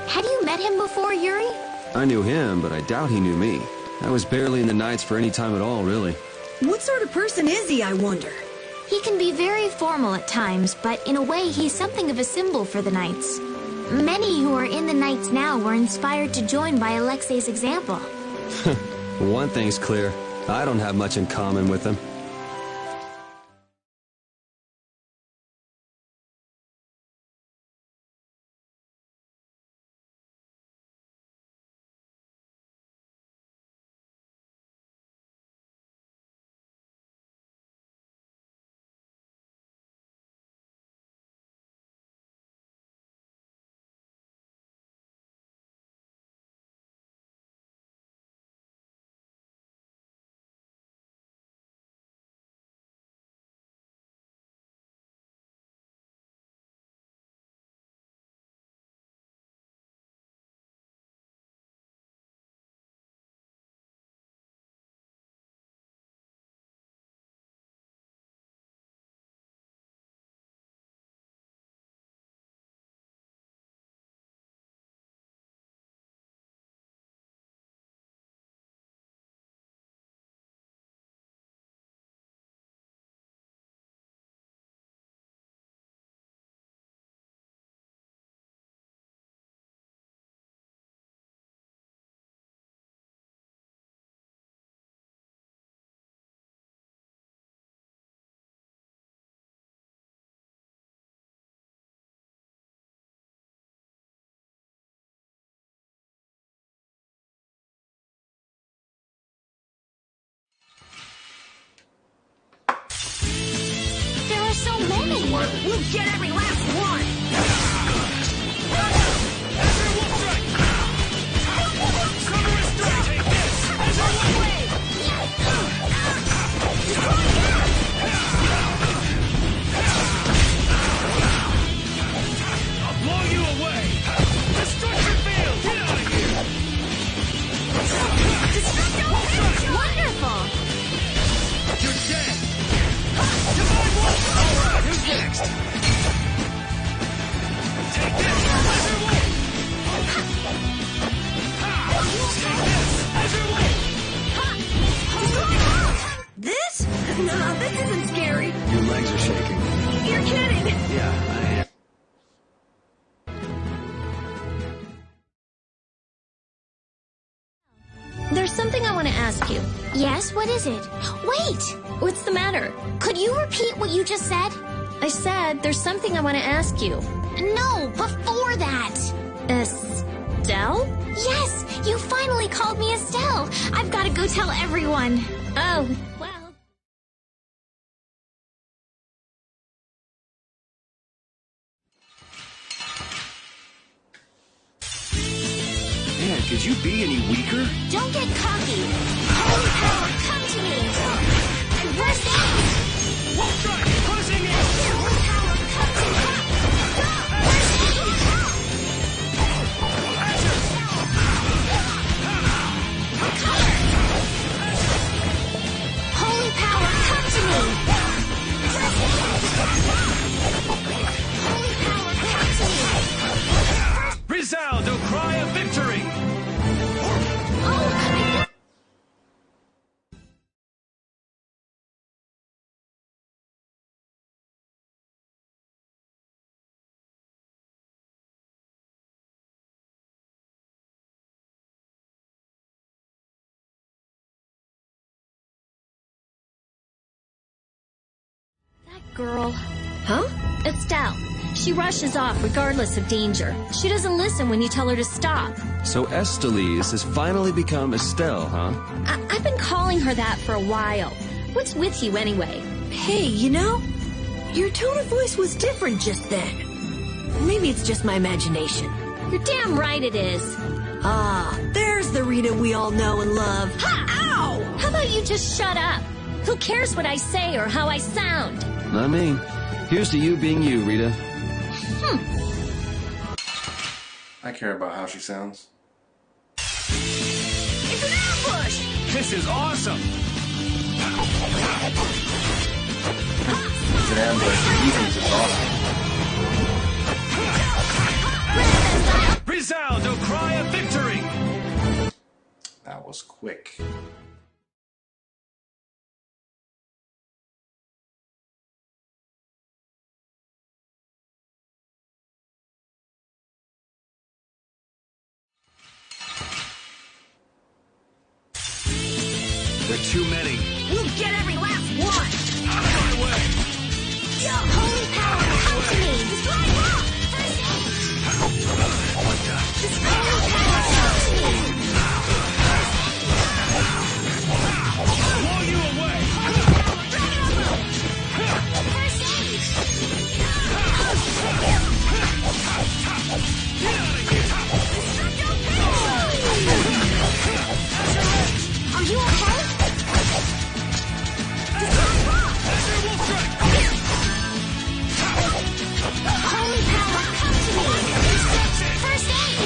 Had you met him before, Yuri? I knew him, but I doubt he knew me. I was barely in the Knights for any time at all, really. What sort of person is he, I wonder? He can be very formal at times, but in a way he's something of a symbol for the Knights. Many who are in the Knights now were inspired to join by Alexei's example. One thing's clear. I don't have much in common with him. We'll get every last one! I'll blow you away! Destruction field! Get out of here! Wonderful! You're dead! Divine Wolf! Alright, who's next? Take this! Laser Wolf! Take this! Laser Wolf! This? No, this isn't scary. Your legs are shaking. You're kidding! Yeah, There's something I want to ask you. Yes, what is it? Wait! What's the matter? Could you repeat what you just said? I said there's something I want to ask you. No, before that! Estelle? Yes, you finally called me Estelle. I've got to go tell everyone. Oh, well. Man, could you be any weaker? Don't get cocky. Holy power, come to me. And first aid! Wolf strike! Closing in! Holy power, come to me. First aid! Recover! Holy power, come to me. First aid! Holy power, come to me. Resound, O cry of victory! Girl. Huh? Estelle. She rushes off regardless of danger. She doesn't listen when you tell her to stop. So Estelise has finally become Estelle, huh? I've been calling her that for a while. What's with you anyway? Hey, you know, your tone of voice was different just then. Maybe it's just my imagination. You're damn right it is. Ah, there's the Rita we all know and love. Ha! Ow! How about you just shut up? Who cares what I say or how I sound? Not me. Here's to you being you, Rita. I care about how she sounds. It's an ambush! This is awesome! It's an ambush. The defense is awesome. Resound, O cry of victory! That was quick. There are too many. We'll get every last one! Out of my way! Yo, holy power, come to me! Destroy rock! First aid! What the? Holy power, come to me! Blow you away! First aid! Get out of here! Are you okay? Holy power, come to me! First aid!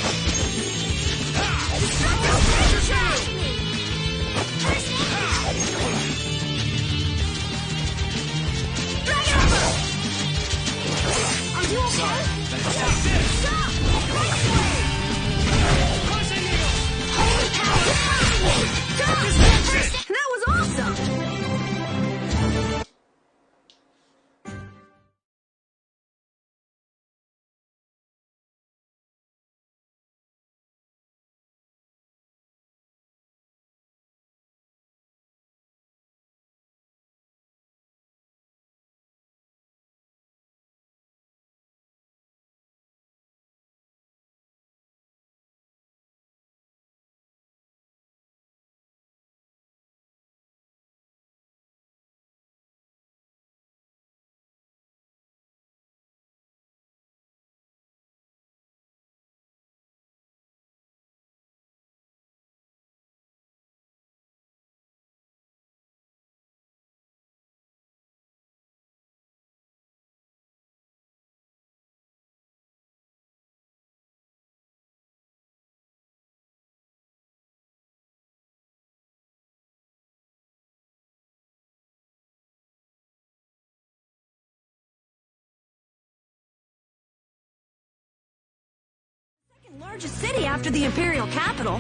Largest city after the Imperial capital.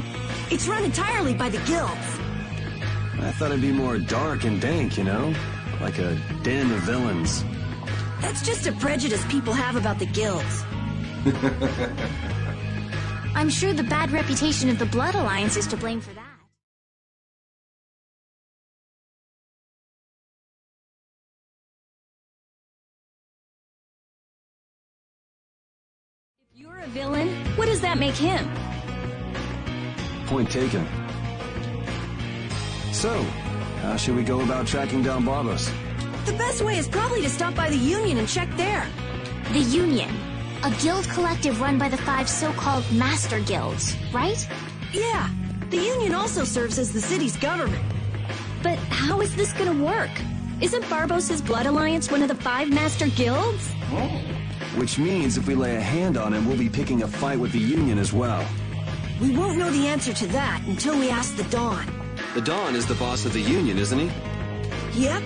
It's run entirely by the guilds. I thought it'd be more dark and dank, you know? Like a den of villains. That's just a prejudice people have about the guilds. I'm sure the bad reputation of the Blood Alliance is to blame for that. If you're a villain, what does that make him? Point taken. So, how should we go about tracking down Barbos? The best way is probably to stop by the Union and check there. The Union. A guild collective run by the 5 so-called Master Guilds, right? Yeah. The Union also serves as the city's government. But how is this gonna work? Isn't Barbos' Blood Alliance one of the 5 Master Guilds? Which means if we lay a hand on him, we'll be picking a fight with the Union as well. We won't know the answer to that until we ask the Dawn. The Dawn is the boss of the Union, isn't he? Yep.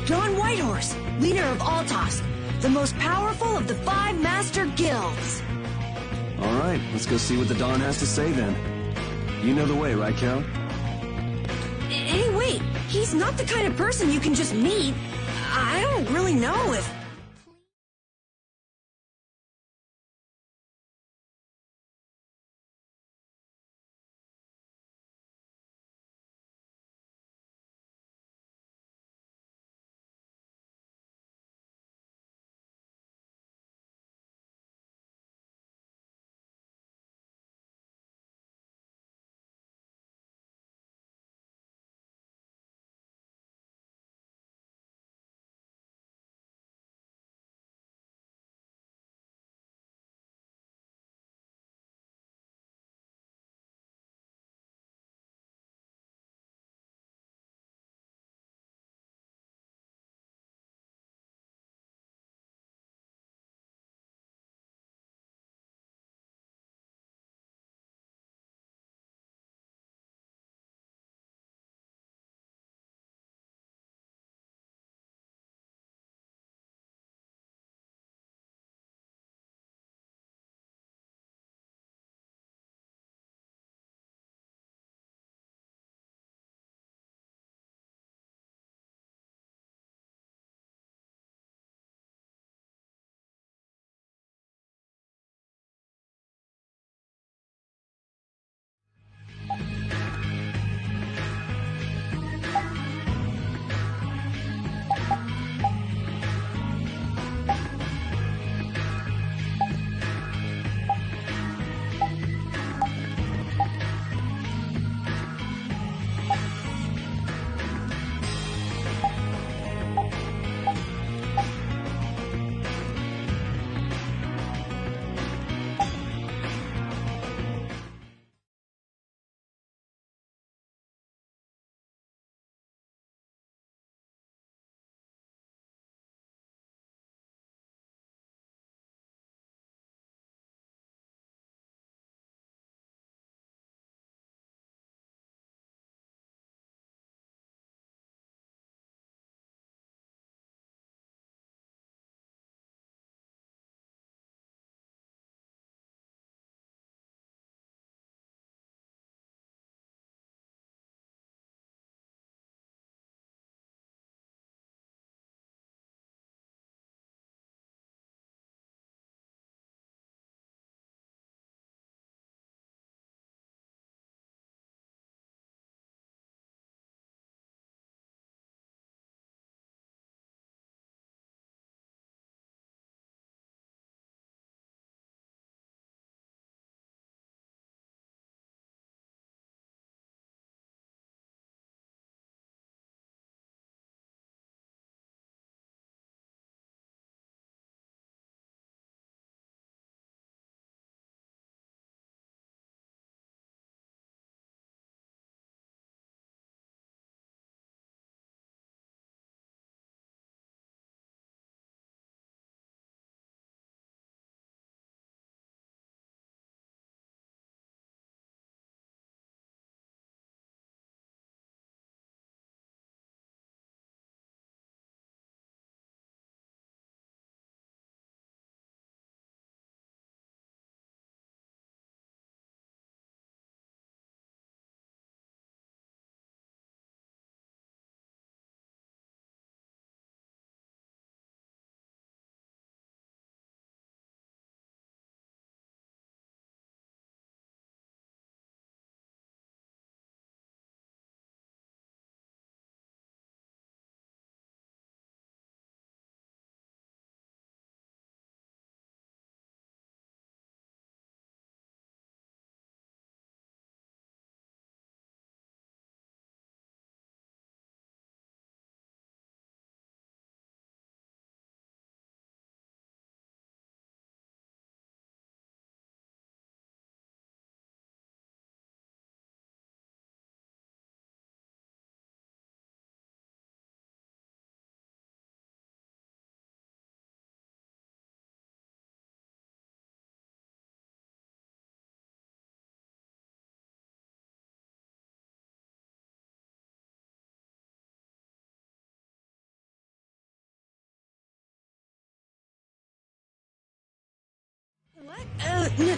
Dawn Whitehorse, leader of Altos, the most powerful of the 5 Master Guilds. All right, let's go see what the Dawn has to say then. You know the way, right, Carol? Hey, wait. He's not the kind of person you can just meet. I don't really know if...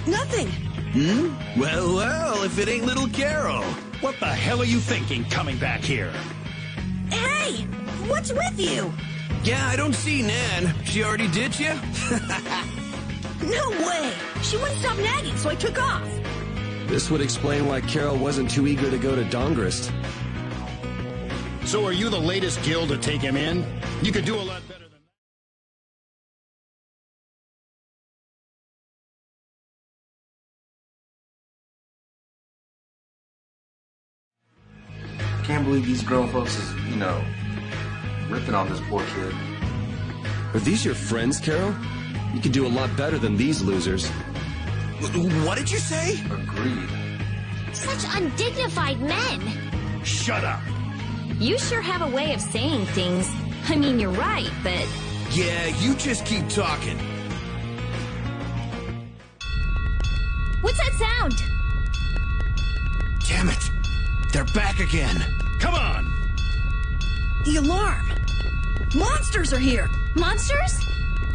Nothing. Well, well, if it ain't little Carol. What the hell are you thinking coming back here? Hey, what's with you? Yeah, I don't see Nan. She already ditched you? No way. She wouldn't stop nagging, so I took off. This would explain why Carol wasn't too eager to go to Dongrist. So are you the latest guild to take him in? You could do a lot better than that. Can't believe these grown folks is, ripping on this poor kid. Are these your friends, Carol? You could do a lot better than these losers. What did you say? Agreed. Such undignified men. Shut up. You sure have a way of saying things. I mean, you're right, but... Yeah, you just keep talking. What's that sound? Damn it. They're back again. Come on. The alarm. Monsters are here. Monsters?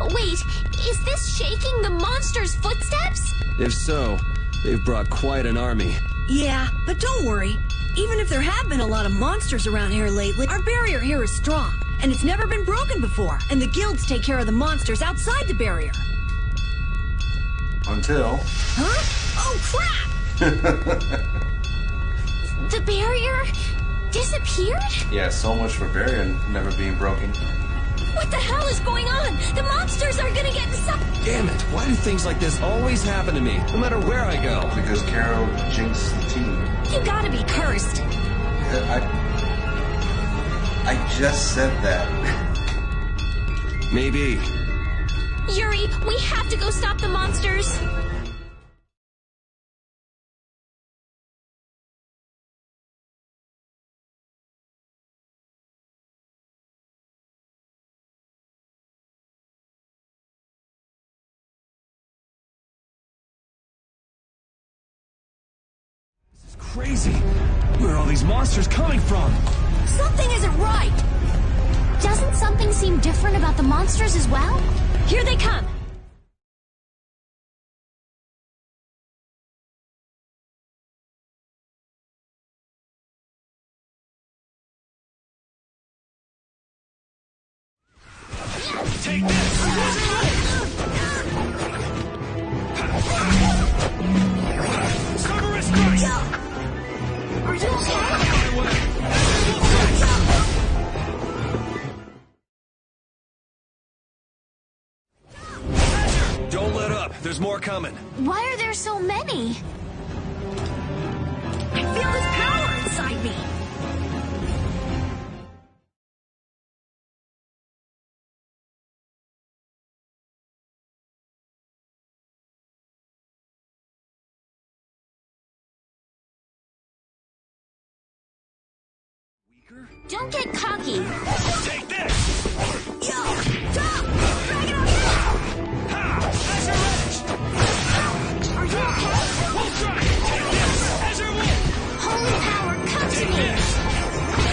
Wait, is this shaking the monsters' footsteps? If so, they've brought quite an army. Yeah, but don't worry. Even if there have been a lot of monsters around here lately, our barrier here is strong, and it's never been broken before, and the guilds take care of the monsters outside the barrier. Until... Huh? Oh, crap! The barrier disappeared? Yeah, so much for barrier never being broken. What the hell is going on? The monsters are gonna get sucked. Damn it, why do things like this always happen to me, no matter where I go? Because Carol jinxed the team. You gotta be cursed. I just said that. Maybe. Yuri, we have to go stop the monsters. Crazy. Where are all these monsters coming from? Something isn't right. Doesn't something seem different about the monsters as well? Here they come. Take this! Cerberus strike! Are you okay? Don't let up. There's more coming. Why are there so many? I feel this power inside me. Don't get cocky. Take this! Yo! Stop! Drag it on! Ha! Azure Edge! Are you okay? Full strike! Take this! Azure Wolf! Holy power, come to Take me! this!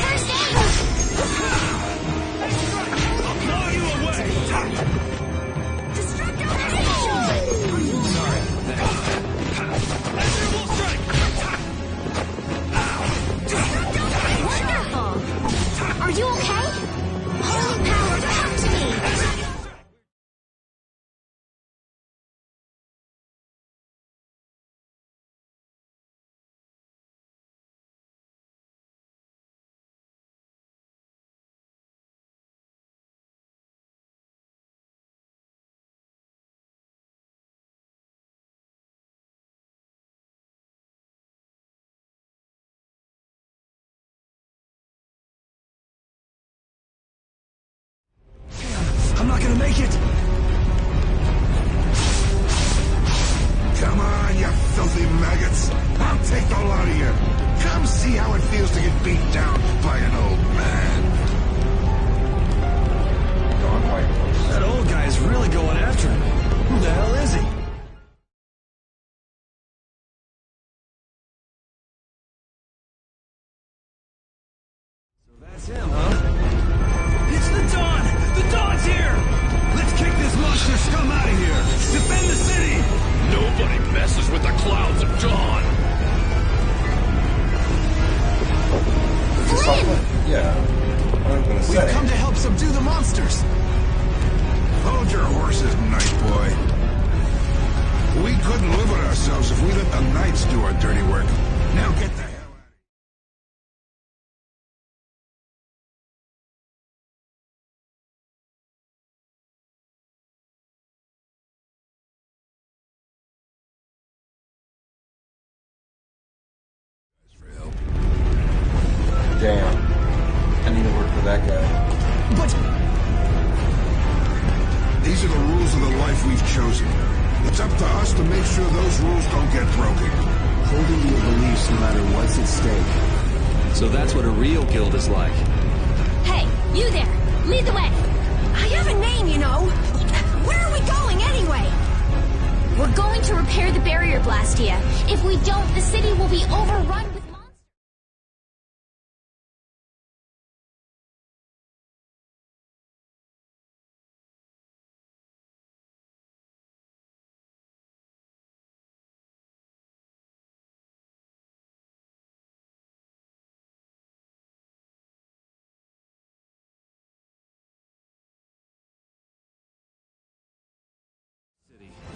First aid! I'll claw you away! Destructo Extinction! Are you Sorry. Azure Wolf strike! wonderful? Are you okay? Holy power, come to me! I'm not gonna make it. Come on, you filthy maggots. I'll take the lot of you. Come see how it feels to get beat down by an old man. That old guy is really going after him. Who the hell is he? So that's him, huh? It's the Dawn! The Dawn's here! Let's kick this monster scum out of here! Defend the city! clouds of dawn. Yeah. We've come to help subdue the monsters. Hold your horses, Night Boy. We couldn't live with ourselves if we let the Knights do our dirty work. Now get the hell out Damn. I need to work for that guy. But These are the rules of the life we've chosen. It's up to us to make sure those rules don't get broken. Holding to your beliefs no matter what's at stake. So that's what a real guild is like. Hey, you there! Lead the way! I have a name, you know. Where are we going anyway? We're going to repair the barrier, Blastia. If we don't, the city will be overrun with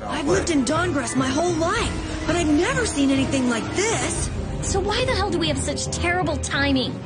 I've lived in Dawngrass my whole life, but I've never seen anything like this. So why the hell do we have such terrible timing?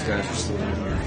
guys are still in here.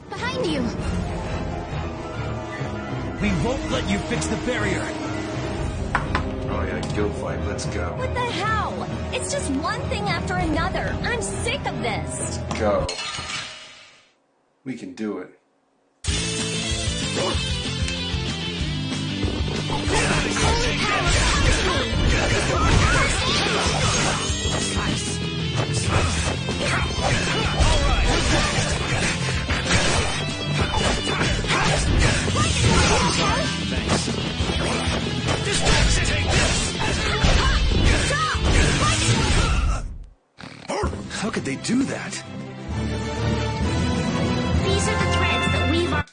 Behind you! We won't let you fix the barrier! Oh yeah, guild fight, let's go. What the hell? It's just one thing after another. I'm sick of this. Go. We can do it. How could they do that? These are the threads that weave our...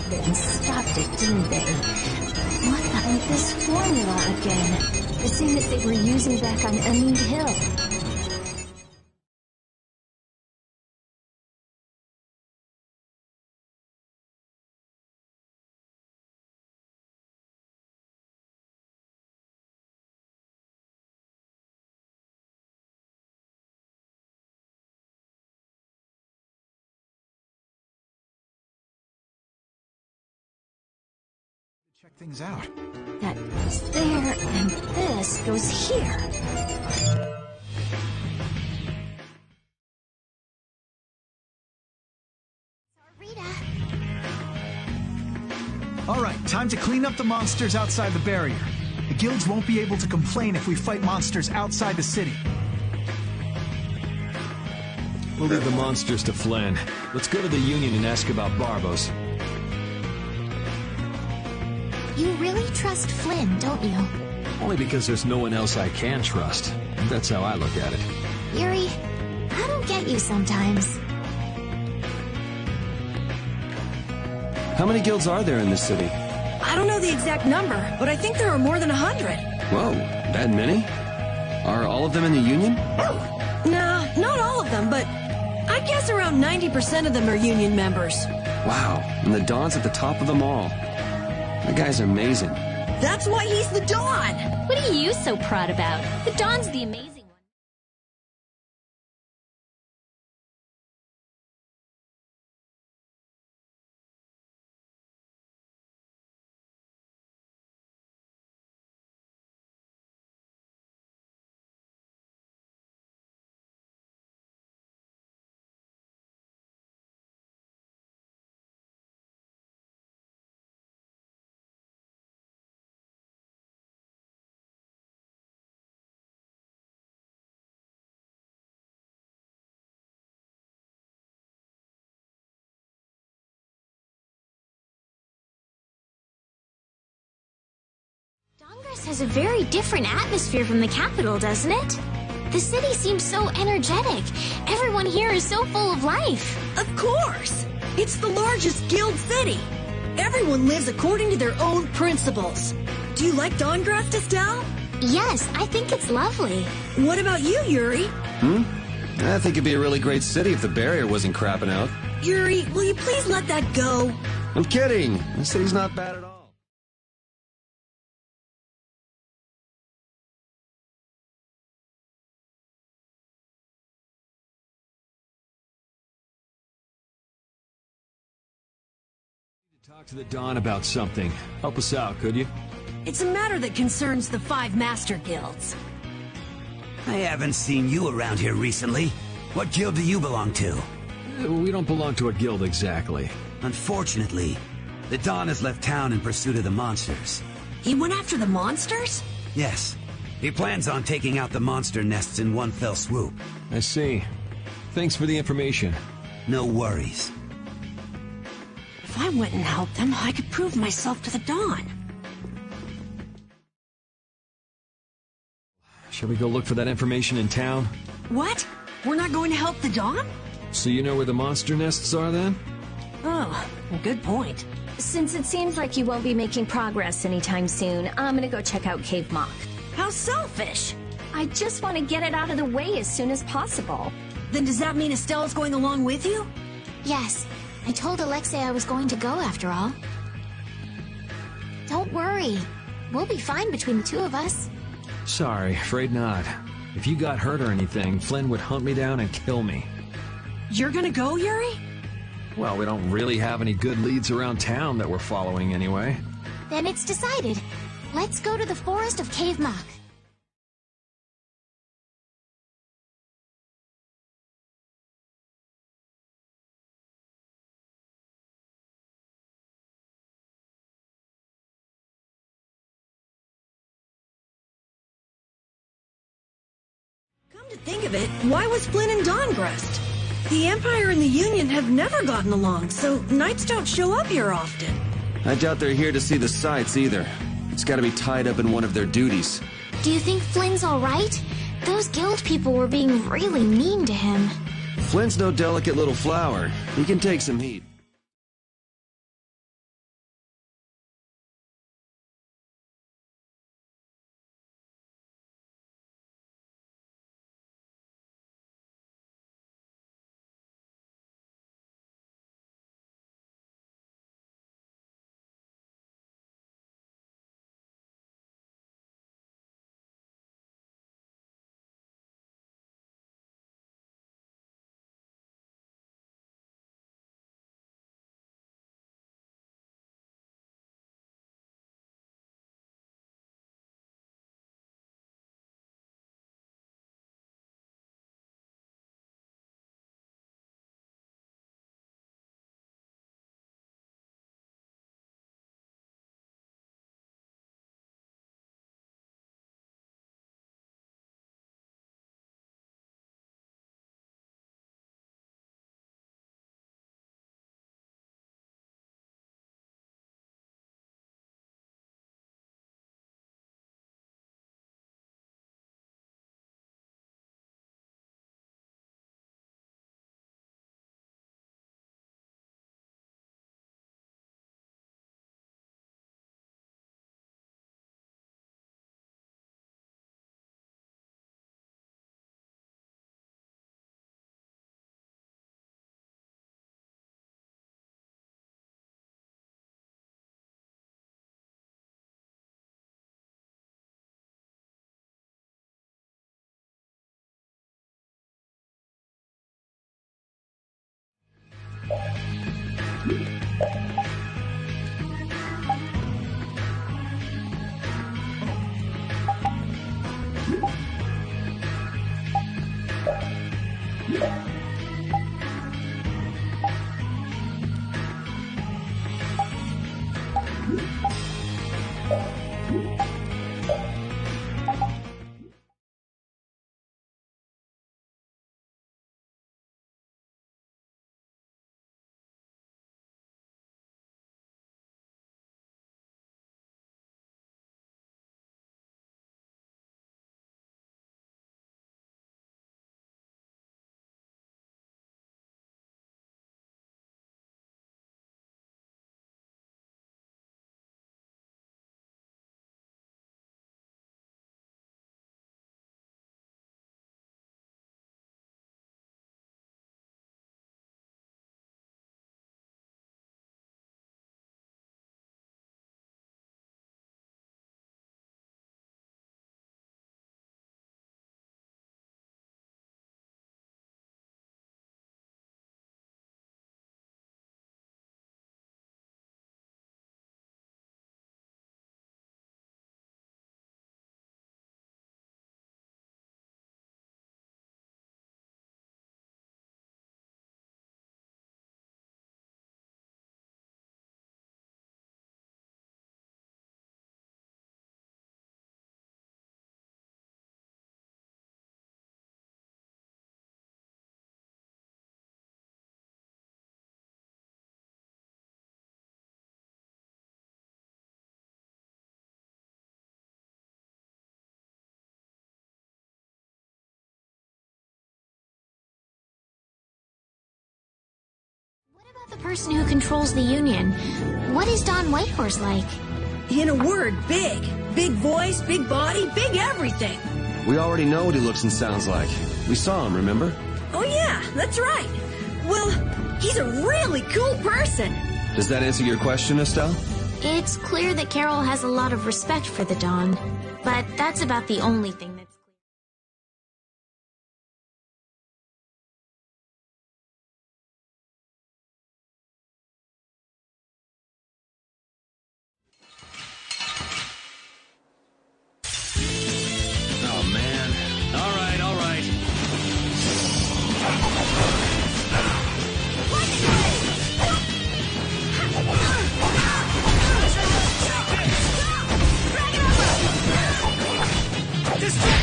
They stopped it, didn't they? What about this formula again? The same that they were using back on Amid Hill. Check things out. That goes there, and this goes here. All right, time to clean up the monsters outside the barrier. The guilds won't be able to complain if we fight monsters outside the city. We'll leave the monsters to Flynn. Let's go to the Union and ask about Barbos. You really trust Flynn, don't you? Only because there's no one else I can trust. That's how I look at it. Yuri, I don't get you sometimes. How many guilds are there in this city? I don't know the exact number, but I think there are more than 100. Whoa, that many? Are all of them in the Union? Nah, not all of them, but I guess around 90% of them are Union members. Wow, and the Dawn's at the top of them all. That guy's amazing. That's why he's the Dawn! What are you so proud about? The Dawn's the amazing one. Congress has a very different atmosphere from the capital, doesn't it? The city seems so energetic. Everyone here is so full of life. Of course! It's the largest guild city. Everyone lives according to their own principles. Do you like Dawngraft, Estelle? Yes, I think it's lovely. What about you, Yuri? I think it'd be a really great city if the barrier wasn't crapping out. Yuri, will you please let that go? I'm kidding. The city's not bad at all. Talk to the Dawn about something. Help us out, could you? It's a matter that concerns the 5 master guilds. I haven't seen you around here recently. What guild do you belong to? We don't belong to a guild exactly. Unfortunately, the Dawn has left town in pursuit of the monsters. He went after the monsters? Yes. He plans on taking out the monster nests in one fell swoop. I see. Thanks for the information. No worries. If I went and helped them, I could prove myself to the Dawn. Shall we go look for that information in town? What? We're not going to help the Dawn? So you know where the monster nests are then? Oh, good point. Since it seems like you won't be making progress anytime soon, I'm gonna go check out Cave Mock. How selfish! I just want to get it out of the way as soon as possible. Then does that mean Estelle's going along with you? Yes. I told Alexei I was going to go after all. Don't worry. We'll be fine between the two of us. Sorry, afraid not. If you got hurt or anything, Flynn would hunt me down and kill me. You're gonna go, Yuri? Well, we don't really have any good leads around town that we're following anyway. Then it's decided. Let's go to the forest of Cave Mock. Come to think of it, why was Flynn in Dawngrest? The Empire and the Union have never gotten along, so knights don't show up here often. I doubt they're here to see the sights either. It's gotta be tied up in one of their duties. Do you think Flynn's alright? Those guild people were being really mean to him. Flynn's no delicate little flower. He can take some heat. The person who controls the Union. What is Don Whitehorse like? In a word, big. Big voice, big body, big everything. We already know what he looks and sounds like. We saw him, remember? Oh yeah, that's right. Well, he's a really cool person. Does that answer your question, Estelle? It's clear that Carol has a lot of respect for the Dawn, but that's about the only thing that's clear. Oh, man. All right, all right. This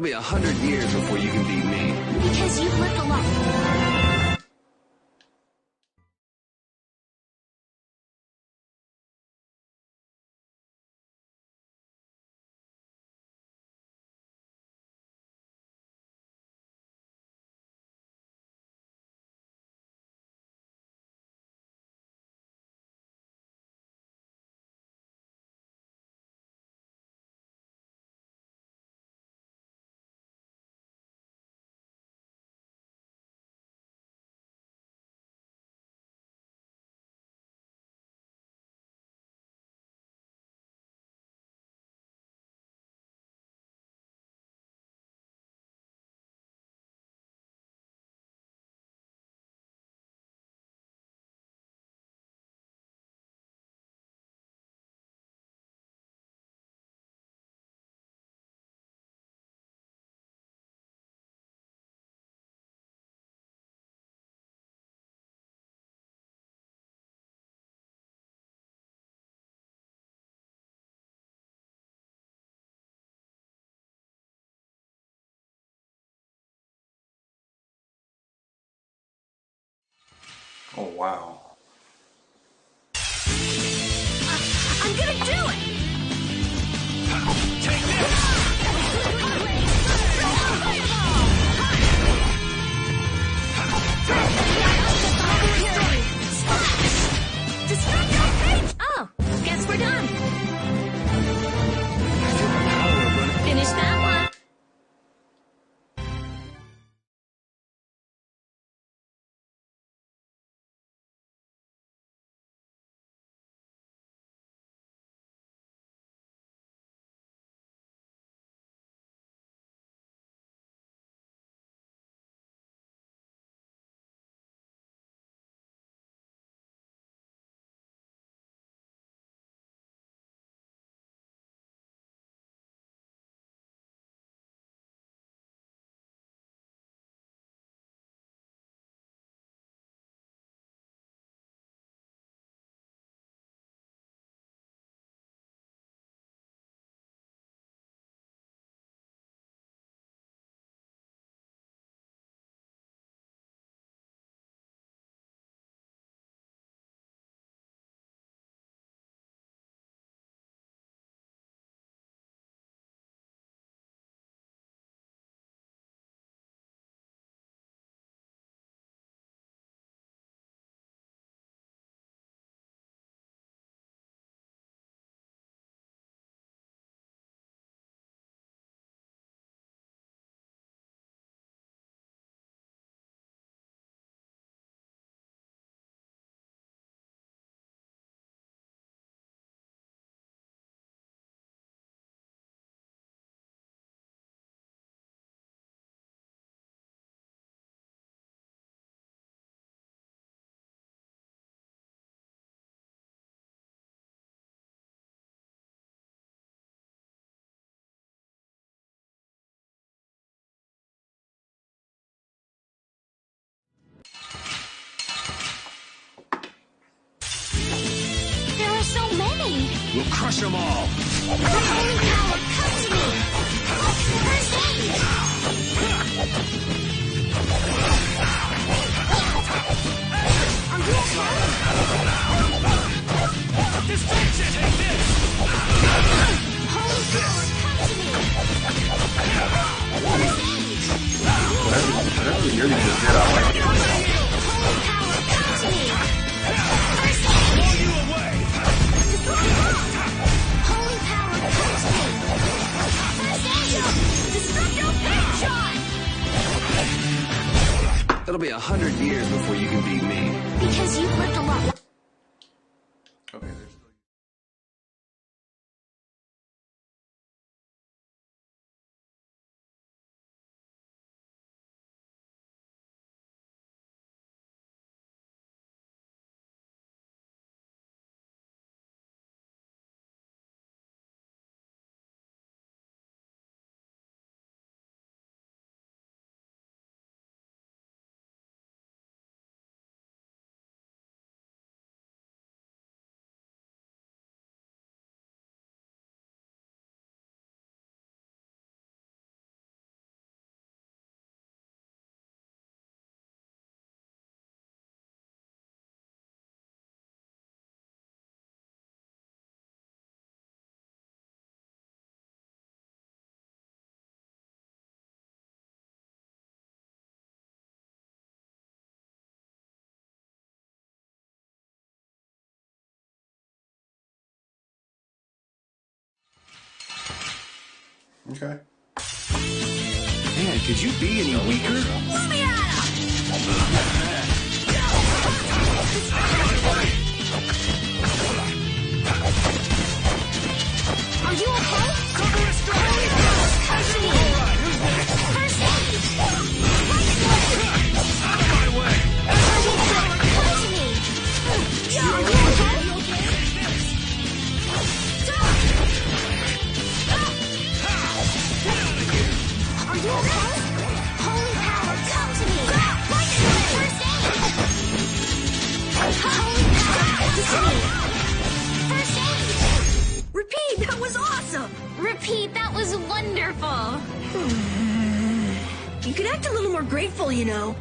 It'll be 100 years before you can beat me. Because you've lived a lot. Oh, wow. I'm gonna do it! Take this! Oh, guess we're done. Finish that one. There are so many. We'll crush them all. Holy power, come to me. First aid. Are you okay? Distraction! Take this! Holy power, come to me. Whatever you're gonna just get, I like it. Holy power, come to me. First aid. Blow you away! Holy power, come to me. First aid. Destructo Pit Shot. It'll be 100 years before you can beat me. Because you've lived a lot. Okay, there's Okay. Man, could you be any weaker? Let me at Are you okay? Cover his strike! Touch me! First aid! Out of my way! Touch me! Are you okay? Are you okay? Holy power, come to me! First aid! Holy power, come to me! First aid! Repeat, that was awesome! Repeat, that was wonderful. You could act a little more grateful, you know.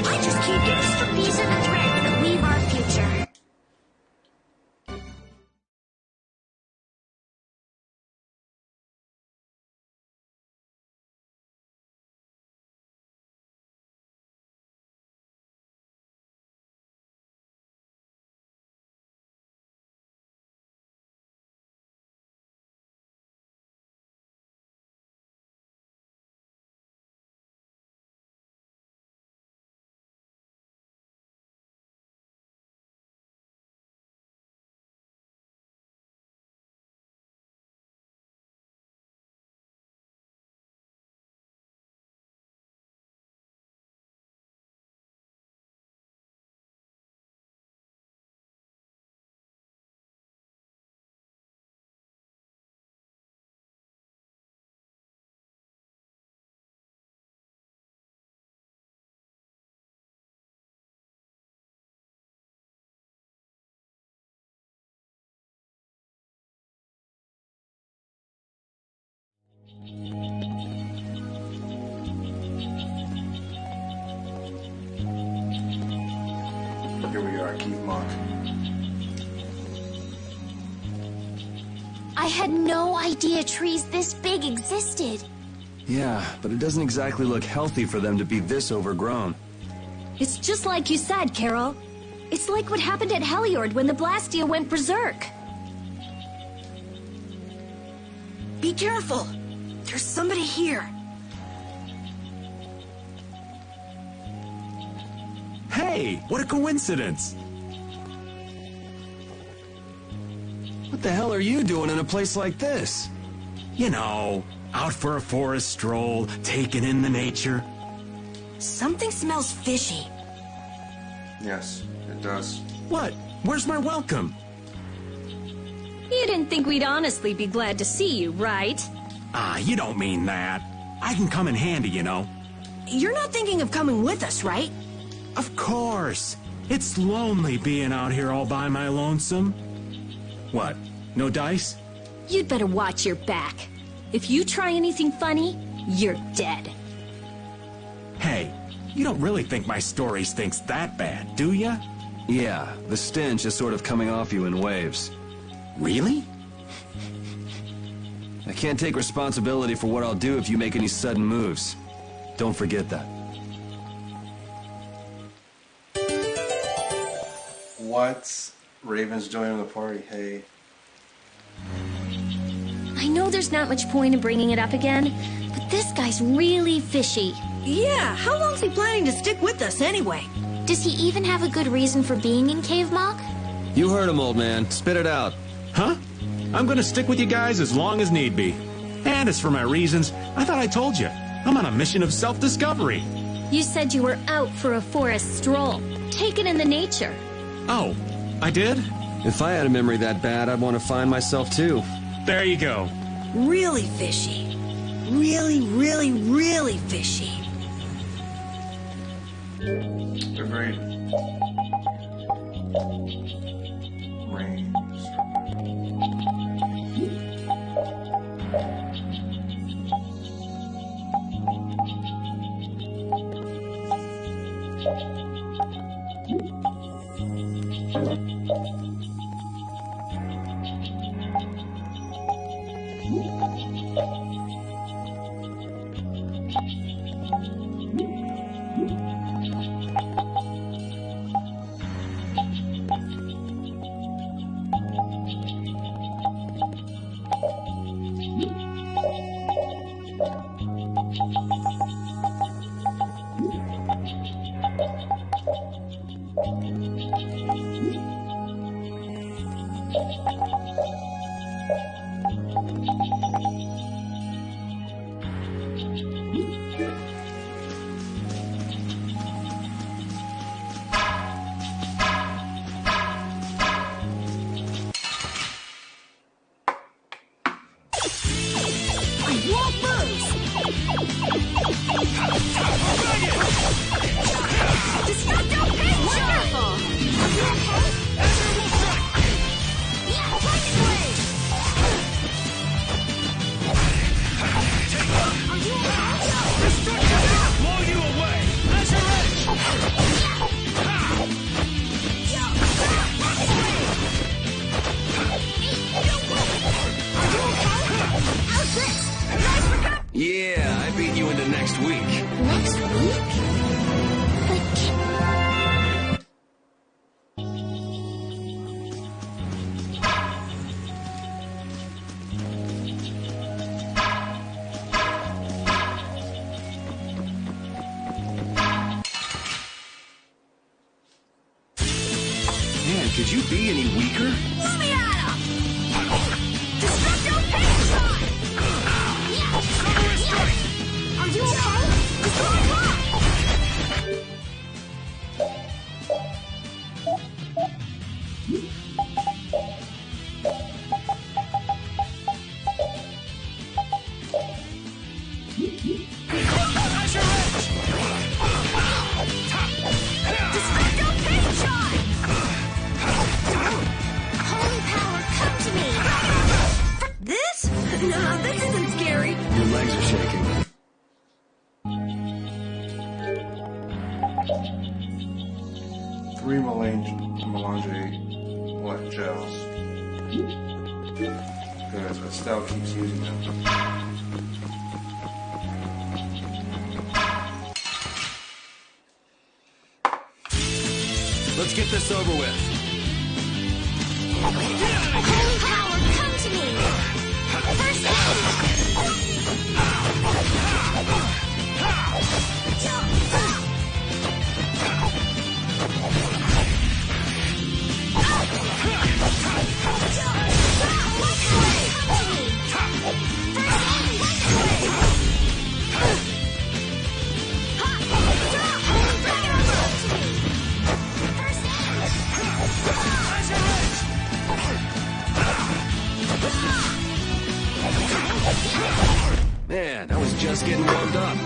I just keep getting strippies in the thread that weave our future. Here we are, Keith Mock. I had no idea trees this big existed. Yeah, but it doesn't exactly look healthy for them to be this overgrown. It's just like you said, Carol. It's like what happened at Heliord when the Blastia went berserk. Be careful. There's somebody here. Hey, what a coincidence! What the hell are you doing in a place like this? You know, out for a forest stroll, taking in the nature. Something smells fishy. Yes, it does. What? Where's my welcome? You didn't think we'd honestly be glad to see you, right? Ah, you don't mean that. I can come in handy, you know. You're not thinking of coming with us, right? Of course. It's lonely being out here all by my lonesome. What? No dice? You'd better watch your back. If you try anything funny, you're dead. Hey, you don't really think my story stinks that bad, do ya? Yeah, the stench is sort of coming off you in waves. Really? I can't take responsibility for what I'll do if you make any sudden moves. Don't forget that. What? Raven's joining the party, hey. I know there's not much point in bringing it up again, but this guy's really fishy. Yeah, how long's he planning to stick with us anyway? Does he even have a good reason for being in Cave Mock? You heard him, old man. Spit it out. Huh? I'm gonna stick with you guys as long as need be. And as for my reasons, I thought I told you. I'm on a mission of self-discovery. You said you were out for a forest stroll, taken in the nature. Oh, I did? If I had a memory that bad, I'd want to find myself too. There you go. Really fishy. Really, really, really fishy. Agreed. Yeah, I beat you into next week. Next week? Man, could you be any weaker? Let me at him! Destructo Pain Shot! Are you okay? Destroy what? Destructo Pain Shot! Holy power, come to me! This? No, this isn't scary. Your legs are shaking. Three melange gels. Good, but Estelle keeps using them. Let's get this over with. Holy power, come to me! First Man, I was just getting warmed up.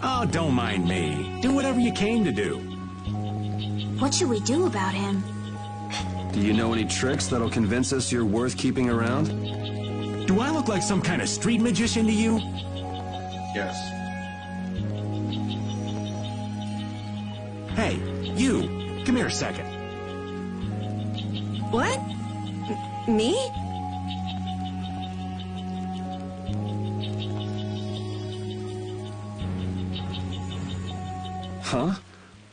Oh, don't mind me. Do whatever you came to do. What should we do about him? Do you know any tricks that'll convince us you're worth keeping around? Do I look like some kind of street magician to you? Yes. Hey, you. Come here a second. What? Me? Huh?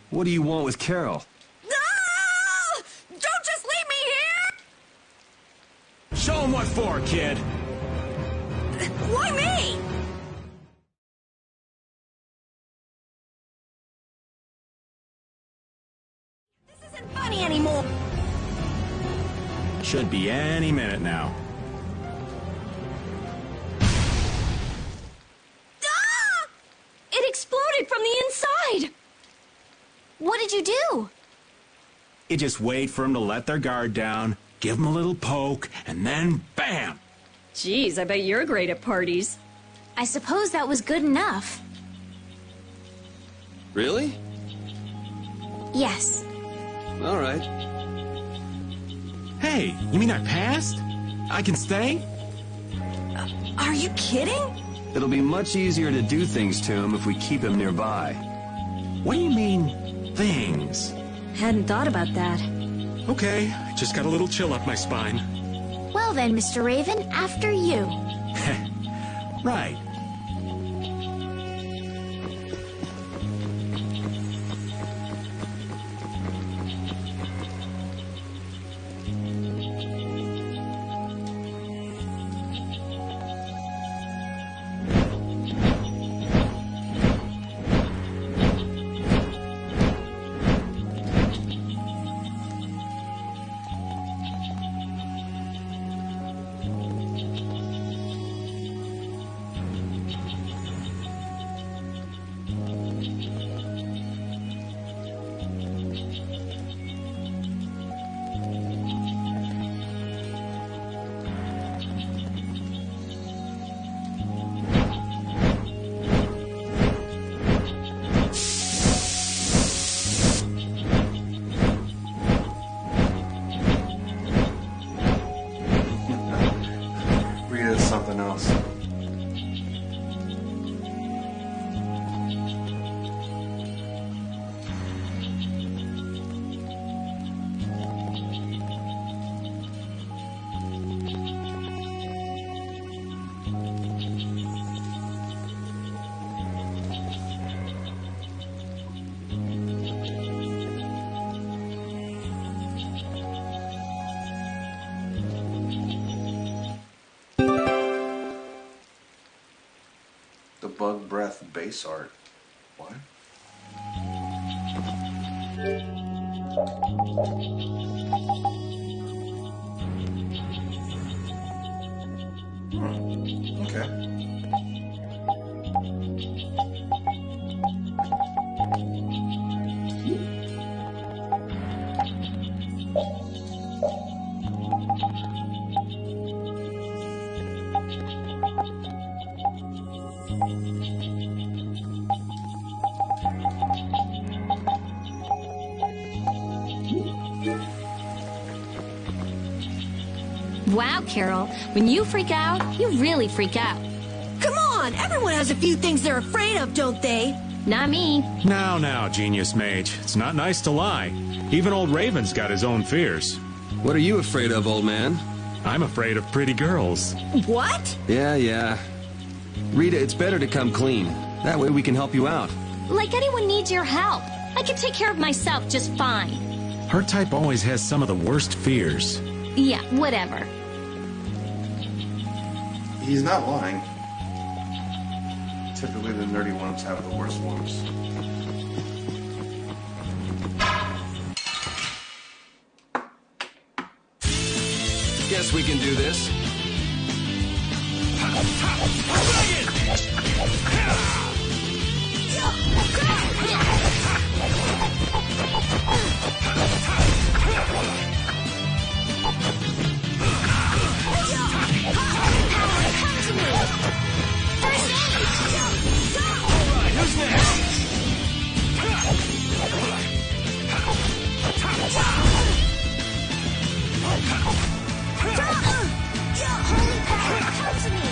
What do you want with Carol? Ah! Don't just leave me here! Show him what for, kid. Why me? This isn't funny anymore. Should be any minute now. It exploded from the inside! What did you do? You just wait for them to let their guard down, give them a little poke, and then bam! Geez, I bet you're great at parties. I suppose that was good enough. Really? Yes. All right. Hey, you mean I passed? I can stay? Are you kidding? It'll be much easier to do things to him if we keep him nearby. What do you mean, things? Hadn't thought about that. Okay, just got a little chill up my spine. Well then, Mr. Raven, after you. Right. Something else. The bug breath base art. What? Okay. Wow, Carol, when you freak out, you really freak out. Come on, everyone has a few things they're afraid of, don't they? Not me. Now, Genius Mage. It's not nice to lie. Even old Raven's got his own fears. What are you afraid of, old man? I'm afraid of pretty girls. What? Yeah. Rita, it's better to come clean. That way we can help you out. Like anyone needs your help. I can take care of myself just fine. Her type always has some of the worst fears. Yeah, whatever. He's not lying. Typically the nerdy ones have the worst ones. Guess we can do this. Who's next? Holy power, come to me!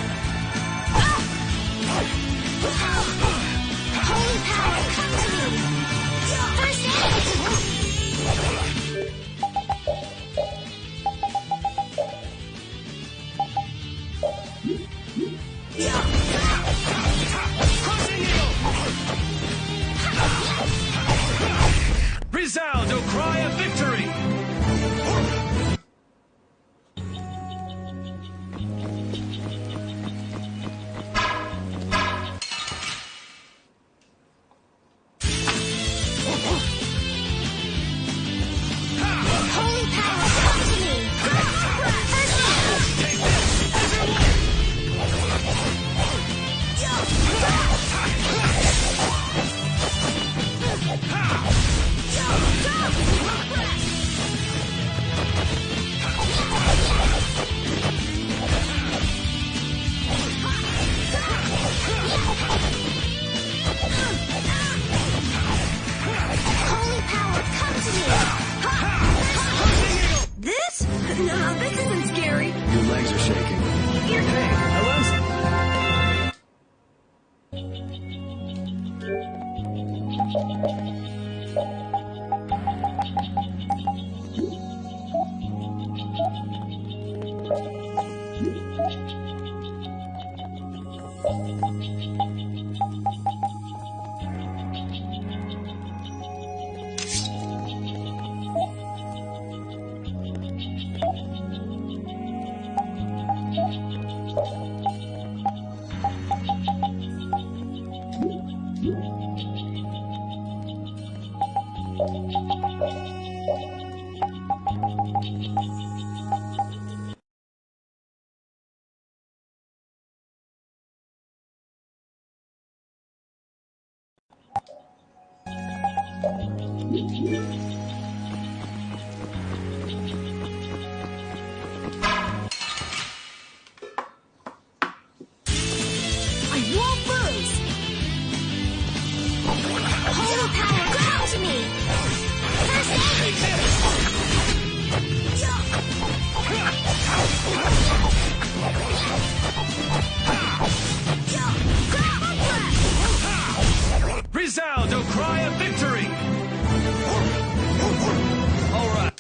I won't lose! Holy power, ground to me! First Resound, O cry of victory! All right.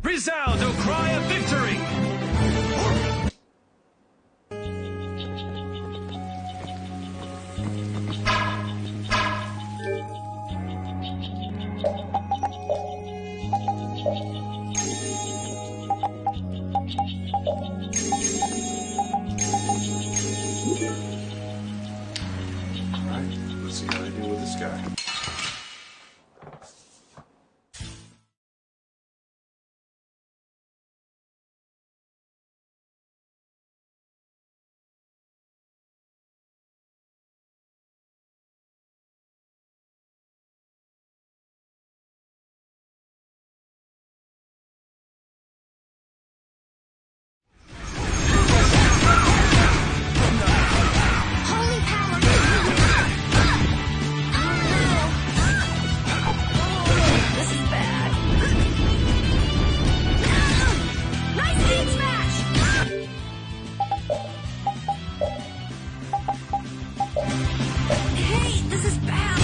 Resound, O cry of victory! Alright, let's see how they do with this guy. Holy power! This is bad. Nice aim smash! Hey, this is bad.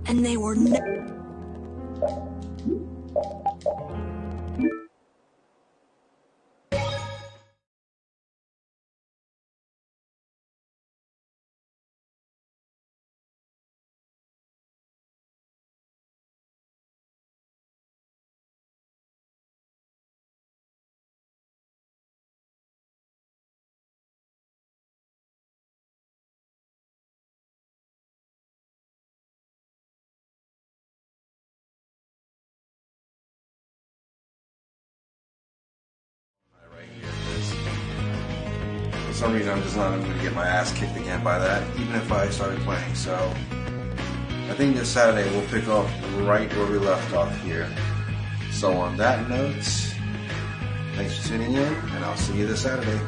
And they were some reason I'm just not going to get my ass kicked again by that, even if I started playing. So I think this Saturday we'll pick up right where we left off here. So on that note, thanks for tuning in, and I'll see you this Saturday.